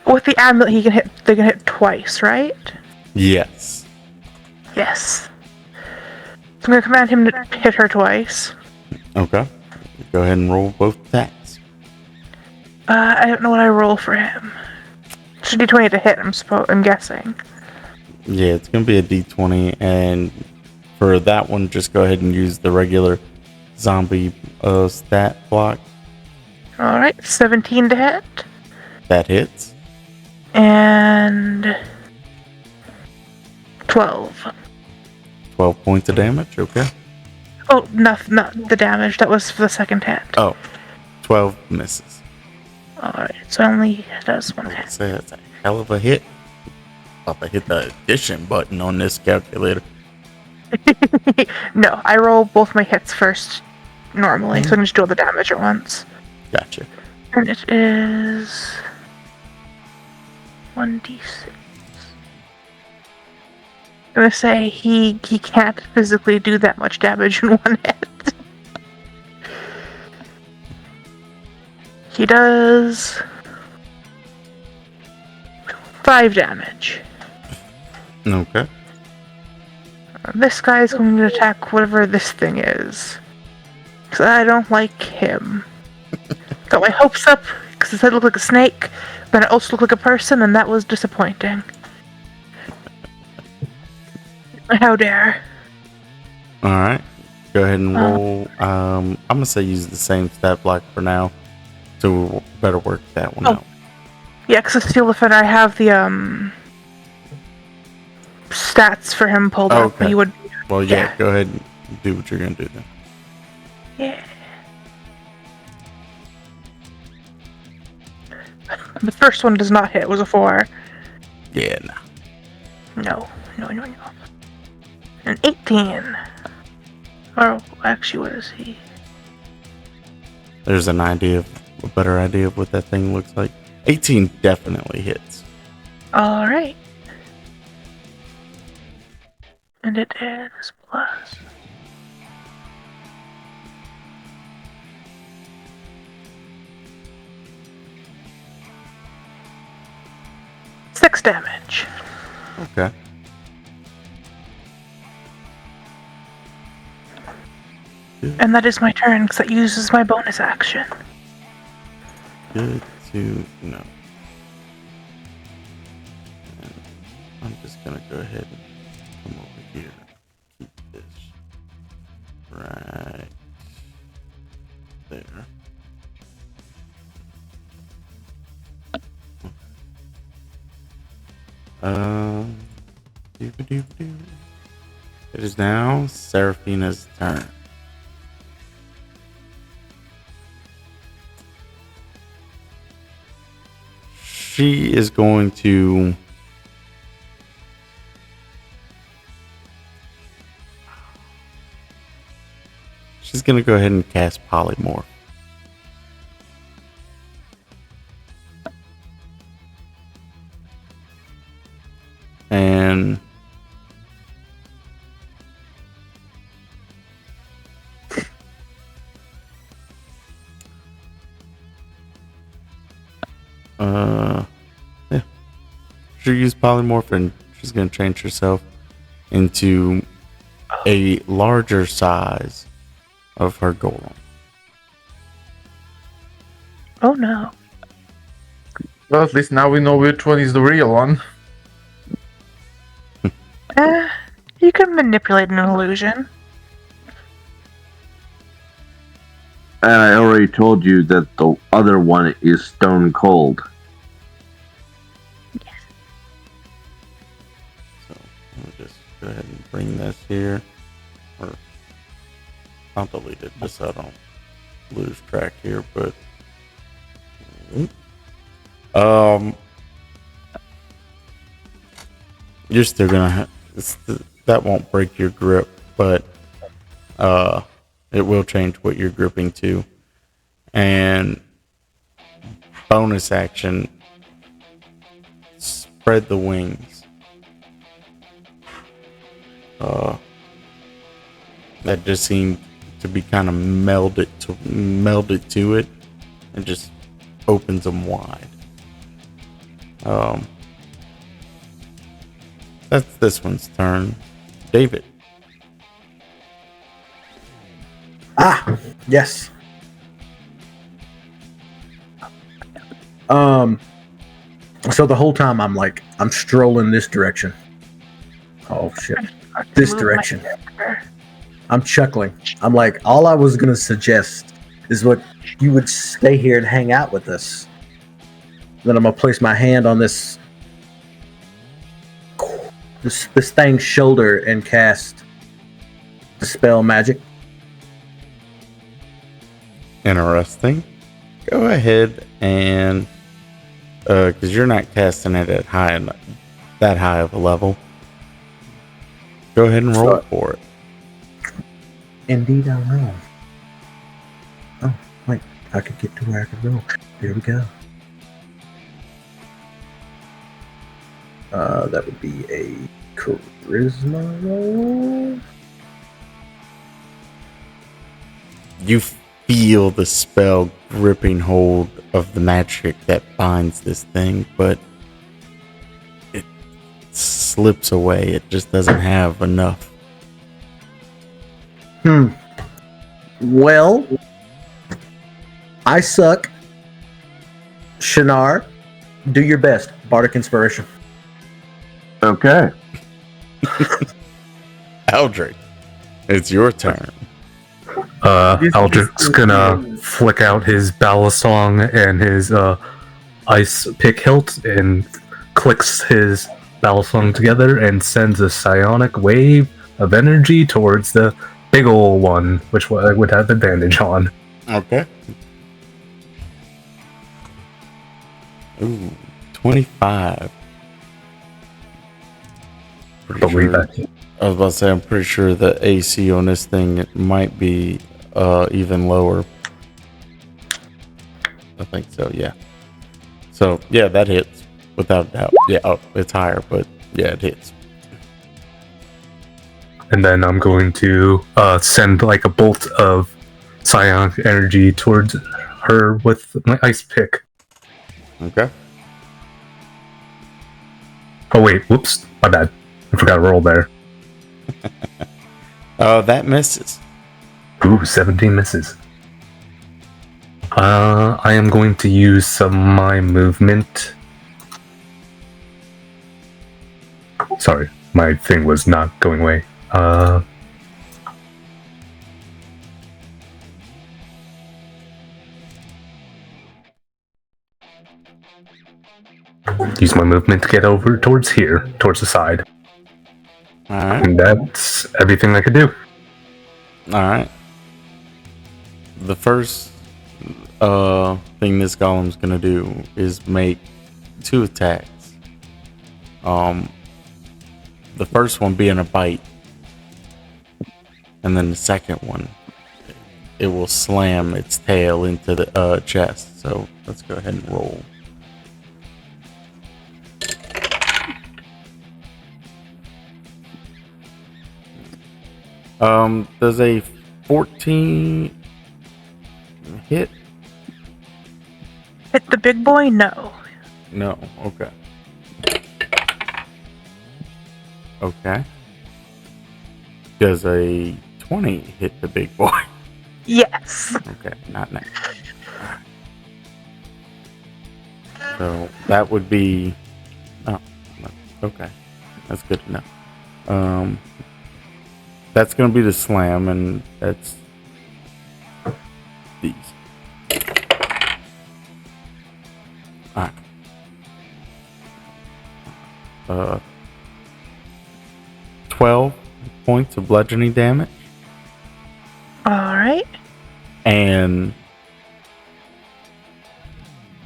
with the amulet they can hit twice, right? Yes. Yes. So I'm gonna command him to hit her twice. Okay. Go ahead and roll both attacks. I don't know what I roll for him. Should D20 to hit, I'm guessing. Yeah, it's gonna be a D20, and for that one, just go ahead and use the regular zombie stat block. Alright, 17 to hit. That hits. And 12. 12 points of damage. Okay. Oh, not the damage. That was for the second hit. Oh, 12 misses. Alright, so only does one I would hit. say that's a hell of a hit. About to hit the addition button on this calculator. No, I roll both my hits first normally, so I can just do all the damage at once. Gotcha. And it is 1d6. I'm gonna say he can't physically do that much damage in one hit. He does 5 damage. Okay. This guy is going to attack whatever this thing is. Because I don't like him. Got my hopes up, because his head looked like a snake, but it also looked like a person, and that was disappointing. How dare. Alright. Go ahead and roll. I'm going to say use the same stat block for now to better work that one out. Yeah, because the Steel Defender, I have the, stats for him pulled up. Okay. He would... Well, yeah, go ahead and do what you're going to do then. Yeah. The first one does not hit. It was a 4. Yeah, nah. No. An 18. Or, actually, what is he? There's a better idea of what that thing looks like. 18 definitely hits. Alright. And it is plus. Six damage. Okay. And that is my turn, because that uses my bonus action. Good to know. And I'm just gonna go ahead and come over here. Keep this right there. Doo-ba-doo-ba-doo. It is now Seraphina's turn. She is going to go ahead and cast Polymorph. And Yeah. She'll use polymorph and she's gonna change herself into a larger size of her golem. Oh no. Well, at least now we know which one is the real one. You can manipulate an illusion. And I already told you that the other one is stone cold. So let me just go ahead and bring this here. Or I'll delete it just so I don't lose track here, but you're still gonna that won't break your grip, but it will change what you're gripping to. And bonus action, spread the wings. That just seemed to be kind of melded to it, and just opens them wide. That's this one's turn. David. Ah, yes. So the whole time I'm strolling this direction. Oh shit. This direction. I'm chuckling. I'm like, all I was gonna suggest is what you would stay here and hang out with us. Then I'm gonna place my hand on this thing's shoulder and cast Dispel Magic. Interesting. Go ahead and because you're not casting it at that high of a level. Go ahead and roll for it. Indeed, I will. Oh, wait. I could get to where I could roll. Here we go. That would be a charisma roll. You feel the spell gripping hold of the magic that binds this thing, but it slips away. It just doesn't have enough. Well, I suck. Shinar, do your best. Bardic Inspiration. Okay. Eldrick, it's your turn. Aldrich's gonna flick out his balisong and his ice pick hilt and clicks his balisong together and sends a psionic wave of energy towards the big ol' one, which I would have advantage on. Okay. Ooh, 25. But we bet. I was about to say, I'm pretty sure the AC on this thing might be even lower. I think so, yeah. So, yeah, that hits without a doubt. Yeah, oh, it's higher, but yeah, it hits. And then I'm going to send like a bolt of psionic energy towards her with my ice pick. Okay. Oh wait, whoops, my bad. I forgot to roll there. That misses. Ooh, 17 misses. I am going to use some of my movement. Sorry, my thing was not going away. Use my movement to get over towards here, towards the side. Alright. And that's everything I could do. Alright. The first thing this golem's gonna do is make 2 attacks. The first one being a bite. And then the second one, it will slam its tail into the chest. So let's go ahead and roll. Does a 14 hit? Hit the big boy? No. No. Okay. Okay. Does a 20 hit the big boy? Yes. Okay, not now. So that would be. Oh, no, okay. That's good to know. That's gonna be the slam, and that's these. Alright. 12 points of bludgeoning damage, All right. and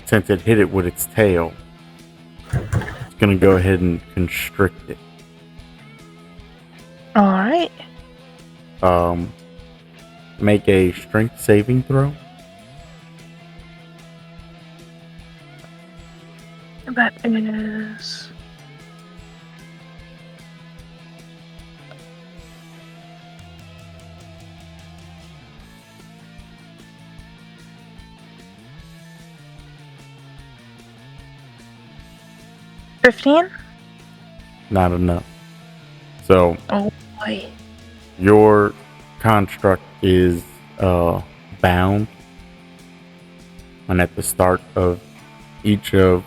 since it hit it with its tail, it's gonna go ahead and constrict it. All right. Make a strength saving throw. That is. $15? Not enough. So Oh boy. your construct is bound, and at the start of each of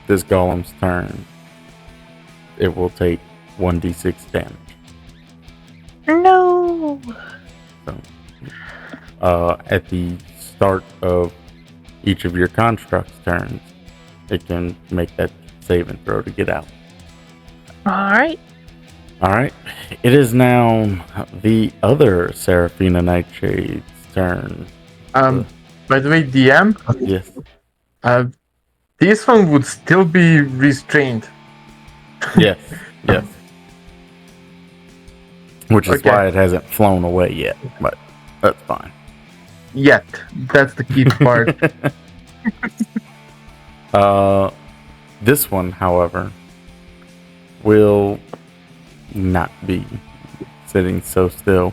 this golem's turn, it will take 1d6 damage. No. So, at the start of each of your construct's turns, it can make that save and throw to get out. All right. All right. It is now the other Seraphina Nightshade's turn. By the way, DM, Yes. this one would still be restrained. Yes. Yes. Which is Okay. why it hasn't flown away yet, but that's fine. Yet, that's the key part. This one, however, will not be sitting so still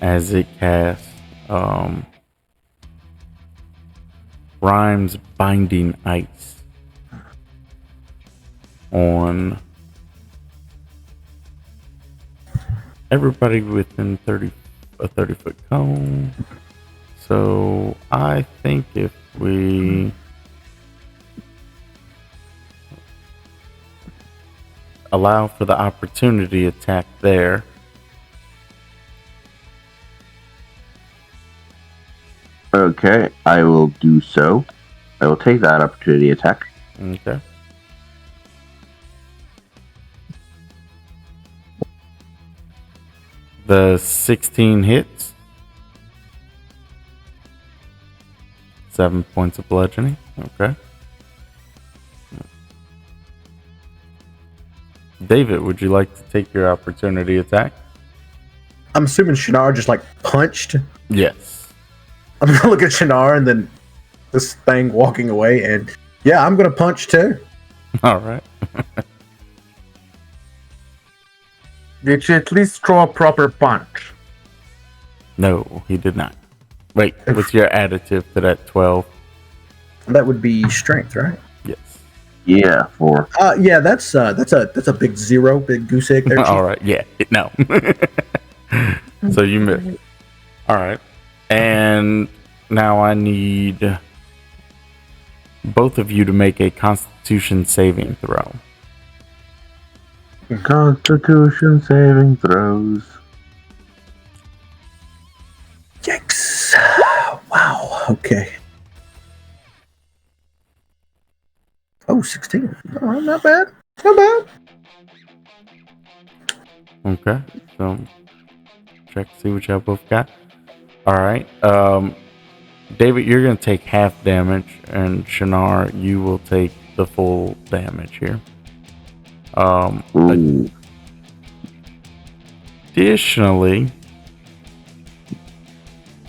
as it casts Rhyme's Binding Ice on everybody within a 30-foot cone. So I think if we allow for the opportunity attack there, Okay, I will do so. I will take that opportunity attack. okay. The 16 hits. 7 points of bludgeoning. Okay. David, would you like to take your opportunity attack? I'm assuming Shinar just like punched. Yes. I'm gonna look at Shinar and then this thing walking away, and yeah, I'm gonna punch too. All right. Did you at least throw a proper punch? No, he did not. Wait, what's your additive to that 12? That would be strength, right? Yes. Yeah, 4. Yeah, that's a big 0, big goose egg there. All Chief. right. Yeah. No. So you missed. All right. And now I need both of you to make a Constitution saving throw. Constitution saving throws. Yikes! Wow. Okay. Oh, 16. Oh, not bad. Not bad. Okay. So check to see what y'all both got. All right. David, you're gonna take half damage, and Shinar, you will take the full damage here. Ooh. Additionally,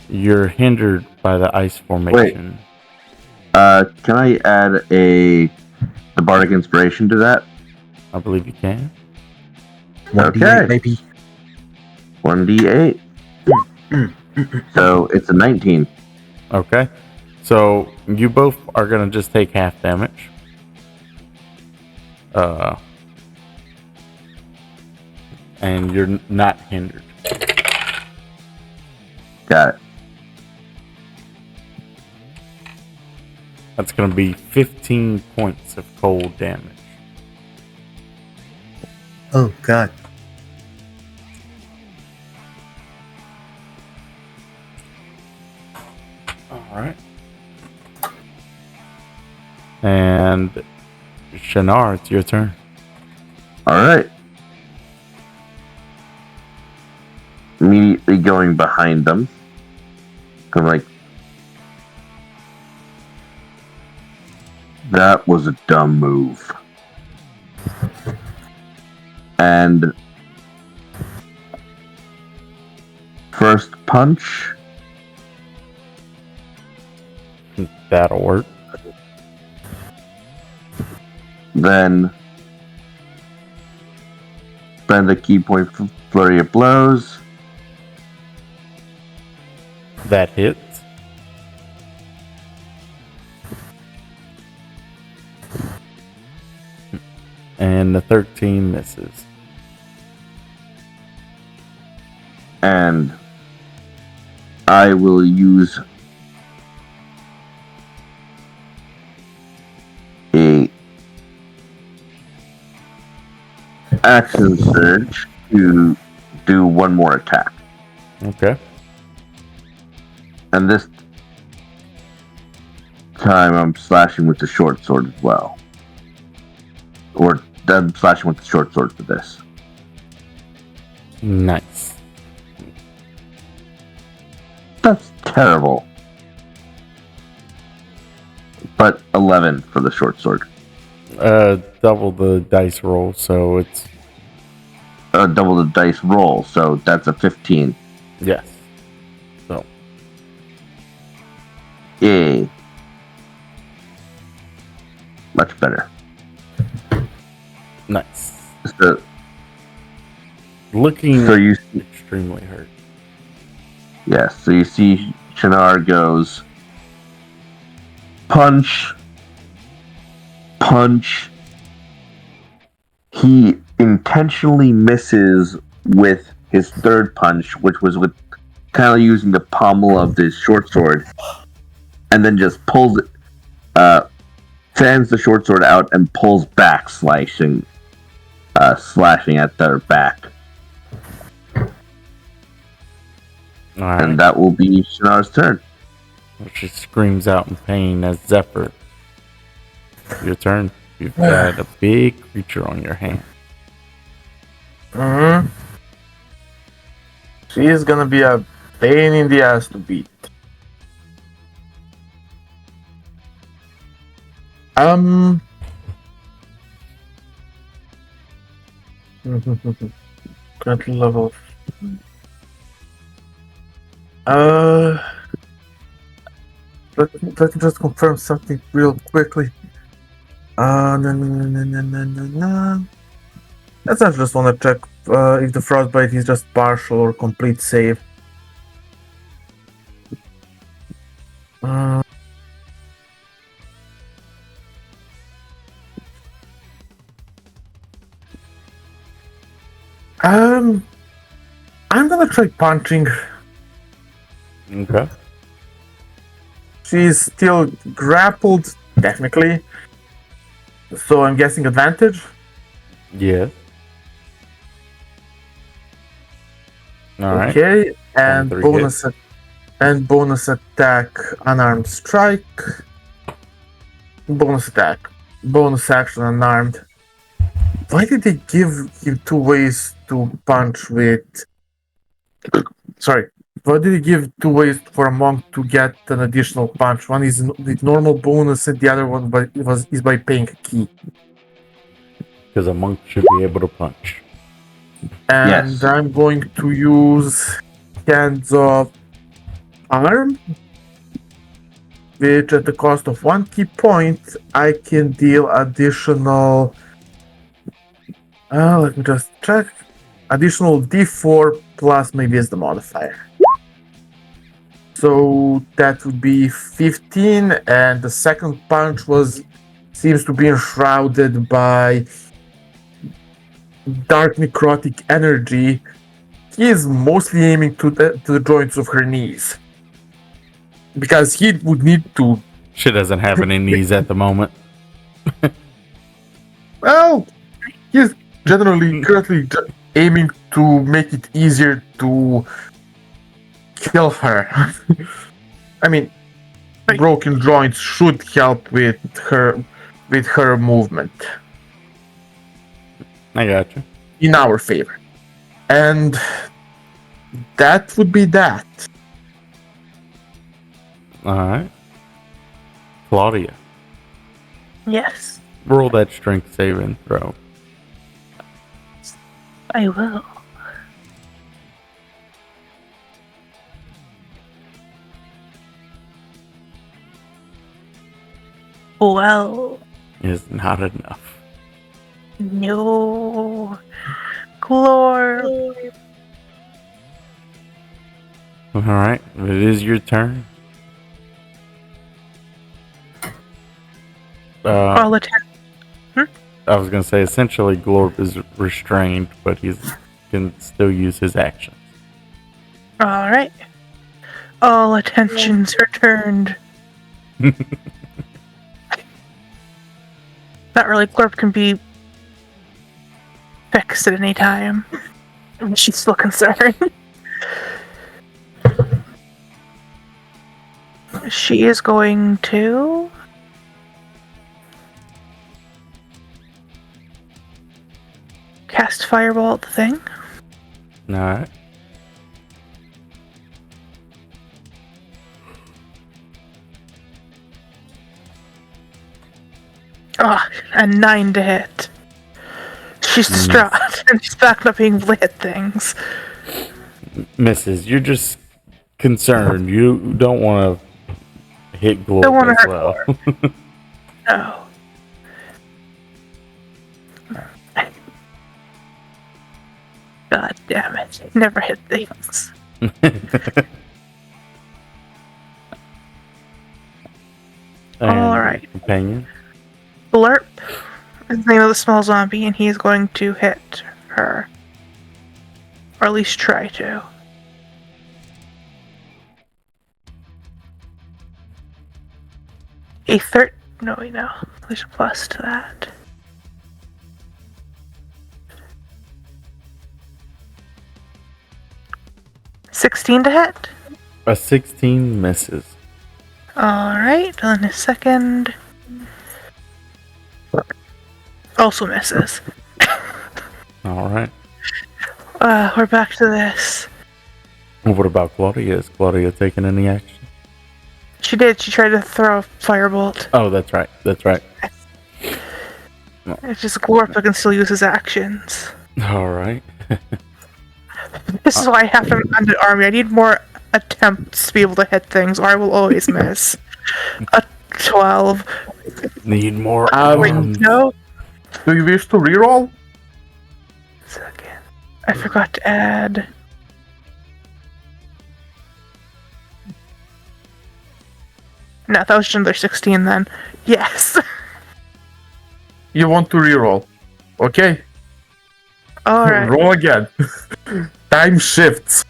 you're hindered by the ice formation. Can I add the bardic inspiration to that? I believe you can. 1d8, maybe. 1d8. So it's a 19. Okay. So you both are gonna just take half damage. And you're not hindered. Got it. That's gonna be 15 points of cold damage. Oh God. All right. And Shannara, it's your turn. All right. Immediately going behind them. I'm like, that was a dumb move. And first punch. That'll work. Then spend a key point for flurry of blows. That hits. And the 13 misses. And I will use a action surge to do one more attack. Okay. And this time I'm slashing with the short sword as well. Or I'm slashing with the short sword for this. Nice. That's terrible. But 11 for the short sword. Double the dice roll, so it's Double the dice roll, so that's a 15. yes. So Yay. Much better. nice. So, Looking so you extremely hurt. yes, so you see Shinar goes punch, punch. He intentionally misses with his third punch, which was with kind of using the pommel of his short sword, and then just pulls it, fans the short sword out and pulls back, slashing at their back. All right. And that will be Shinar's turn. She screams out in pain as Zephyr. Your turn. You've got a big creature on your hand. Mm-hmm. She is gonna be a pain in the ass to beat. Current level. Let me just confirm something real quickly. No. Let's not just want to check if the frostbite is just partial or complete save. I'm gonna try punching. Okay. She's still grappled, technically. So I'm guessing advantage. Yes. All right. Okay, and 23 bonus attack, unarmed strike. Bonus attack, bonus action, unarmed. Why did they give you two ways to punch with? Sorry, why did they give two ways for a monk to get an additional punch? One is with normal bonus, and the other one is by paying a key. Because a monk should be able to punch. And Yes. I'm going to use Hands of Arm, which at the cost of 1 key point, I can deal additional. Let me just check. Additional D4 plus maybe as the modifier. So that would be 15, and the second punch seems to be enshrouded by dark necrotic energy. He is mostly aiming to the joints of her knees. Because he would need to. She doesn't have any knees at the moment. Well, he's generally currently aiming to make it easier to kill her. I mean, broken joints should help with her movement I got you. in our favor. And that would be that. All right. Claudia, Yes, roll that strength saving throw. I will. Well, Is not enough. no. Glor. All right. It is your turn. I'll attack. I was going to say, essentially, Glorp is restrained, but he can still use his actions. Alright. All attentions returned. Not really. Glorp can be fixed at any time. She's still concerned. She is going to cast Fireball at the thing. All right. Ah, a 9 to hit. She's distraught, and she's back up being able to hit things. Misses. You're just concerned. You don't want to hit Glorp Don't wanna as hurt well. No. God damn it. Never hit things. All right. Companion. Blurp is the name of the small zombie, and he is going to hit her. Or at least try to. No, wait, no. There's a plus to that. $16 to hit. A 16 misses. Alright, on a second. Also misses. All right. We're back to this. What about Claudia? Is Claudia taking any action? She did. She tried to throw a firebolt. Oh, that's right. That's right. It's just Glorp can still use his actions. All right. This is why I have to end the army. I need more attempts to be able to hit things, or I will always miss. A 12. Need more Wait, arms. no. Do you wish to reroll? Second. I forgot to add. No, that was just another 16 then. Yes. You want to reroll. Okay. Alright. Roll again. Time shifts.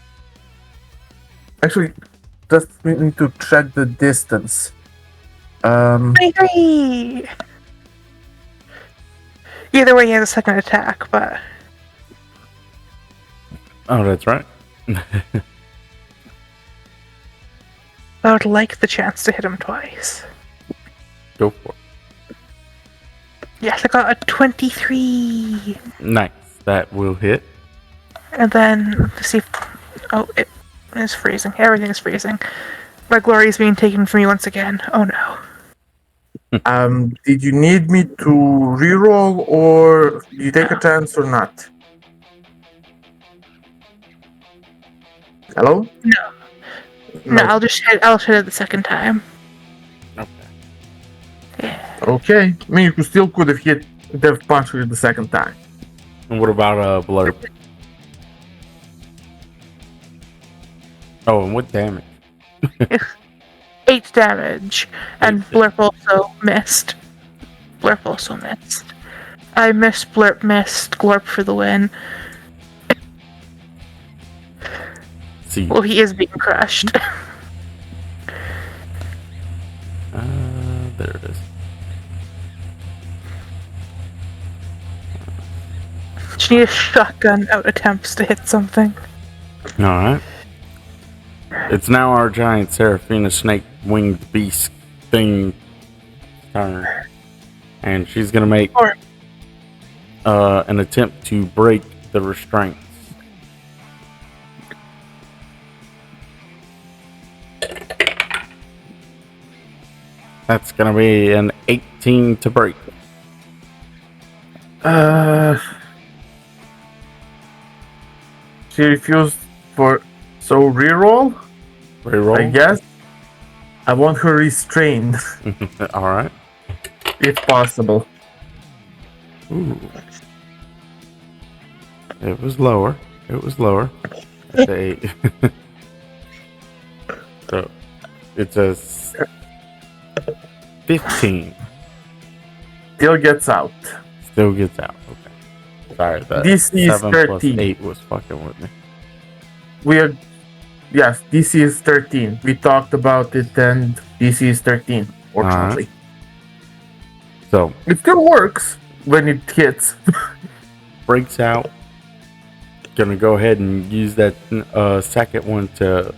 Actually, just we need to check the distance. 23! Either way, he has a second attack, but Oh, that's right. I would like the chance to hit him twice. Go for it. Yes, I got a 23! Nice. That will hit. And then, let's see if... Oh, it is freezing. Everything is freezing. My glory is being taken from me once again. Oh no. Did you need me to reroll, or you take a chance or not? Hello? No, I'll hit it the second time. Okay. Okay. I mean, you still could have hit the punch with the second time. And what about Blurp? Oh, and what damage? 8 damage. And Blurp also missed. Blurp also missed. I missed, Blurp missed, Glorp for the win. See. Well, he is being crushed. There it is. She needs a shotgun out attempts to hit something. Alright. It's now our giant Seraphina snake winged beast thing turn. And she's gonna make an attempt to break the restraints. That's gonna be an 18 to break. She refused so reroll. Reroll. I guess. I want her restrained, Alright. if possible. Ooh. It was lower. It's a 8. So it's a 15. Still gets out. Still gets out. Okay. Sorry, that DC is 7 plus 13. 8 was fucking with me. Yes, DC is 13. We talked about it, and DC is 13, fortunately. So It still works when it hits. breaks out. Gonna go ahead and use that second one to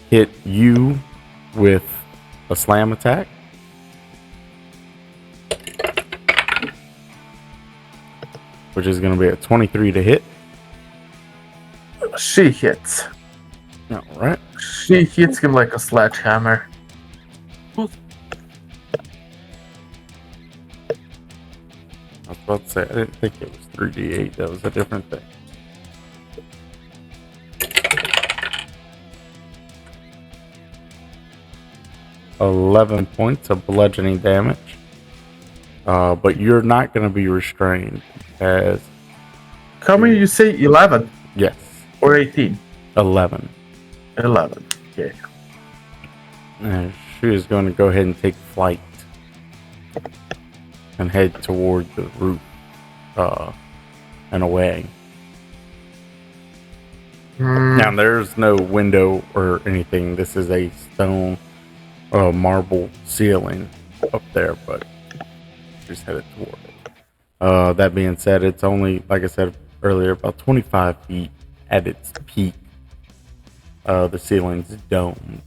hit you with a slam attack. Which is gonna be a 23 to hit. She hits. Alright. She hits him like a sledgehammer. I was about to say, I didn't think it was 3d8. That was a different thing. $11 points of bludgeoning damage. But you're not going to be restrained as... How many you say? 11 Yes, or 18? 11. 11. Okay. And she is going to go ahead and take flight and head toward the roof and away. Now, there's no window or anything. This is a stone marble ceiling up there, but she's headed toward it. That being said, it's only, like I said earlier, about 25 feet at its peak. The ceiling's domed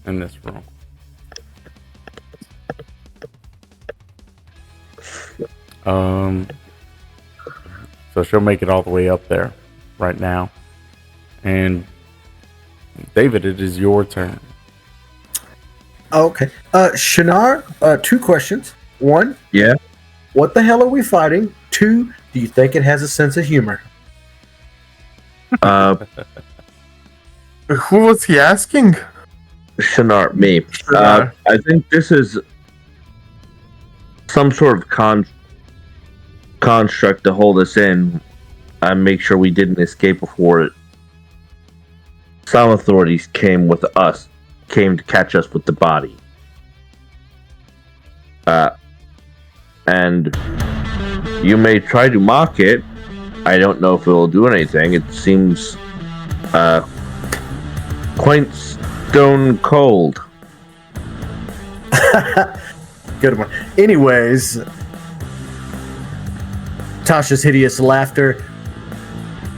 in this room. So she'll make it all the way up there right now. And David, it is your turn. Okay. Shinar, 2 questions. 1, Yeah. what the hell are we fighting? 2, do you think it has a sense of humor? Who was he asking? Shinar, me. Shinar. I think this is some sort of construct to hold us in and make sure we didn't escape before it. Some authorities came to catch us with the body. And you may try to mock it. I don't know if it will do anything. It seems quite stone cold. Good one. Anyways, Tasha's hideous laughter.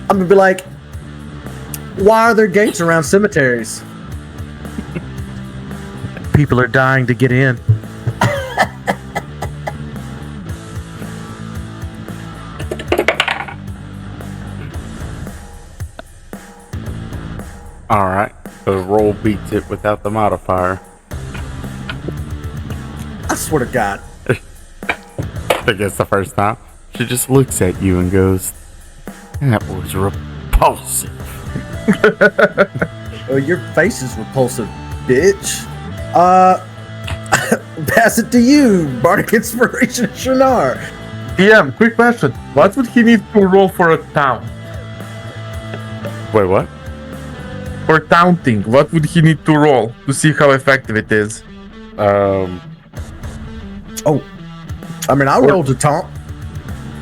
I'm gonna be like, why are there gates around cemeteries? People are dying to get in. Alright, so roll beats it without the modifier. I swear to God. I think it's the first time. She just looks at you and goes, that was repulsive. Oh, your face is repulsive, bitch. Pass it to you, Bardic Inspiration Shinar. DM, quick question. What would he need to roll for a town? Wait, what? for taunting, what would he need to roll to see how effective it is? Oh, I mean, I'll roll to taunt.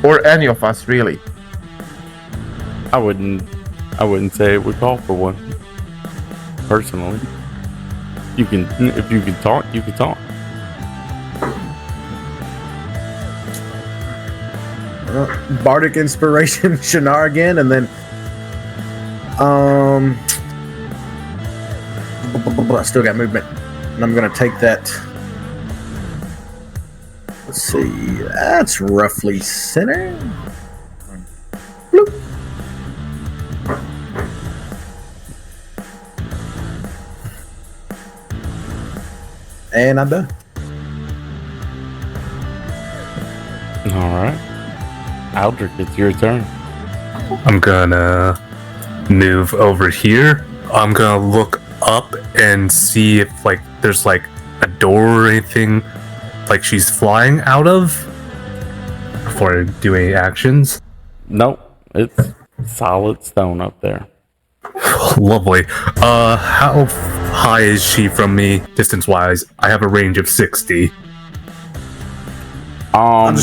Or any of us, really. I wouldn't say it would call for one. Personally, if you can taunt, you can taunt. Bardic Inspiration, Shannara again, and then I still got movement, and I'm gonna take that. Let's see, that's roughly center. Bloop. And I'm done. All right, Aldrich, it's your turn. I'm gonna move over here. I'm gonna look up and see if like there's like a door or anything like she's flying out of before I do any actions. Nope, it's solid stone up there. Lovely. How high is she from me distance wise? I have a range of 60. I'm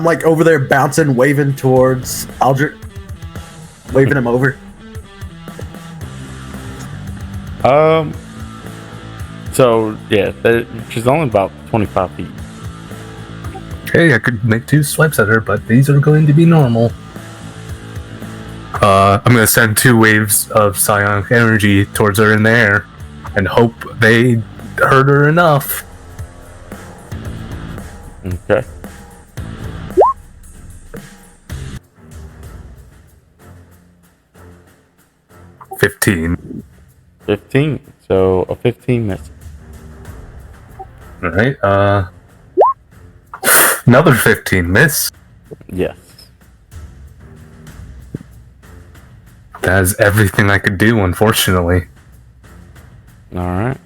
like over there bouncing, waving towards Aldrich, waving him over. So yeah, she's only about 25 feet. Hey, I could make 2 swipes at her, but these are going to be normal. I'm gonna send 2 waves of psionic energy towards her in the air and hope they hurt her enough. Okay. $15. 15. So a 15 miss. Alright, another 15 miss. Yes. That is everything I could do, unfortunately. All right.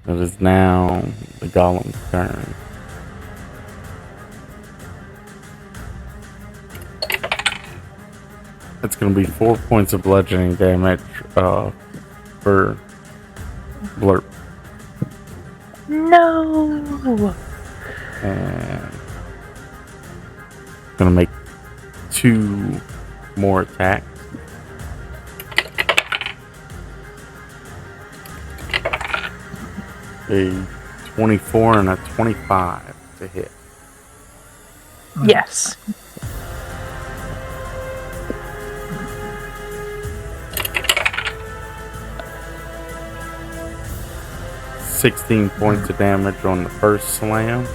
It is now the golem's turn. It's going to be 4 points of bludgeoning damage for Blurp. No. And going to make 2 more attacks. A 24 and a 25 to hit. Yes. $16 points of damage on the first slam.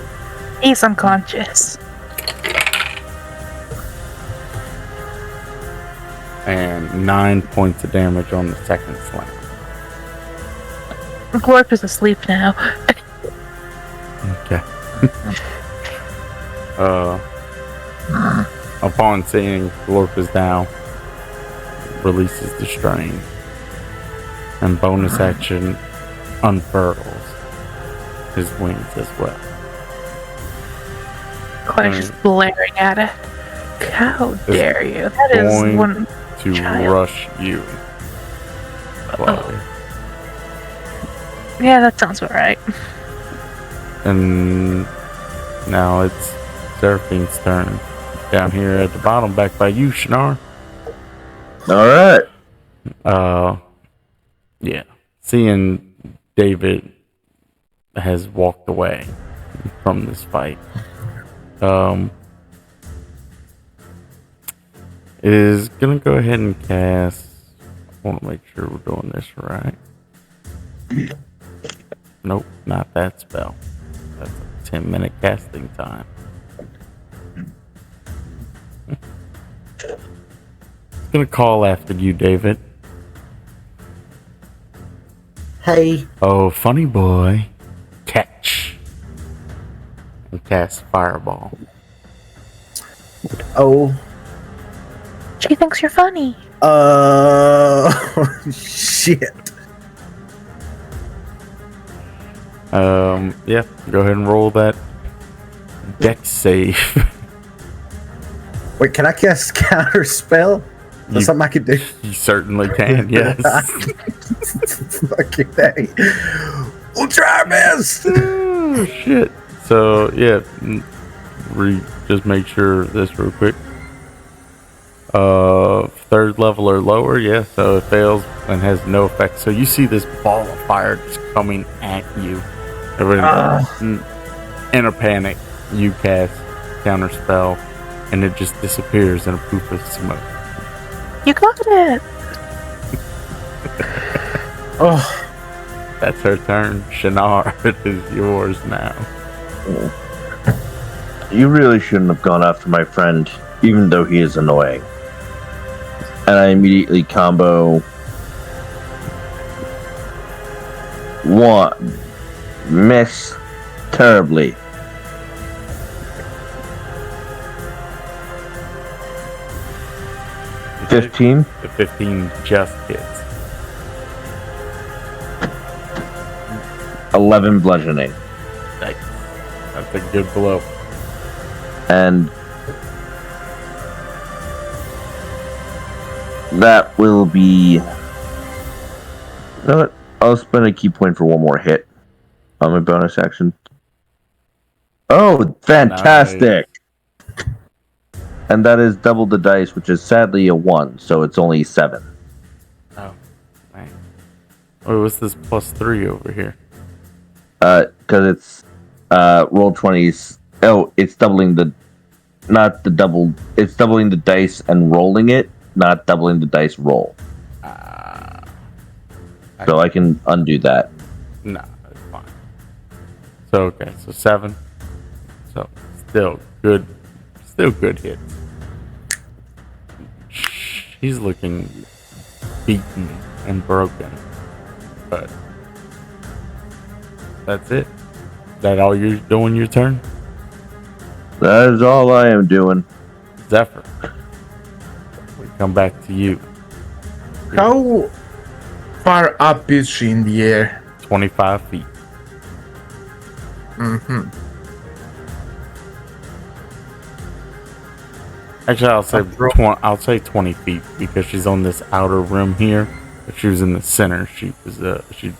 He's unconscious. And 9 points of damage on the second slam. Glorp is asleep now. Okay. Upon seeing Glorp is down, releases the strain. And bonus action unfurls his wings as well. Claire's just blaring at it. How dare you? That is Going one to child. rush you. Chloe. Yeah, that sounds about right. And now it's Seraphine's turn. Down here at the bottom, back by you, Shannara. All right. Yeah. Seeing David has walked away from this fight. Is gonna go ahead and cast. I want to make sure we're doing this right. Nope, not that spell. That's a 10-minute casting time. It's gonna call after you, David. Hey. Oh, funny boy. Catch. And cast Fireball. Oh. She thinks you're funny. Shit. Yeah, go ahead and roll that dex save. Wait, can I cast counter spell? That's something I could do. You certainly can, yes. Fucking day. We'll try our best. Oh, shit. So, yeah. Just make sure this real quick. Third level or lower, yeah. So it fails and has no effect. So you see this ball of fire just coming at you. In a panic, you cast counter spell, and it just disappears in a poof of smoke. You got it. Oh, That's her turn. Shinar, it is yours now. You really shouldn't have gone after my friend, even though he is annoying. And I immediately combo 1. Miss terribly. The 15. The 15 just hits. 11 bludgeoning. Nice. That's a good blow. And that will be... You know what? I'll spend a key point for one more hit on my bonus action. Oh, fantastic! Nice. And that is double the dice, which is sadly a 1, so it's only 7. Oh, man. Wait, what's this +3 over here? Because it's roll 20s. Oh, it's doubling the... Not the double... It's doubling the dice and rolling it, not doubling the dice roll. So I can undo that. No, it's fine. So, okay, so 7. So, still good hits. He's looking beaten and broken. But that's it. Is that all you're doing your turn? That is all I am doing. Zephyr, we come back to you. how far up is she in the air? 25 feet. Mm-hmm. Actually, I'll say 20 feet because she's on this outer rim here. If she was in the center, she'd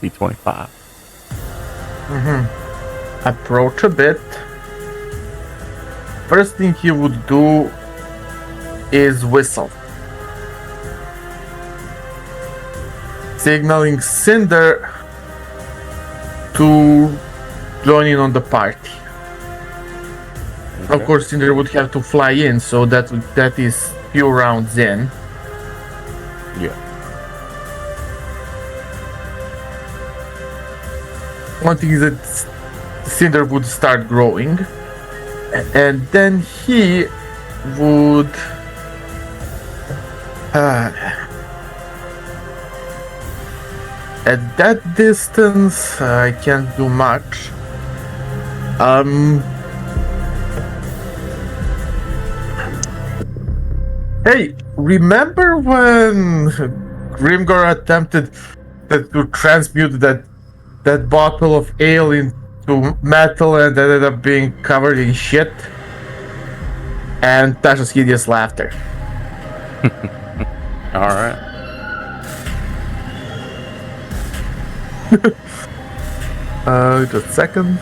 be 25. Mm-hmm. Approach a bit. First thing he would do is whistle, signaling Cinder to join in on the party. Okay. Of course, Cinder would have to fly in, so that is few rounds in. Yeah. One thing is that Cinder would start growing, and then he would at that distance I can't do much. Hey, remember when Grimgor attempted to transmute that bottle of ale into metal and ended up being covered in shit? And Tasha's hideous laughter. Alright. Just a second.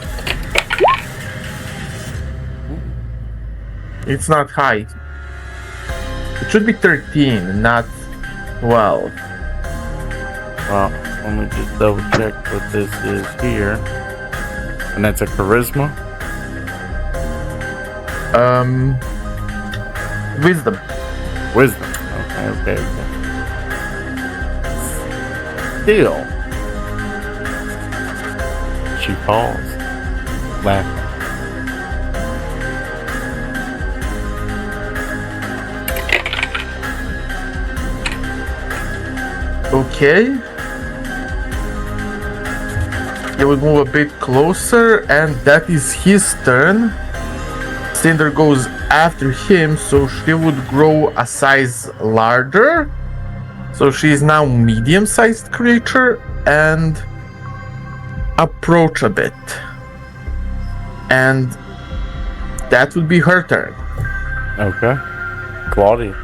It's not high. It should be 13, not 12. Well, let me just double check what this is here. And that's a charisma? Wisdom. Wisdom. Okay. Still. She falls, laughing. Okay. He would move a bit closer, and that is his turn. Cinder goes after him, so she would grow a size larger. So she is now medium-sized creature and approach a bit. And that would be her turn. Okay. Claudia.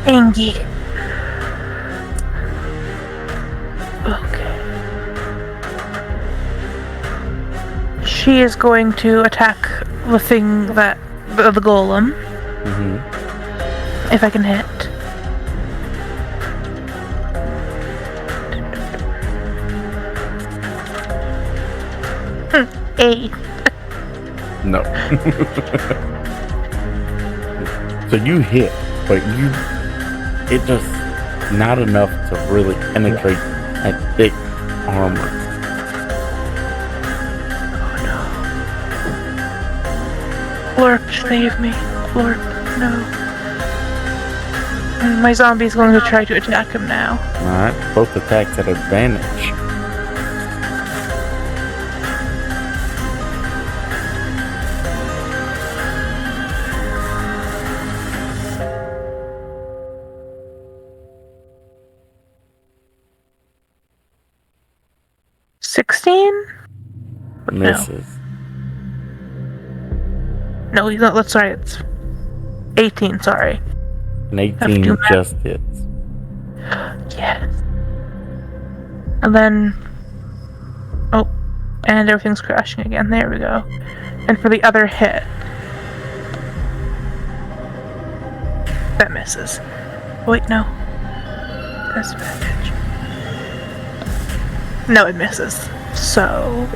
Angie. Okay. She is going to attack the thing that the golem. If I can hit. 8. No. So you hit, but it just not enough to really penetrate that thick armor. Florp, save me. Florp, no. My zombie's going to try to attack him now. Alright, both attacks at advantage. Misses. No, that's sorry, it's 18, sorry. An 18 just hits. Yes. And then... Oh, and everything's crashing again. There we go. And for the other hit... That misses. Wait, no. That's advantage. No, it misses. So...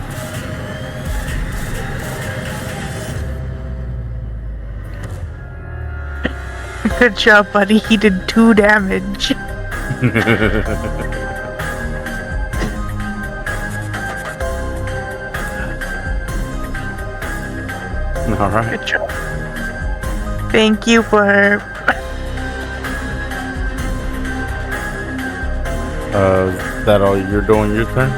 Good job, buddy. He did 2 damage. Alright. Good job. Thank you, Burp. Is that all you're doing your turn?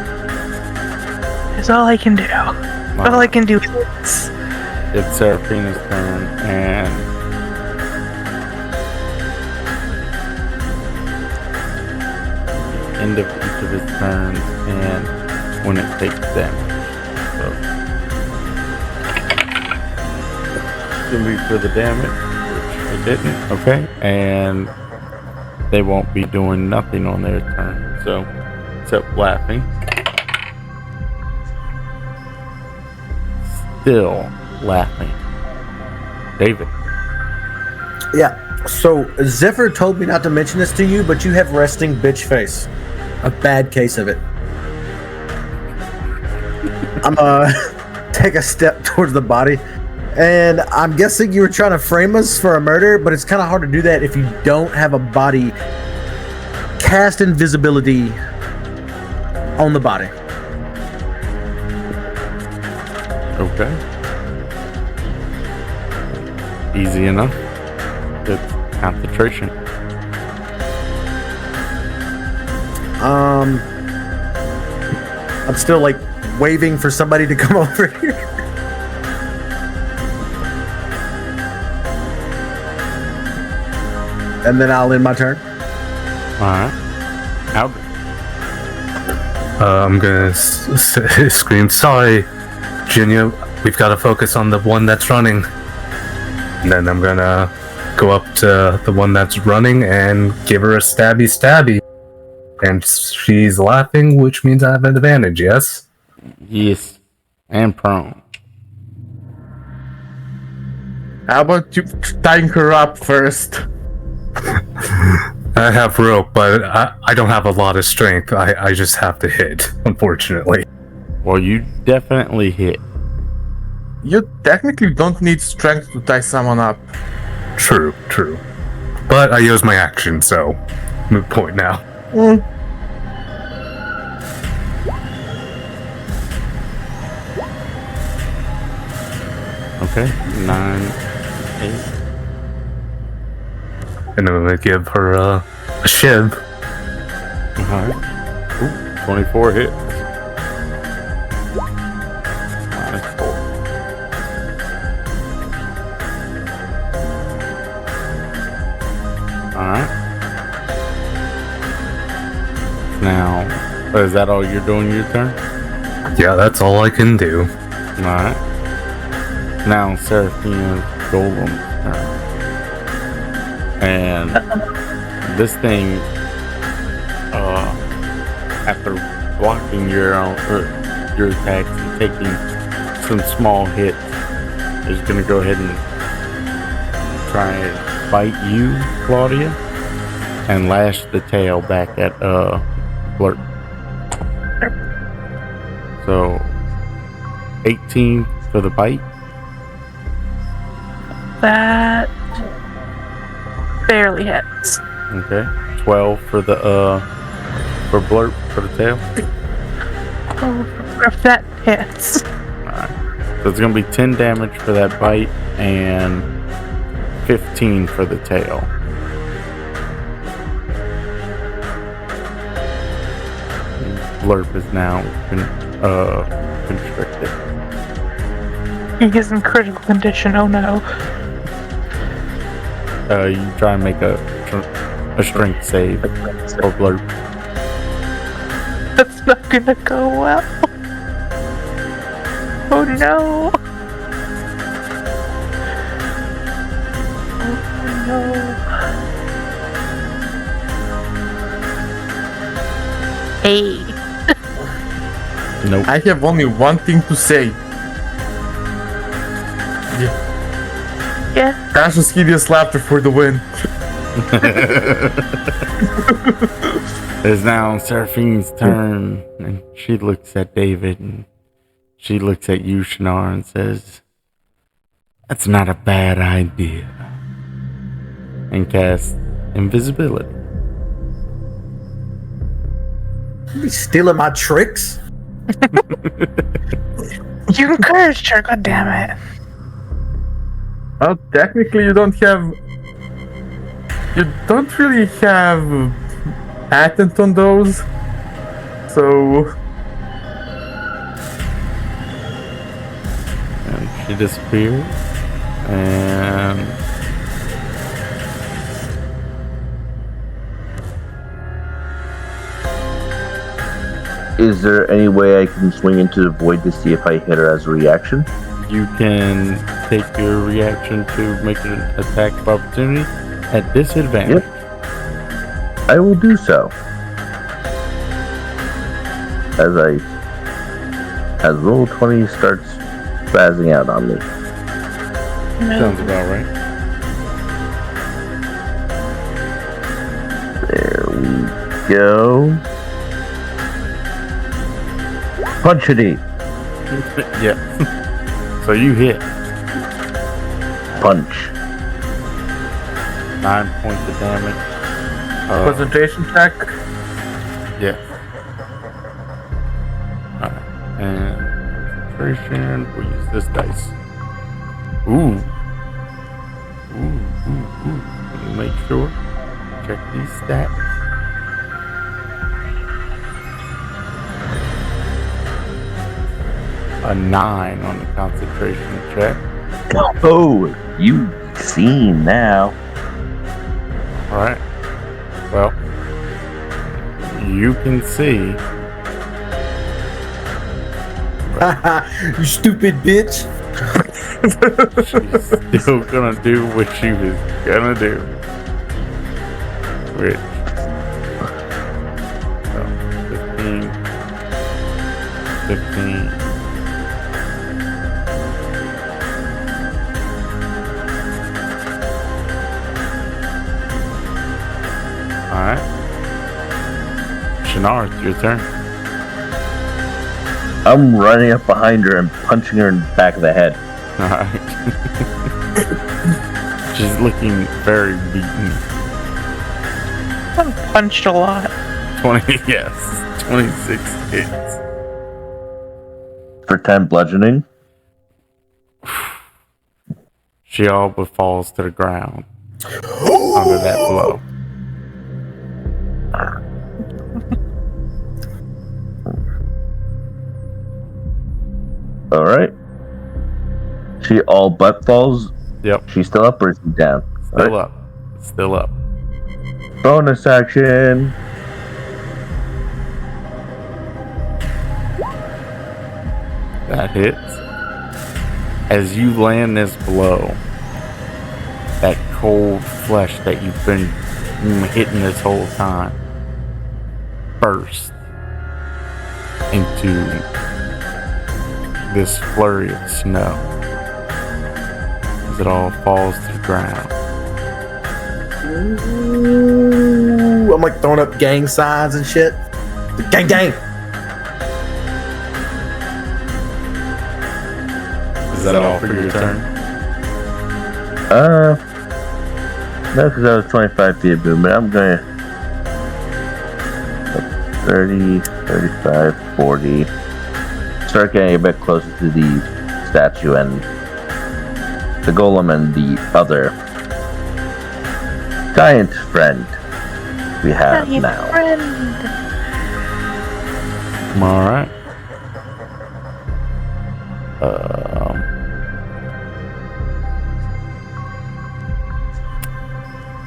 That's all I can do. All I can do is... It's Seraphina's turn, and... end of each of his turns and when it takes damage. So gonna be for the damage, which it didn't. Okay, and they won't be doing nothing on their turn. So except laughing. Still laughing. David. Yeah. So Zephyr told me not to mention this to you, but you have resting bitch face. A bad case of it. I'm take a step towards the body, and I'm guessing you were trying to frame us for a murder, but it's kind of hard to do that if you don't have a body. Cast invisibility on the body. Okay. Easy enough. Good concentration. I'm still like waving for somebody to come over here. And then I'll end my turn. Alright. Albert. I'm gonna scream, sorry, Junior, we've got to focus on the one that's running. And then I'm gonna go up to the one that's running and give her a stabby. And she's laughing, which means I have an advantage, yes? Yes. And prone. How about you tying her up first? I have rope, but I don't have a lot of strength. I just have to hit, unfortunately. Well, you definitely hit. You technically don't need strength to tie someone up. True. But I use my action, so moot point now. Okay. 9, 8. And I'm gonna give her a shiv. Alright. 24 hits. Minus 4. Alright. Now, is that all you're doing your turn? Yeah, that's all I can do. Alright. Now, Seraphina's Golem's turn. And this thing, after blocking your attacks and taking some small hits, is going to go ahead and try and bite you, Claudia, and lash the tail back at Blurt. So 18 for the bite. That barely hits. Okay. 12 for the for Blurt for the tail. Oh, if that hits. Alright. So it's gonna be 10 damage for that bite and 15 for the tail. Blurp is now constricted. He is in critical condition, oh no. You try and make a strength save for Blurp. That's not gonna go well. Oh no. Oh no. Hey. Nope. I have only one thing to say. Yeah. Tasha's hideous laughter for the win. It's now Seraphine's turn, and she looks at David, and she looks at you, Shinar, and says, "That's not a bad idea." And casts invisibility. You be stealing my tricks? You encouraged her, goddammit. Well, technically you don't really have patent on those. So And she disappears, and Is there any way I can swing into the void to see if I hit her as a reaction? you can take your reaction to make an attack of opportunity at disadvantage. I will do so. As Roll20 starts spazzing out on me. Sounds about right. There we go. Punchity. Yeah. So you hit Punch. 9 points of damage. concentration check. Yeah. Alright. And concentration. We'll use this dice. Ooh. Let me make sure. Check these stats. A 9 on the concentration check. Oh, you seen now. Alright. Well, you can see You stupid bitch. she's still gonna do what she was gonna do. Which, so 15. Alright. Shinar, it's your turn. I'm running up behind her and punching her in the back of the head. Alright. She's looking very beaten. I'm punched a lot. 20, yes. 26 hits. For 10 bludgeoning. She all but falls to the ground under that blow. Alright. She all but falls. Yep. She's still up or is she down? Still up. Still up. Bonus action. That hits. As you land this blow, that cold flesh that you've been hitting this whole time burst into this flurry of snow as it all falls to the ground. Ooh, I'm like throwing up gang signs and shit. Gang, gang. Is that all for your turn? No, because I was 25 feet of movement. I'm going to 30, 35, 40. Start getting a bit closer to the statue and the golem and the other giant friend we have Giant now. friend. All right.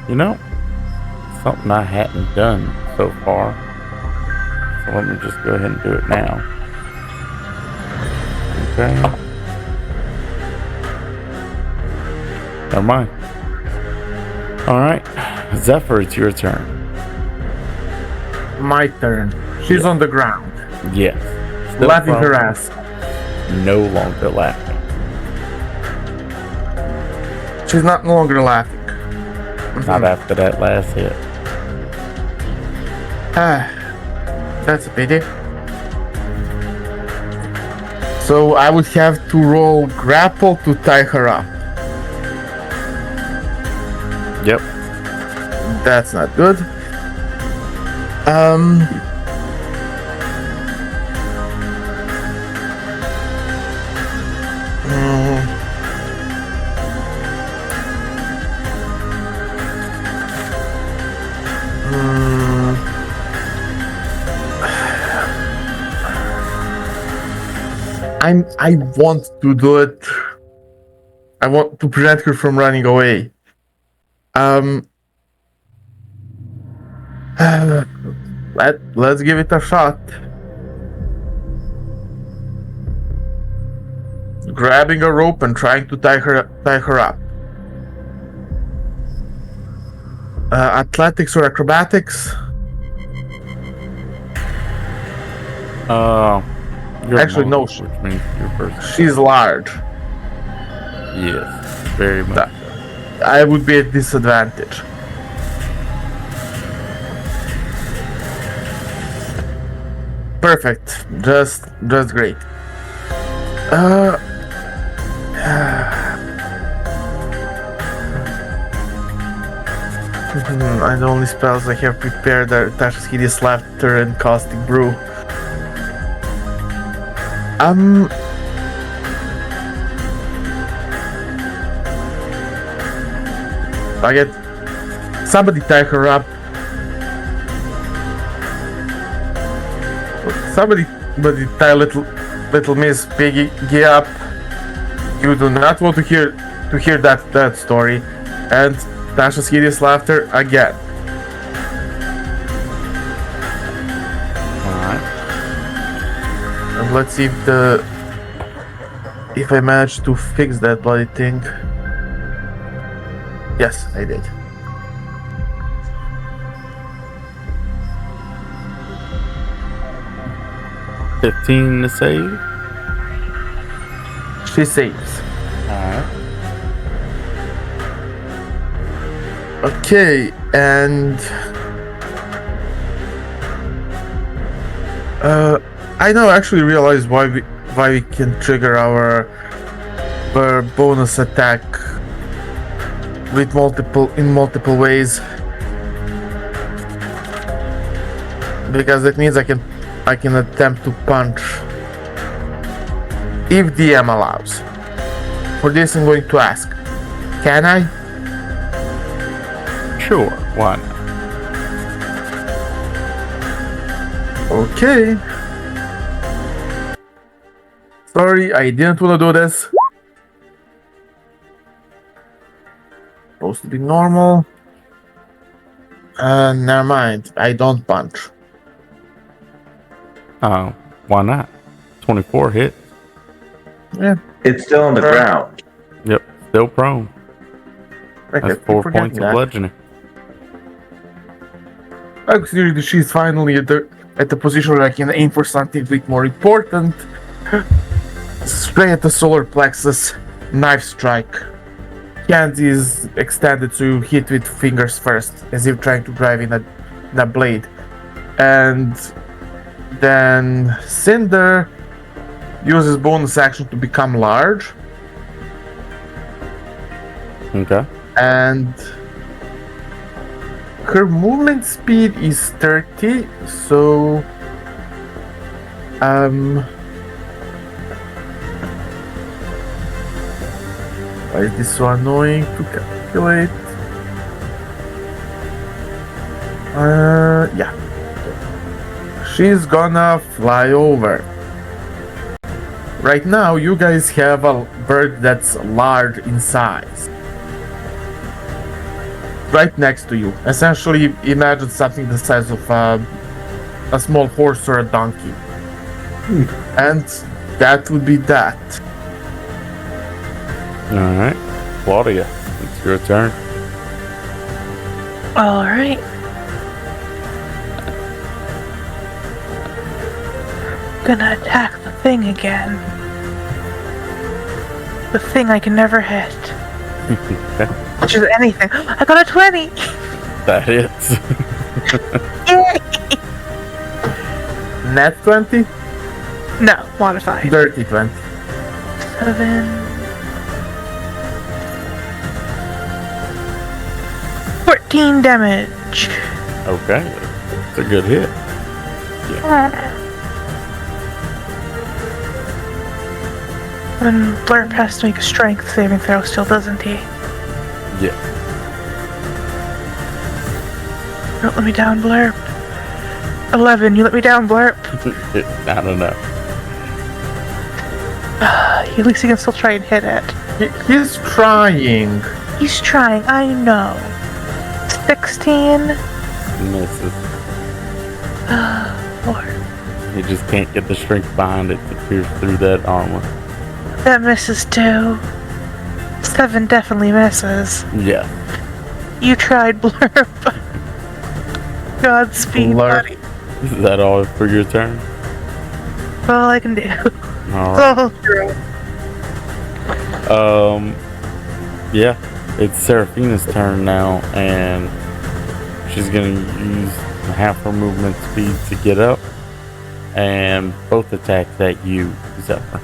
You know, something I hadn't done so far. So let me just go ahead and do it now. Okay. Never mind. Alright. Zephyr, it's your turn. My turn. She's on the ground, Yes. Still laughing her prone, ass. No longer laughing. She's not no longer laughing. Not after that last hit. That's a pity. So I would have to roll grapple to tie her up. Yep. That's not good. I want to do it. I want to prevent her from running away. Let's give it a shot. Grabbing a rope and trying to tie her up. Athletics or acrobatics? You're Actually, no. which means you're first. She's large. Yes, very much. I would be at disadvantage. Perfect. Just great. And the only spells I have prepared are Tasha's Hideous Laughter and Caustic Brew. I get somebody tie her up. Somebody tie little Miss Piggy up. You do not want to hear that story. And Tasha's Hideous Laughter again. Alright. And let's see if I manage to fix that bloody thing. Yes, I did. $15 to save. She saves. Alright. Okay, and I now actually realize why we can trigger our bonus attack with multiple ways, because that means I can attempt to punch if DM allows. For this, I'm going to ask, can I? Sure, why not? Okay. Sorry, I didn't want to do this. Supposed to be normal. Never mind. I don't punch. Why not? 24 hit. Yeah. It's still on the ground. Yep, still prone. I That's keep 4 forgetting points of that. bludgeoning. Actually, she's finally at the position where I can aim for something a bit more important. Straight at the solar plexus, knife strike. Hand is extended to hit with fingers first, as if trying to drive in a blade. And then Cinder uses bonus action to become large. Okay. And her movement speed is 30, so why is this so annoying to calculate? Yeah. She's gonna fly over. Right now, you guys have a bird that's large in size. Right next to you. Essentially, imagine something the size of a small horse or a donkey. And that would be that. Alright. Claudia, it's your turn. Alright. Gonna attack the thing again. The thing I can never hit. Okay. Which is anything. I got a 20! That hits. Yay! Net 20? No, modified. Dirty 20. 7. 14 damage. Okay. It's a good hit. And Blurp has to make a strength saving throw still, doesn't he? Yeah. Don't let me down, Blurp. 11, you let me down, Blurp. I don't know. At least he can still try and hit it. He's trying. He's trying, I know. 16. Misses. Lord. You just can't get the strength behind it to pierce through that armor. That misses too. 7 definitely misses. Yeah. You tried, Blurp. Godspeed, Blurp. buddy. Is that all for your turn? That's all I can do. Alright. Oh, true. Yeah. It's Seraphina's turn now, and she's gonna use half her movement speed to get up, and both attacks at you, Zephyr.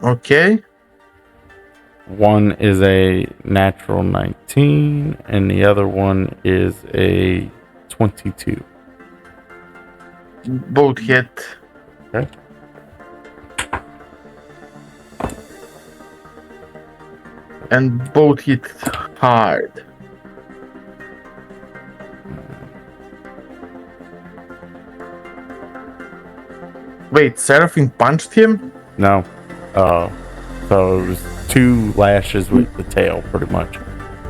Okay. One is a natural 19, and the other one is a 22. Both hit. Okay. And both hit hard. Wait, Seraphine punched him? No. So it was 2 lashes with the tail, pretty much,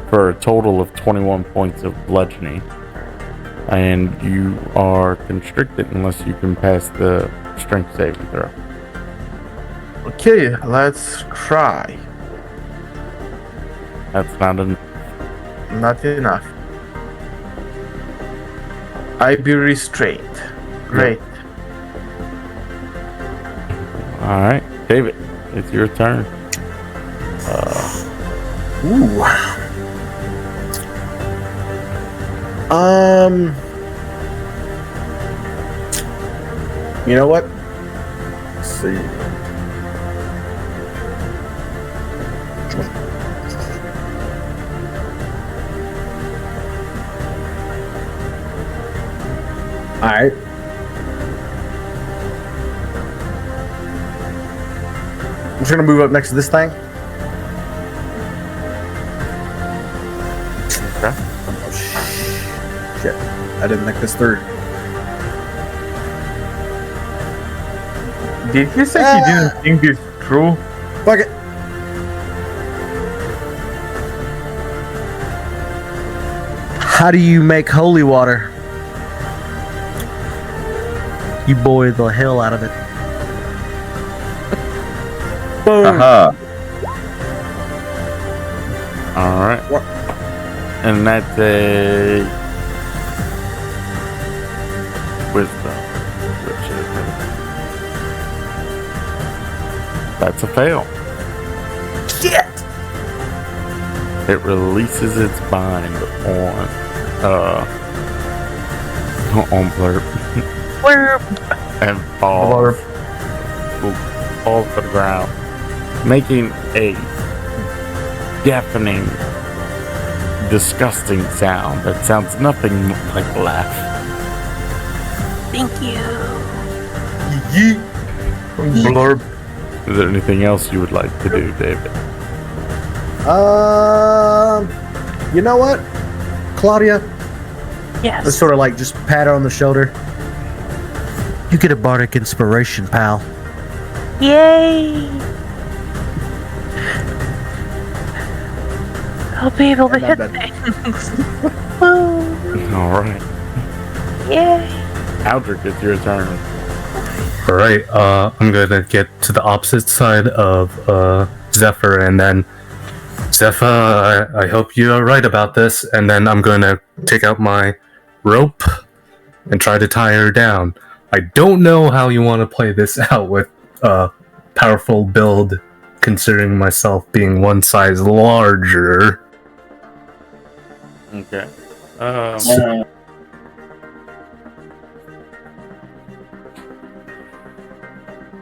for a total of 21 points of bludgeoning. And you are constricted unless you can pass the strength saving throw. Okay, let's try. That's not an. Not enough. I be restrained. Great. All right, David, it's your turn. Ooh. You know what? Let's see. All right. I'm just gonna move up next to this thing. Okay. Oh, shit. I didn't think this through. Did he say he didn't think this through? Fuck it. How do you make holy water? You boil the hell out of it. Boom. Haha. All right. And that's a wisdom. Which is that's a fail. Shit! It releases its bind on Blurb Blurb. and falls to the ground, making a deafening, disgusting sound that sounds nothing like a laugh. Thank you. Yeet. Blurb. Is there anything else you would like to do, David? You know what, Claudia? Yes. Let's sort of like just pat her on the shoulder. You get a bardic inspiration, pal. Yay! I'll be able to Not hit bad. things. Woo! All right, Yay! Aldrich, it's your turn. All right, I'm gonna get to the opposite side of Zephyr, and then Zephyr, I hope you are right about this. And then I'm gonna take out my rope and try to tie her down. I don't know how you want to play this out with powerful build, considering myself being one size larger. Okay.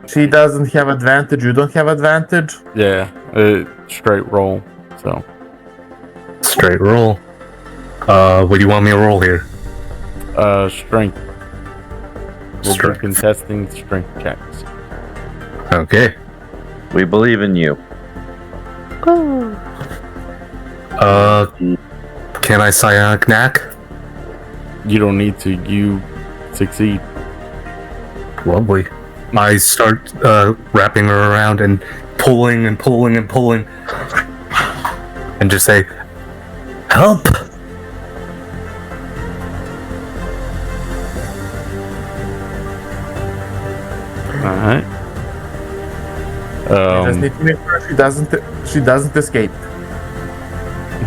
She doesn't have advantage. You don't have advantage. Yeah, straight roll. So, Straight roll. What do you want me to roll here? strength. We'll be Strength. contesting strength checks. Okay. We believe in you. Woo! Can I psionic knack? You don't need to. You succeed. Lovely. I start wrapping her around and pulling and pulling and pulling, and just say, "Help!" All right. Just need to make sure she doesn't escape.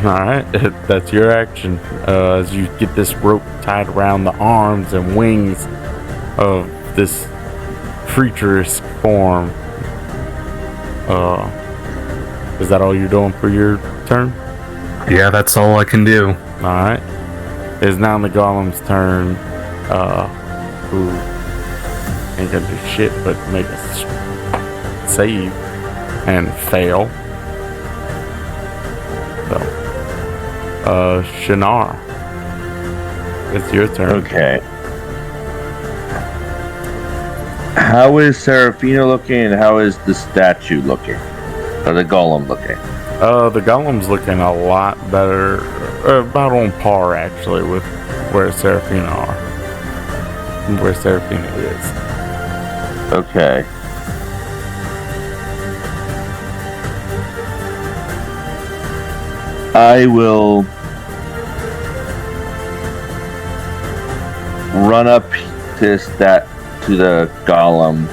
All right. That's your action. As you get this rope tied around the arms and wings of this creaturous form. Is that all you're doing for your turn? Yeah, that's all I can do. Alright. It's now the golem's turn. Who ain't gonna do shit but make a save and fail. So, Shinar. It's your turn. Okay. How is Serafina looking, and how is the statue looking? Or the golem looking? The golem's looking a lot better, about on par actually with where Serafina is. Okay. I will run up to the golem.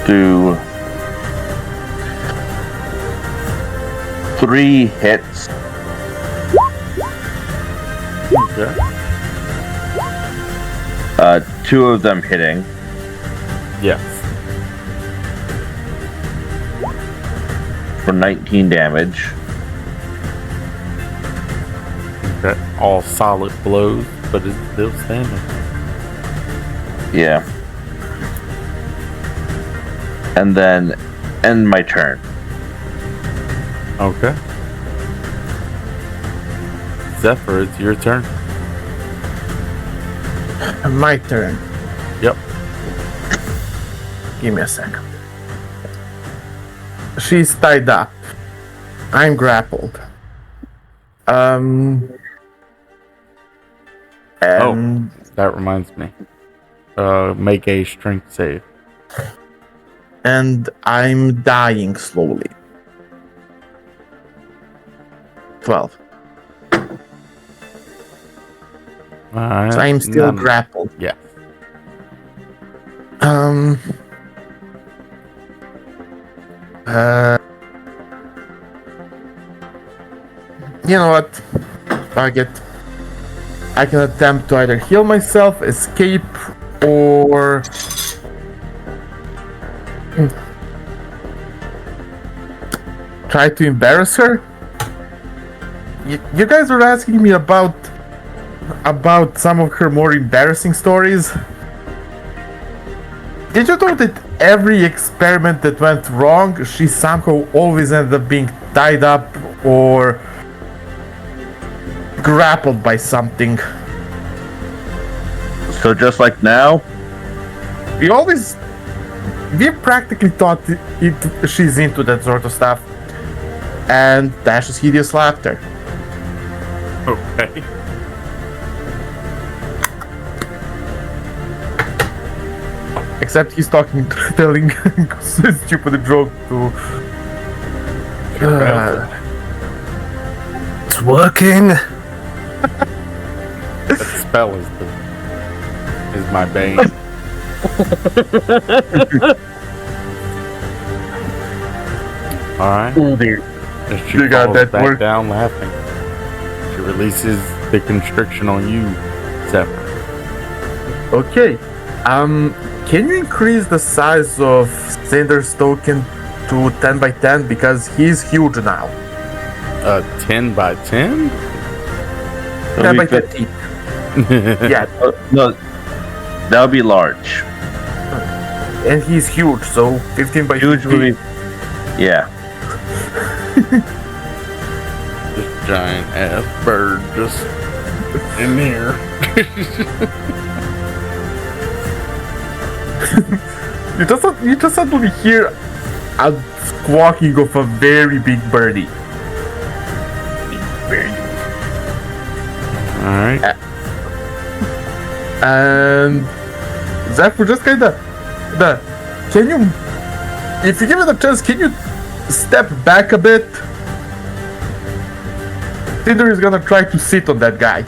Do 3 hits. Okay. 2 of them hitting. Yes. For 19 damage. Okay. All solid blows, but it's still standing. Yeah. And then end my turn. Okay. Zephyr, it's your turn. My turn. Yep. Give me a second. She's tied up. I'm grappled. And That reminds me. Make a strength save. and I'm dying slowly. 12. Alright. So I'm still grappled. Yeah. You know what? I can attempt to either heal myself, escape, or try to embarrass her. You guys were asking me about some of her more embarrassing stories. Did you know that every experiment that went wrong, she somehow always ended up being tied up or grappled by something? So just like now, We practically thought she's into that sort of stuff. And Dash's hideous laughter. Okay. Except he's telling a stupid joke to. It's working. That spell is my bane. All right. Oh dear. As she You got falls that back work. down laughing, she releases the constriction on you, Zephyr. Okay. Can you increase the size of Cinder's token to 10 by 10 because he's huge now? 10 by 10? 10 by 15. Yeah, no, that would be large. and he's huge, so 15 by Huge 15. would be, yeah. This giant ass bird just in here. You just suddenly hear a squawking of a very big birdie. Alright. And Zephyr just kinda can you, if you give it a chance, can you step back a bit? Cinder is gonna try to sit on that guy.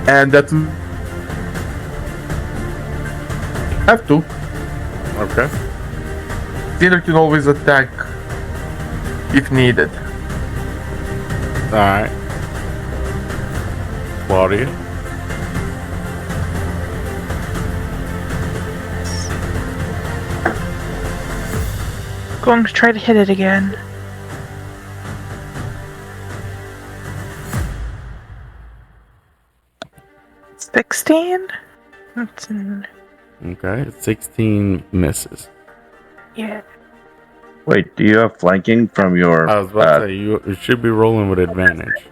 And that have to. Okay. Cinder can always attack if needed. Alright. Claudia. Going to try to hit it again. $16? That's in, Okay. 16 misses. yeah. Wait, do you have flanking from your? I was about to say, you should be rolling with advantage.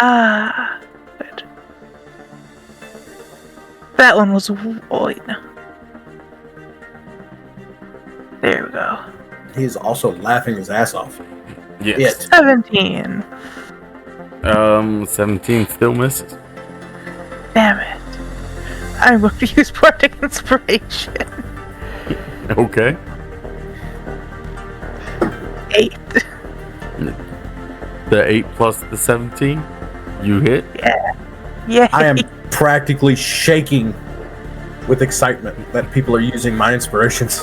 Good. That one was. Oh, wait, no. There we go. He's also laughing his ass off. Yes. 17. 17 still misses. Damn it. I'm going to use Bardic Inspiration. Okay. 8. The 8 plus the 17, you hit. Yeah. I am practically shaking with excitement that people are using my inspirations.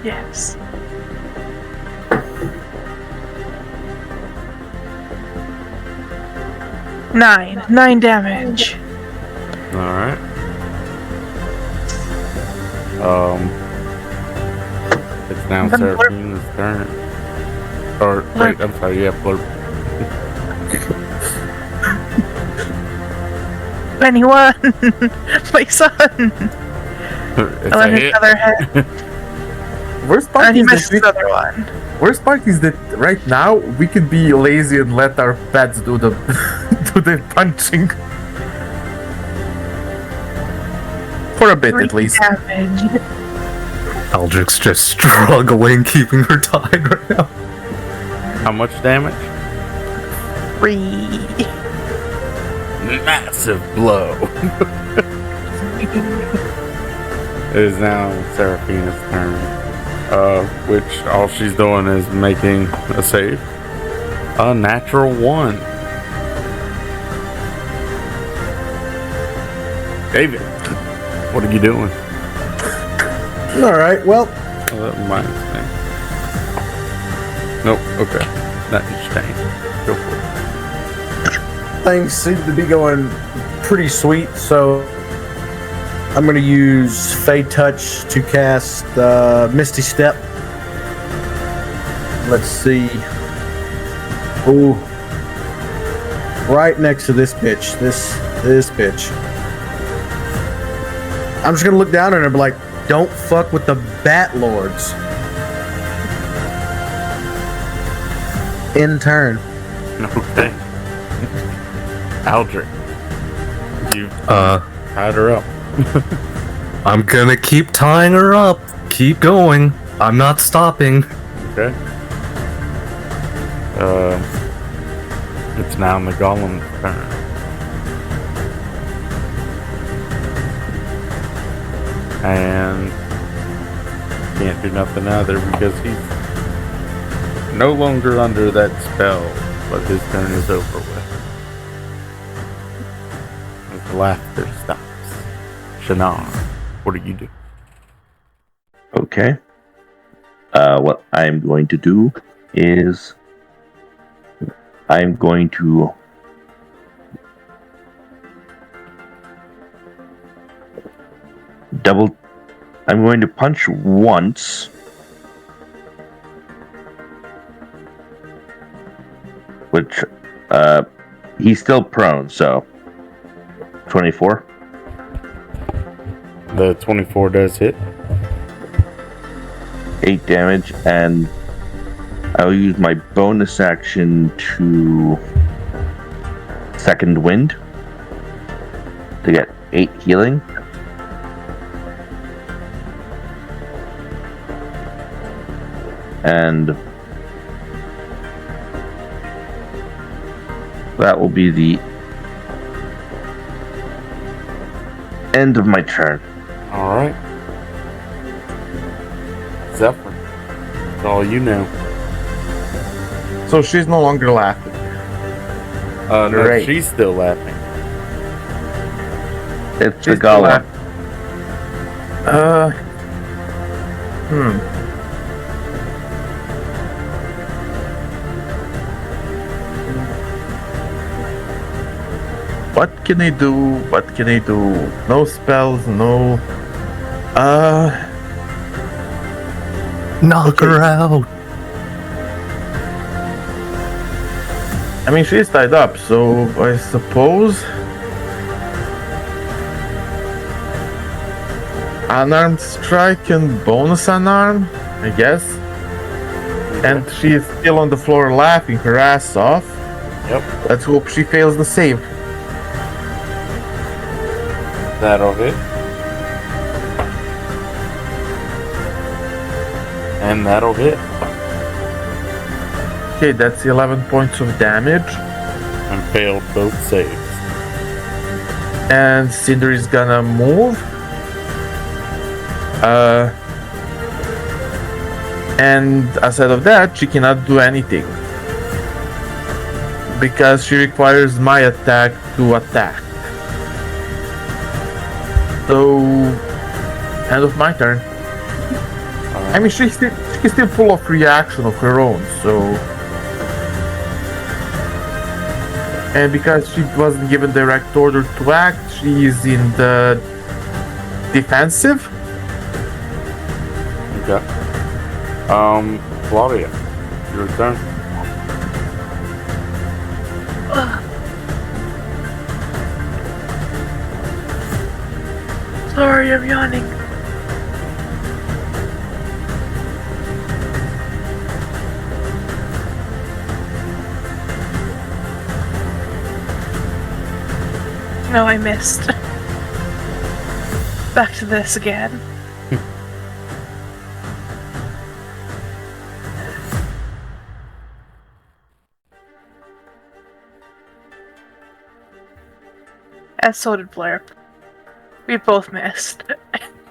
Yes. Nine damage. All right. It's now Blurp. Seraphina's turn. Or wait, I'm sorry. Yeah, Blurp. 21. My son. It's On a his hit. other head. Worst part And he is missed that another one. worst part is that right now we could be lazy and let our pets do the do the punching. For a bit 3 at least. damage. Aldrich's just struggling, keeping her tied right now. How much damage? 3. Massive blow. It is now Seraphina's turn. Which all she's doing is making a save. A natural 1. David, what are you doing? All right. Well, Mine's name. Nope. Okay. Not interesting. Go for it. things seem to be going pretty sweet, so I'm going to use Fey Touch to cast Misty Step. Let's see. Ooh. Right next to this bitch. This bitch. I'm just going to look down at her and be like, don't fuck with the Bat Lords. In turn. Okay. Aldrich. You tied her up. I'm gonna keep tying her up. Keep going. I'm not stopping. Okay. It's now in the golem's turn. And can't do nothing either because he's no longer under that spell, but his turn is over with. As the laughter stops. Shinar, what do you do? Okay. What I'm going to do is I'm going to I'm going to punch once. Which, he's still prone, so 24. The 24 does hit. 8 damage, and I'll use my bonus action to Second Wind to get 8 healing. And that will be the end of my turn. Alright. Zephyr. That's all you know. So she's no longer laughing. No, Great. she's still laughing. It's She's the golem. What can I do? What can I do? No spells, no. Knock her out. I mean, she's tied up, so I suppose. Unarmed strike and bonus unarmed, I guess. And she is still on the floor laughing her ass off. Yep. Let's hope she fails the save. That'll hit. And that'll hit. Okay, that's 11 points of damage. And failed both saves. And Cinder is gonna move. And aside of that, she cannot do anything. Because she requires my attack to attack. So, end of my turn. I mean, she's still full of reaction of her own, so... And because she wasn't given direct order to act, she is in the defensive. Okay. Claudia, your turn. Sorry, I'm yawning. No, I missed. Back to this again. And so did Blair. We both missed.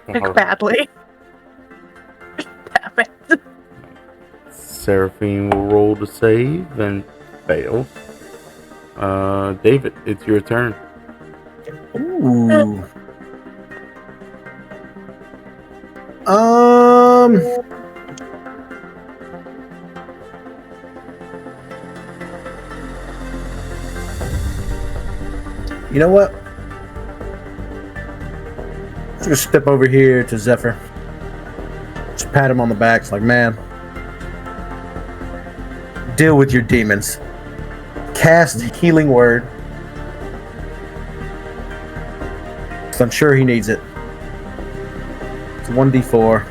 Like, badly. Damn it. Seraphine will roll to save and fail. David, it's your turn. Ooh. Um. You know what? Let's just step over here to Zephyr. Just pat him on the back. It's like, man, deal with your demons. Cast healing word. 'Cause I'm sure he needs it. It's 1d4.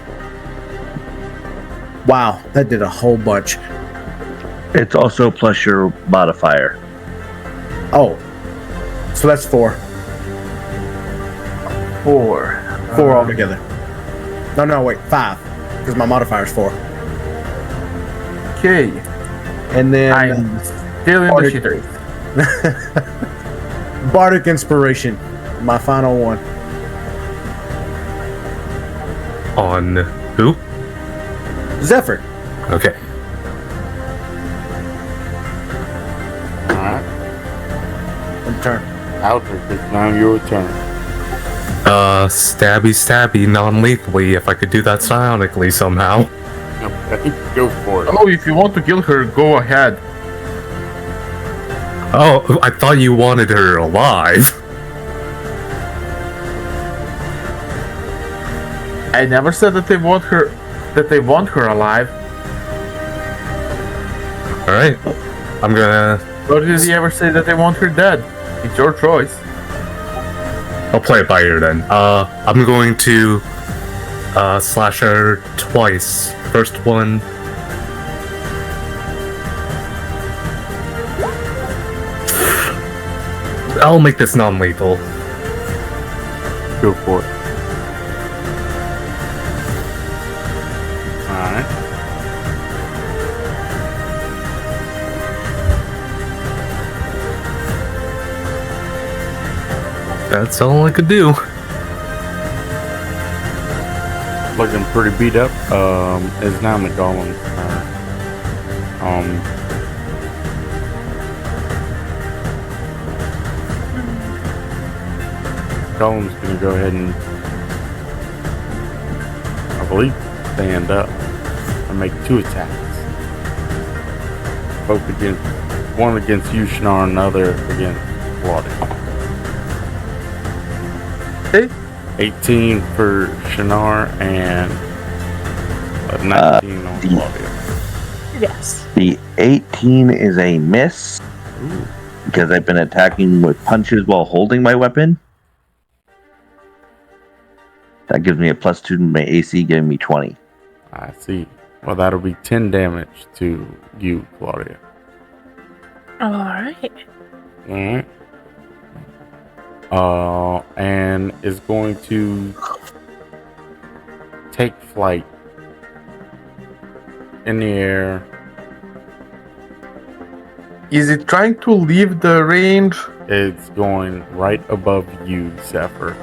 Wow, that did a whole bunch. It's also plus your modifier. Oh, so that's 4. 4. 4 altogether. No, wait, 5. Because my modifier is 4. Okay. And then I'm still in the Bardic- shitters. Bardic Inspiration. My final one. On who? Zephyr. Okay. Alright. Turn. Aldrich, it's now your turn. Stabby, non-lethally, if I could do that psionically somehow. Okay, go for it. Oh, if you want to kill her, go ahead. Oh, I thought you wanted her alive. I never said that they want her. That they want her alive. Alright. I'm gonna... Or did he ever say that they want her dead? It's your choice. I'll play it by ear then. I'm going to slash her twice. First one. I'll make this non-lethal. Go for it. Alright. That's all I could do. Looking pretty beat up. It's now the golem's turn. Golem's gonna go ahead and, I believe, stand up and make 2 attacks. Both against, one against you, Shnar, and another against Claudia. Okay. 18 for Shnar and 19 on Claudia. Yes. The 18 is a miss because I've been attacking with punches while holding my weapon. That gives me a +2 to my AC, giving me 20. I see. Well, that'll be 10 damage to you, Claudia. Alright. Alright. And is going to take flight in the air. Is it trying to leave the range? It's going right above you, Zephyr.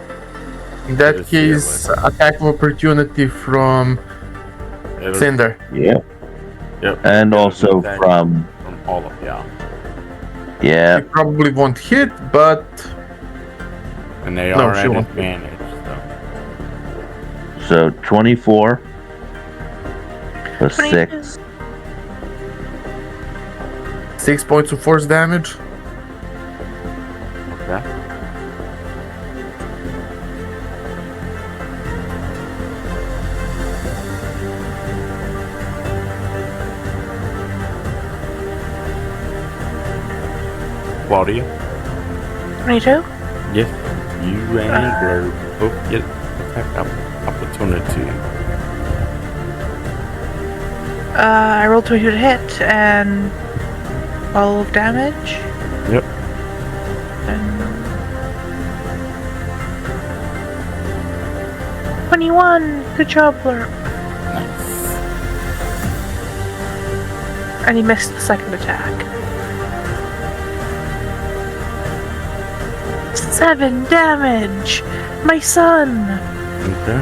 In that Yes, case, attack of opportunity from It'll- Cinder. Yeah. Yep. And It'll also attack from... all of y'all. Yeah. It probably won't hit, but And they No, are she at won't. advantage, so. So 24 plus 22. 6. 6 points of force damage. Okay. Claudia? 22? Yes. You and Blur both get attack opportunity. I rolled 22 to hit and 12 damage. Yep. And 21. Good job, Blurp. Nice. And he missed the second attack. 7 damage! My son! Okay.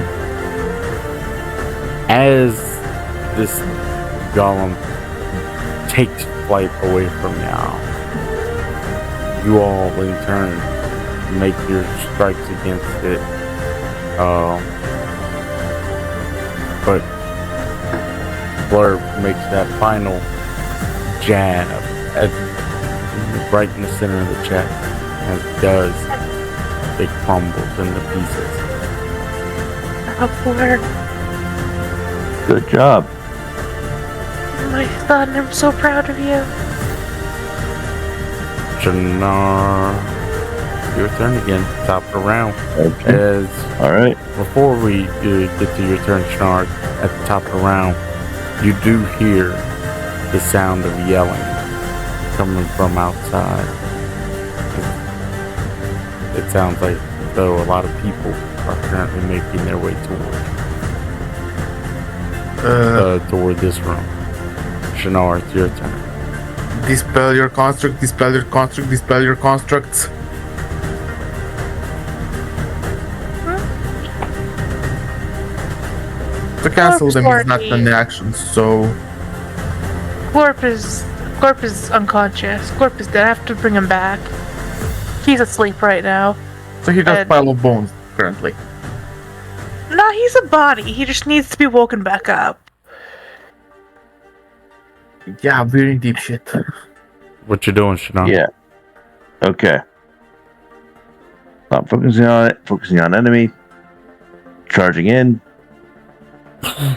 As this golem takes flight away from y'all, you all in turn make your strikes against it. but Blurb makes that final jab right in the center of the chest. As it does, it crumbles into pieces. Oh, Blurb, Good job. my son, I'm so proud of you. Shinar, your turn again. Top of the round. Okay. As All right. before we get to your turn, Shinar, at the top of the round, you do hear the sound of yelling coming from outside. It sounds like though a lot of people are currently making their way toward this room. Shinar, it's your turn. Dispel your construct, dispel your construct, dispel your constructs. To cancel them is not an action, so Glorp is unconscious. Glorp is dead. I have to bring him back. He's asleep right now. he just pile of bones currently. No, he's a body. He just needs to be woken back up. Yeah, we're in deep shit. What you doing, Shinar? Yeah. Okay. I'm focusing on it. Focusing on enemy. Charging in.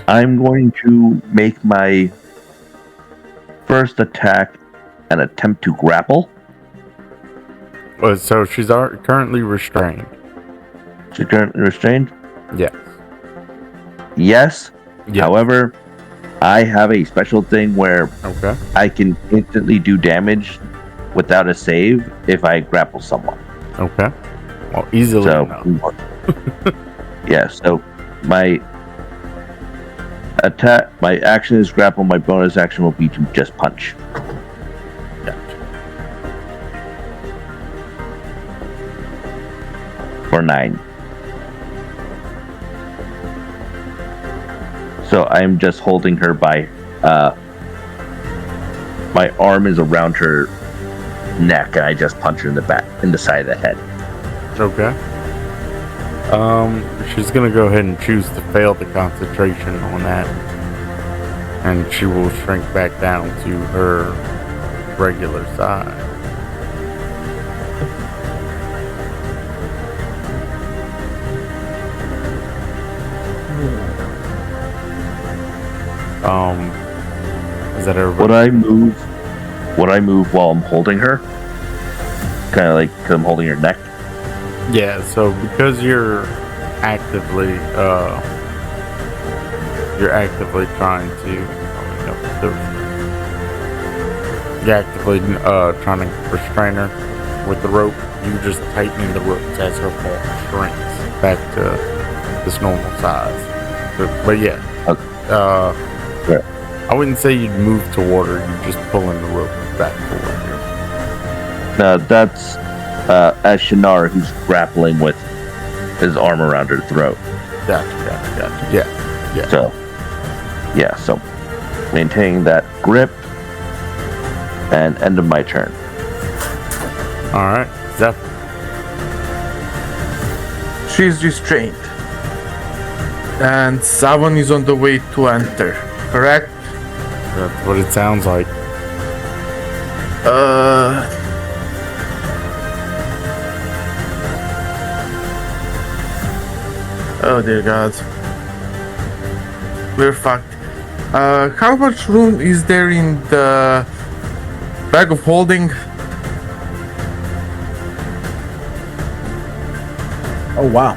I'm going to make my first attack an attempt to grapple. So she's currently restrained. She's currently restrained? Yes. Yes. Yes. However, I have a special thing where Okay. I can instantly do damage without a save if I grapple someone. Okay. Well, easily So, enough. yeah, so my action is grapple, my bonus action will be to just punch. Gotcha. For 9. So I'm just holding her by my arm is around her neck and I just punch her in the side of the head. Okay. She's gonna go ahead and choose to fail the concentration on that, and she will shrink back down to her regular size. Is that everybody? Would I move while I'm holding her? Kind of like 'cause I'm holding her neck. Yeah, so because you're actively trying to trying to restrain her with the rope, you just tighten the ropes as her ball shrinks back to this normal size. But yeah. Yeah. I wouldn't say you'd move toward her, you just pulling the rope back toward her. No, that's as Shinar, who's grappling with his arm around her throat. Gotcha. Yeah. So maintaining that grip and end of my turn. Alright, Zephyr. She's restrained. And Savon is on the way to enter, correct? That's what it sounds like. Oh dear God. We're fucked. How much room is there in the bag of holding? Oh wow.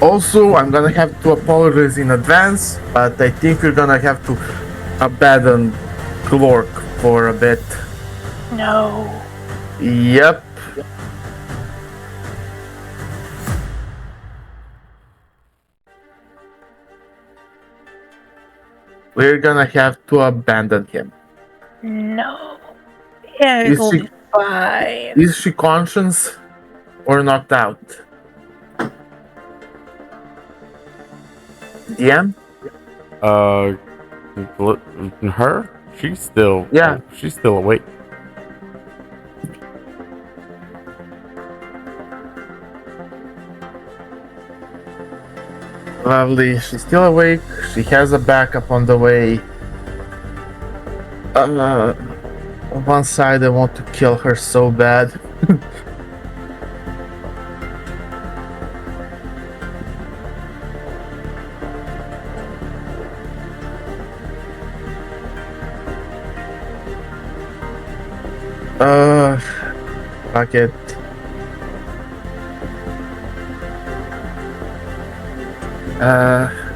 Also, I'm gonna have to apologize in advance, but I think we're gonna have to abandon Glork for a bit. No. Yep. We're gonna have to abandon him. No. Yeah, Is it'll she- be fine. Is she conscious or knocked out? DM? Her? She's still Yeah. She's still awake. Lovely. She's still awake. She has a backup on the way. On one side, I want to kill her so bad. Fuck it.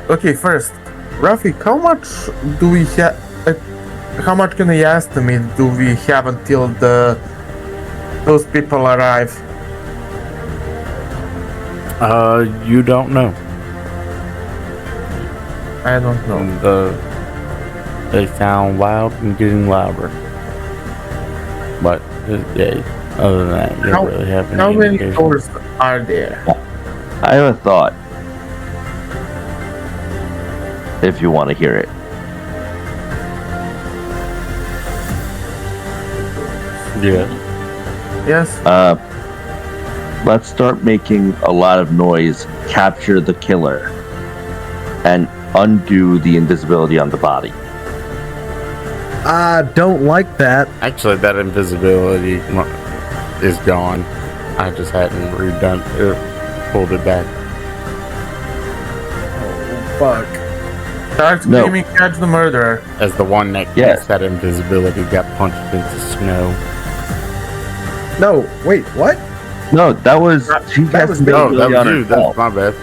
Okay, first, Rafik, how much do we have? How much can I estimate do we have until those people arrive? You don't know. I don't know. They sound loud and getting louder. But yeah, other than that, you don't really have any How many indication. doors are there? I have a thought. If you want to hear it. Yeah. Yes. Let's start making a lot of noise, capture the killer, and undo the invisibility on the body. I don't like that. Actually, that invisibility is gone. I just hadn't pulled it back. Oh, fuck. Start screaming, catch the murderer. As the one that Yes. gets that invisibility got punched into snow. No, wait, what? No, that was she That has was invisibility No, that on was you. herself. That's my bad.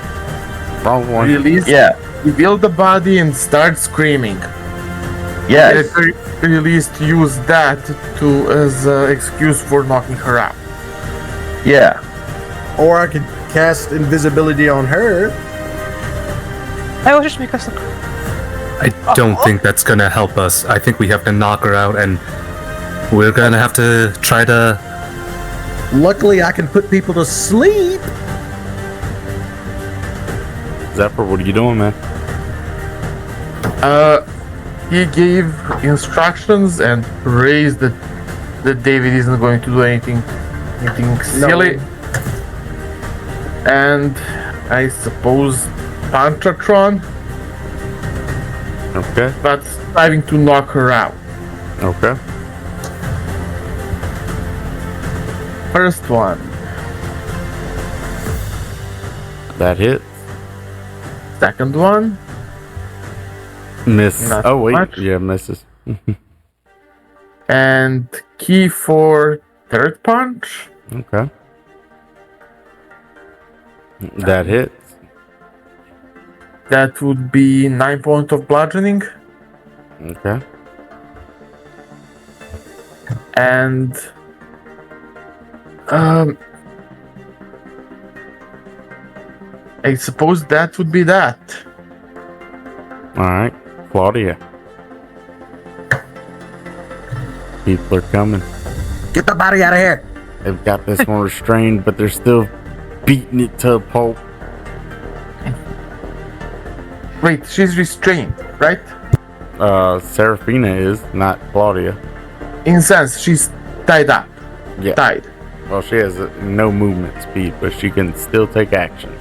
Wrong one. Release. Yeah. Reveal the body and start screaming. Yes. Release use that to as excuse for knocking her out. Yeah. Or I could cast invisibility on her. That will just make us look. I don't think that's gonna help us. I think we have to knock her out, and we're gonna have to try to. Luckily, I can put people to sleep. Zephyr, what are you doing, man? He gave instructions and raised that David isn't going to do anything silly. And I suppose Panchatron, Okay. but striving to knock her out. Okay. First one, That hits. second one, Miss. Not Oh, wait. much. Yeah, misses. and key for third punch. Okay. That hits. That would be 9 points of bludgeoning. Okay. And I suppose that would be that. All right. Claudia. People are coming. Get the body out of here. They've got this one restrained, but they're still beating it to a pulp. Wait, she's restrained, right? Serafina is, not Claudia. In sense, she's tied up. Yeah. Tied. Well, she has no movement speed, but she can still take actions.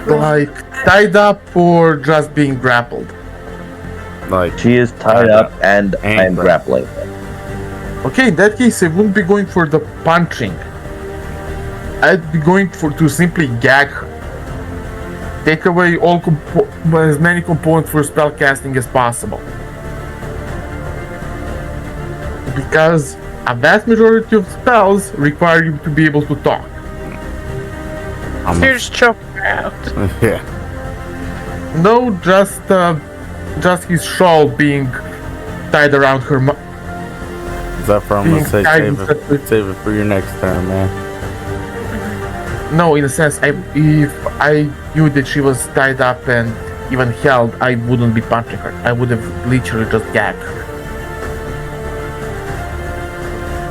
Like, tied up or just being grappled? Like, She is tied up and I'm grappling. Okay, in that case, I wouldn't be going for the punching. I'd be going to simply gag her. Take away all as many components for spell casting as possible. Because a vast majority of spells require you to be able to talk. I'm You're just choking her out. yeah. No, just his shawl being tied around her. Zephyr, I'm gonna say Being save it for your next turn, man. No, in a sense, if I knew that she was tied up and even held, I wouldn't be punching her. I would have literally just gagged her.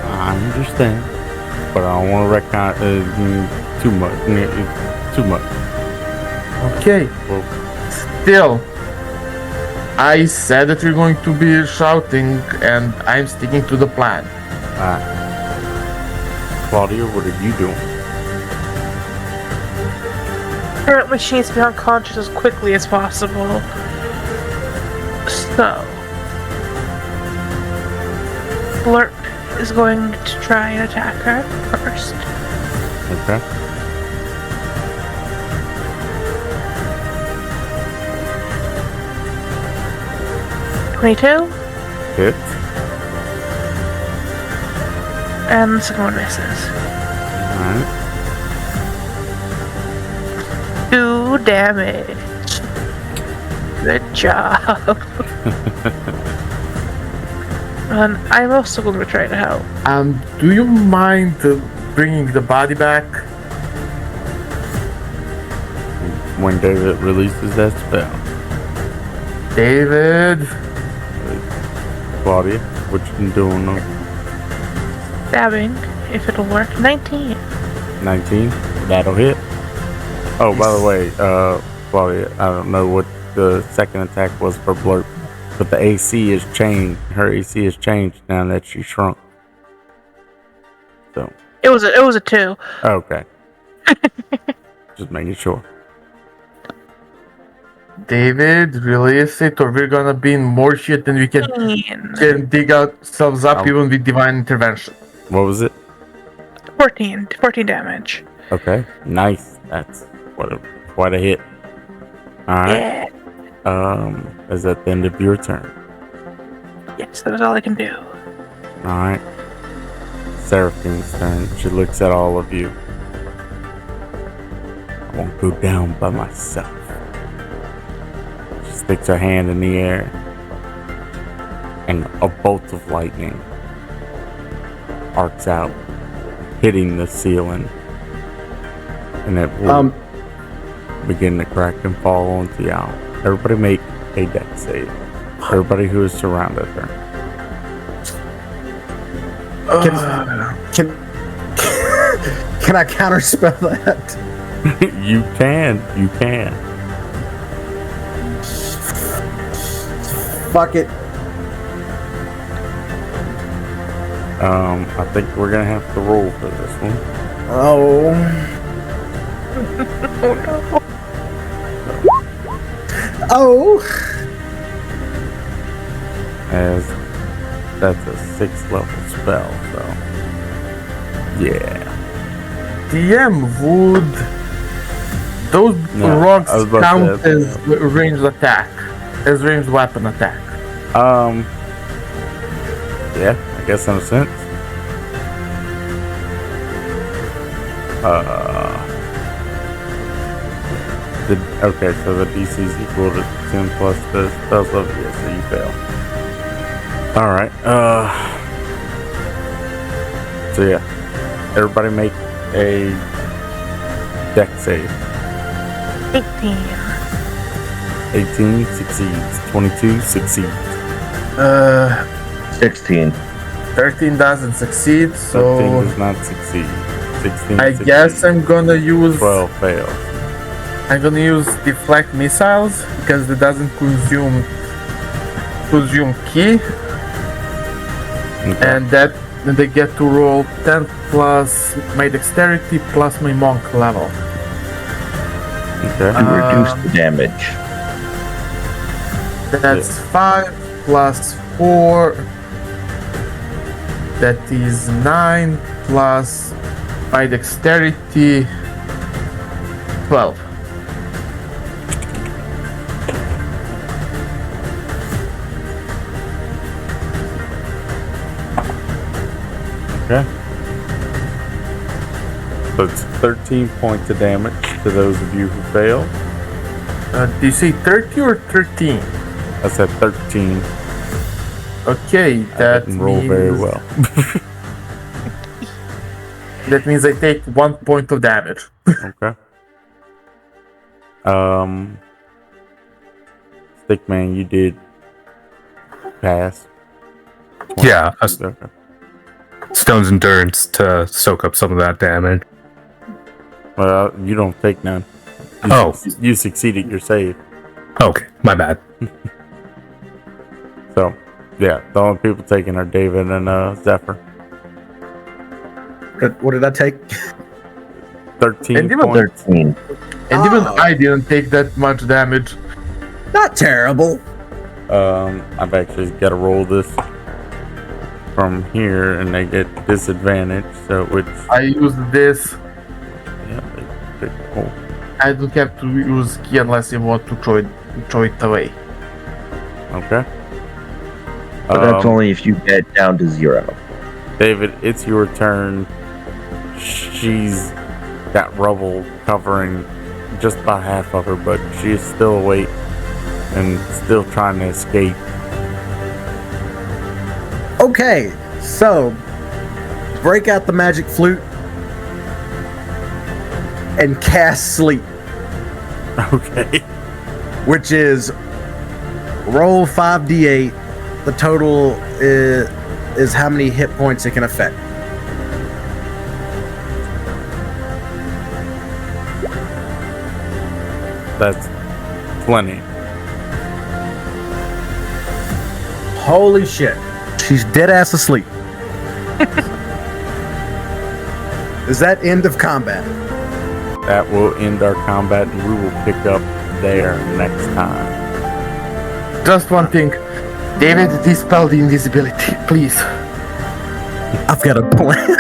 I understand, but I don't want to recognize too much. Too much. Okay. Well, Still, I said that we're going to be shouting, and I'm sticking to the plan. Claudia, what are you doing? Apparently she needs to be unconscious as quickly as possible. So... Blurp is going to try and attack her first. Okay. $22, Hit. and the second one misses. Alright. 2 damage. Good job. And I'm also going to try to help. Do you mind bringing the body back? When David releases that spell. David? Claudia, what you doing? Stabbing, if it'll work. 19. 19. That'll hit. Oh, by the way, Claudia, I don't know what the second attack was for Blurp, but the AC is changed. Her AC has changed now that she shrunk. So. It was a 2. Okay. Just making sure. David, release it, or we're gonna be in more shit than we can dig ourselves up even with divine intervention. What was it? 14 damage. Okay, nice. That's quite a hit. All right. Yeah. Is that the end of your turn? Yes, that is all I can do. All right. Seraphine's turn. She looks at all of you. I won't go down by myself. She sticks her hand in the air, and a bolt of lightning arcs out, hitting the ceiling, and it will begin to crack and fall onto y'all. Everybody make a dex save. Everybody who is surrounded her. Can I counterspell that? You can. Fuck it. I think we're gonna have to roll for this one. Oh. Oh no. Oh. As that's a 6th level spell, so yeah. DM, would those No, rocks I was about to count say as ranged attack? As ranged weapon attack? Yeah, I guess in a sense. Okay, so the DC is equal to 10 plus the spell level, yeah, so you fail. Alright, so yeah, everybody make a dex save. 18. 18 succeeds, 22 succeeds. 16. 13 doesn't succeed, 13 so does not succeed. 16 I succeeds. guess I'm gonna use 12 fails. deflect missiles because it doesn't consume key, Okay. and that they get to roll 10 plus my dexterity plus my monk level. Okay. To reduce the damage. That's 5 plus 4. That is 9 plus my dexterity 12. Okay. So it's 13 points of damage to those of you who failed. Do you say 30 or 13? I said 13. Okay, I that didn't roll means, very well. That means I take 1 point of damage. Okay. Stickman, you did pass. Yeah, Okay. Stone's endurance to soak up some of that damage. Well, you don't take none. You succeeded your save. Okay, my bad. So, yeah, the only people taking are David and Zephyr. What did I take? 13 And give him points. 13. And even Oh. I didn't take that much damage. Not terrible. I've actually got to roll this from here, and they get disadvantage. So which I used this. yeah, oh, I don't have to use key unless you want to throw it away. okay. But that's only if you get down to 0. David, it's your turn. She's got rubble covering just about half of her, but she is still awake and still trying to escape. Okay, so break out the magic flute and cast sleep, Okay. which is roll 5d8. The total is how many hit points it can affect. That's plenty. Holy shit. She's dead ass asleep. Is that end of combat? That will end our combat, and we will pick up there next time. Just one thing. David, dispel the invisibility, please. I've got a plan.